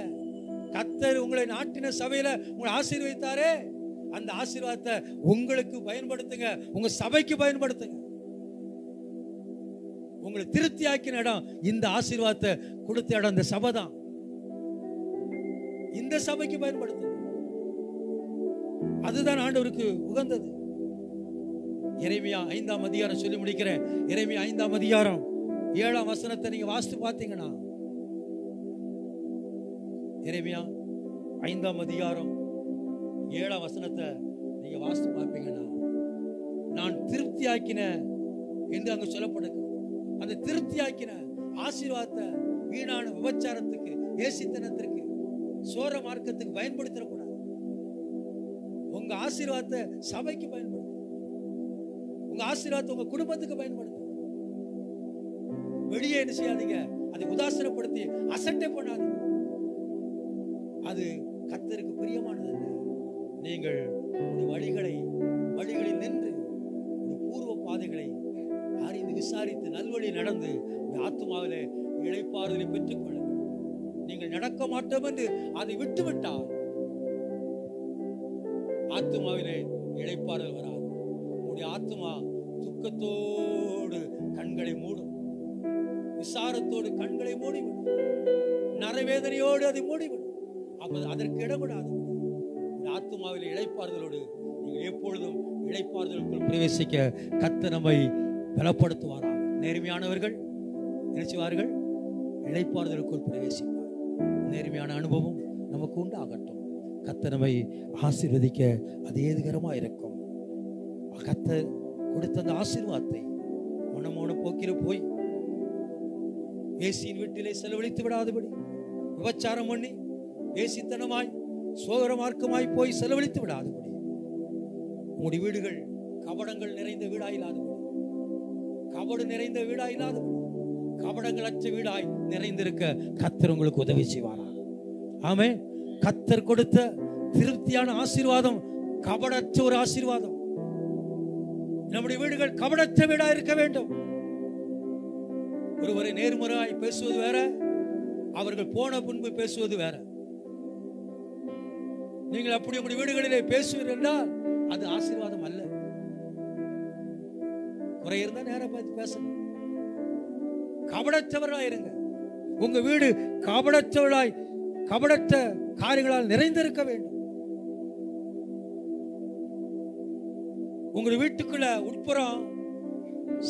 கர்த்தர் உங்களை நாட்டின சபையில உங்களை ஆசீர்வதித்தாரே, அந்த ஆசீர்வாதத்தை உங்களுக்கு பயன்படுத்துங்க, உங்க சபைக்கு பயன்படுத்துங்க. உங்களை திருப்தி ஆக்கின இடம் இந்த ஆசீர்வாதத்தை கொடுத்த இடம் இந்த சபை தான். இந்த சபைக்கு பயன்படுத்துங்க. அதுதான் ஆண்டவருக்கு உகந்தது. எரேமியா 5ஆம் அதிகாரம் சொல்லி முடிக்கிறேன். எரேமியா 5ஆம் அதிகாரம் 7ஆம் வசனத்தை நீங்க வாசித்து பார்த்தீங்கன்னா, எரேமியா 5ஆம் அதிகாரம் 7ஆம் வசனத்தை நீங்க வாசித்து பார்ப்பீங்கன்னா, நான் திருப்தியாக்கின என்று அங்கு சொல்லப்படுது. அந்த திருப்தியாக்கின ஆசீர்வாதத்தை வீணான விபச்சாரத்துக்கு, ஏசித்தனத்திற்கு, சோர மார்க்கத்துக்கு பயன்படுத்தக்கூடாது. உங்க ஆசீர்வாதத்தை சபைக்கு பயன்படுத்து. உங்க ஆசீர்வாதத்தை உங்க குடும்பத்துக்கு பயன்படுத்து. வெளியே என்ன செய்யாதீங்க, அதை உதாசீனப்படுத்தி அசட்டை பண்ணாதீங்க. அது கர்த்தருக்கு பிரியமானது அல்ல. நீங்கள் வழிகளில் நின்று பூர்வ பாதைகளை அறிந்து விசாரித்து நல்வழி நடந்து ஆத்துமாவிலே இளைப்பாறுதலை பெற்றுக் கொள்ளுங்கள். நீங்கள் நடக்க மாட்டோம் என்று அதை விட்டுவிட்டால் ஆத்துமாவிலே இளைப்பாறுதல் வராது. உங்களுடைய ஆத்துமா துக்கத்தோடு கண்களை மூடும், விசாரத்தோடு கண்களை மூடிவிடும், நரவேதனையோடு அதை மூடிவிடும். அப்ப அதற்கு இடப்படாது. ஆத்துமாவிலே இளைப்பாறுதலோடு நீங்கள் எப்பொழுதும் இளைப்பாறுதலுக்குள் பிரவேசிக்க கர்த்தர் நம்மை பலப்படுத்துவாராக. நேர்மையானவர்கள் நினைச்சுவார்கள், இளைப்பாறுதலுக்குள் பிரவேசிப்பார். நேர்மையான அனுபவம் நமக்கு உண்டாகட்டும். கர்த்தர் நம்மை ஆசீர்வதிக்க அது ஏதுகரமாக இருக்கும். கர்த்தர் கொடுத்த அந்த ஆசீர்வாதத்தை மனமோன போக்கிற போய் வேசியின் வீட்டிலே செலவழித்து விடாதபடி, விபச்சாரம் பண்ணி வேசித்தனமாய் சோதர மார்க்கமாய் போய் செலவழித்து விடாதபடி, உங்களுடைய வீடுகள் கபடங்கள் நிறைந்த வீடாயில்லாதபடி, கபடு நிறைந்த வீடாயில்லாதபடி, கபடங்கள் அற்ற வீடாய் நிறைந்திருக்க கர்த்தர் உங்களுக்கு உதவி செய்வாரா. ஆமென். கர்த்தர் கொடுத்த திருப்தியான ஆசீர்வாதம் கபடற்ற ஒரு ஆசீர்வாதம். நம்முடைய வீடுகள் கபடற்ற வீடா இருக்க வேண்டும். ஒருவரை நேர்முறையாய் பேசுவது வேற, அவர்கள் போன பின்பு பேசுவது வேற. நீங்கள் அப்படி உங்களுடைய வீடுகளிலே பேசுவீர்கள் என்றால் அது ஆசீர்வாதம் அல்ல. குறை இருந்தா நேரம் பார்த்து பேசணும். கபடற்றவர்களாய் இருங்க. உங்க வீடு கபடற்றவர்களாய், கபடற்ற காரியங்களால் நிறைந்திருக்க வேண்டும். உங்க வீட்டுக்குள்ள உட்புறம்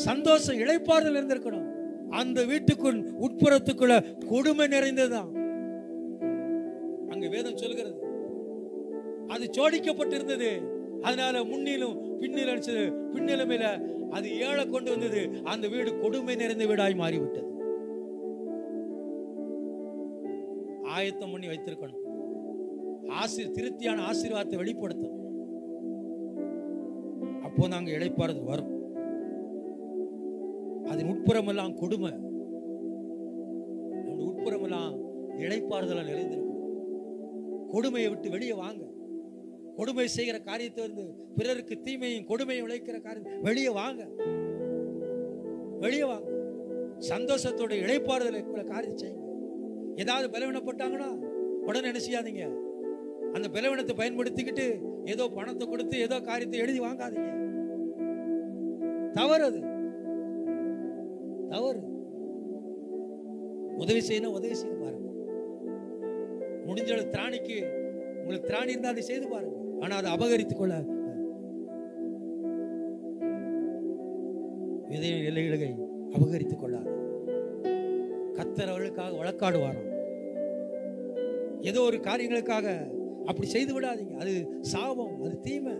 சந்தோஷம் இளைப்பாறுதல் இருந்திருக்கணும். அந்த வீட்டுக்குள் உட்புறத்துக்குள்ள கொடுமை நிறைந்ததுதான். அங்க வேதம் சொல்கிறது, அது ஜோடிக்கப்பட்டிருந்தது. அதனால முன்னிலும் பின்னிலும் பின்னிலுமையில அது ஏழை கொண்டு வந்தது. அந்த வீடு கொடுமை நிறைந்த வீடாய் மாறிவிட்டது. ஆயத்தம் பண்ணி வைத்திருக்கணும். திருப்தியான ஆசீர்வாதத்தை வெளிப்படுத்தணும். அப்போ நாங்க இளைப்பாறுதல் வரும். அதன் உட்புறமெல்லாம் கொடுமை, நம்முடைய உட்புறமெல்லாம் இளைப்பாறுதலால் நிறைந்திருக்கும். கொடுமையை விட்டு வெளியே வாங்க. கொடுமை செய்கிற காரியத்தை வந்து பிறருக்கு தீமையும் கொடுமையும் விளைக்கிற காரியம் வெளியே வாங்க, வெளியே வாங்க. சந்தோஷத்தோட இளைப்பாறுதலை காரியம் செய்யுங்க. ஏதாவது பலவீனப்பட்டாங்கன்னா உடனே என்ன செய்யாதீங்க. அந்த பலவீனத்தை பயன்படுத்திக்கிட்டு ஏதோ பணத்தை கொடுத்து ஏதோ காரியத்தை எழுதி வாங்காதீங்க. தவறு, அது தவறு. உதவி செய்யணும், உதவி செய்து பாருங்க. முடிஞ்ச திராணிக்கு உங்களுக்கு திராணி இருந்தால் அதை செய்து பாருங்க. ஆனா அதை அபகரித்துக் கொள்ள எல்லைகளை அபகரித்துக் கொள்ளாது. கர்த்தர் அவர்களுக்காக வழக்காடுவாராம். ஏதோ ஒரு காரியங்களுக்காக அப்படி செய்து விடாதீங்க. அது சாபம், அது தீமை.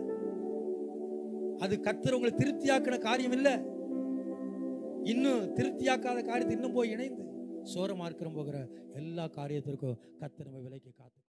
அது கர்த்தர் உங்களை திருப்தியாக்கின காரியம் இல்லை. இன்னும் திருப்தியாக்காத காரியத்தை இன்னும் போய் இணைந்து சோரமார்க்கம் போகிற எல்லா காரியத்திற்கும் கர்த்தர் நம்ம விலைக்கு காத்து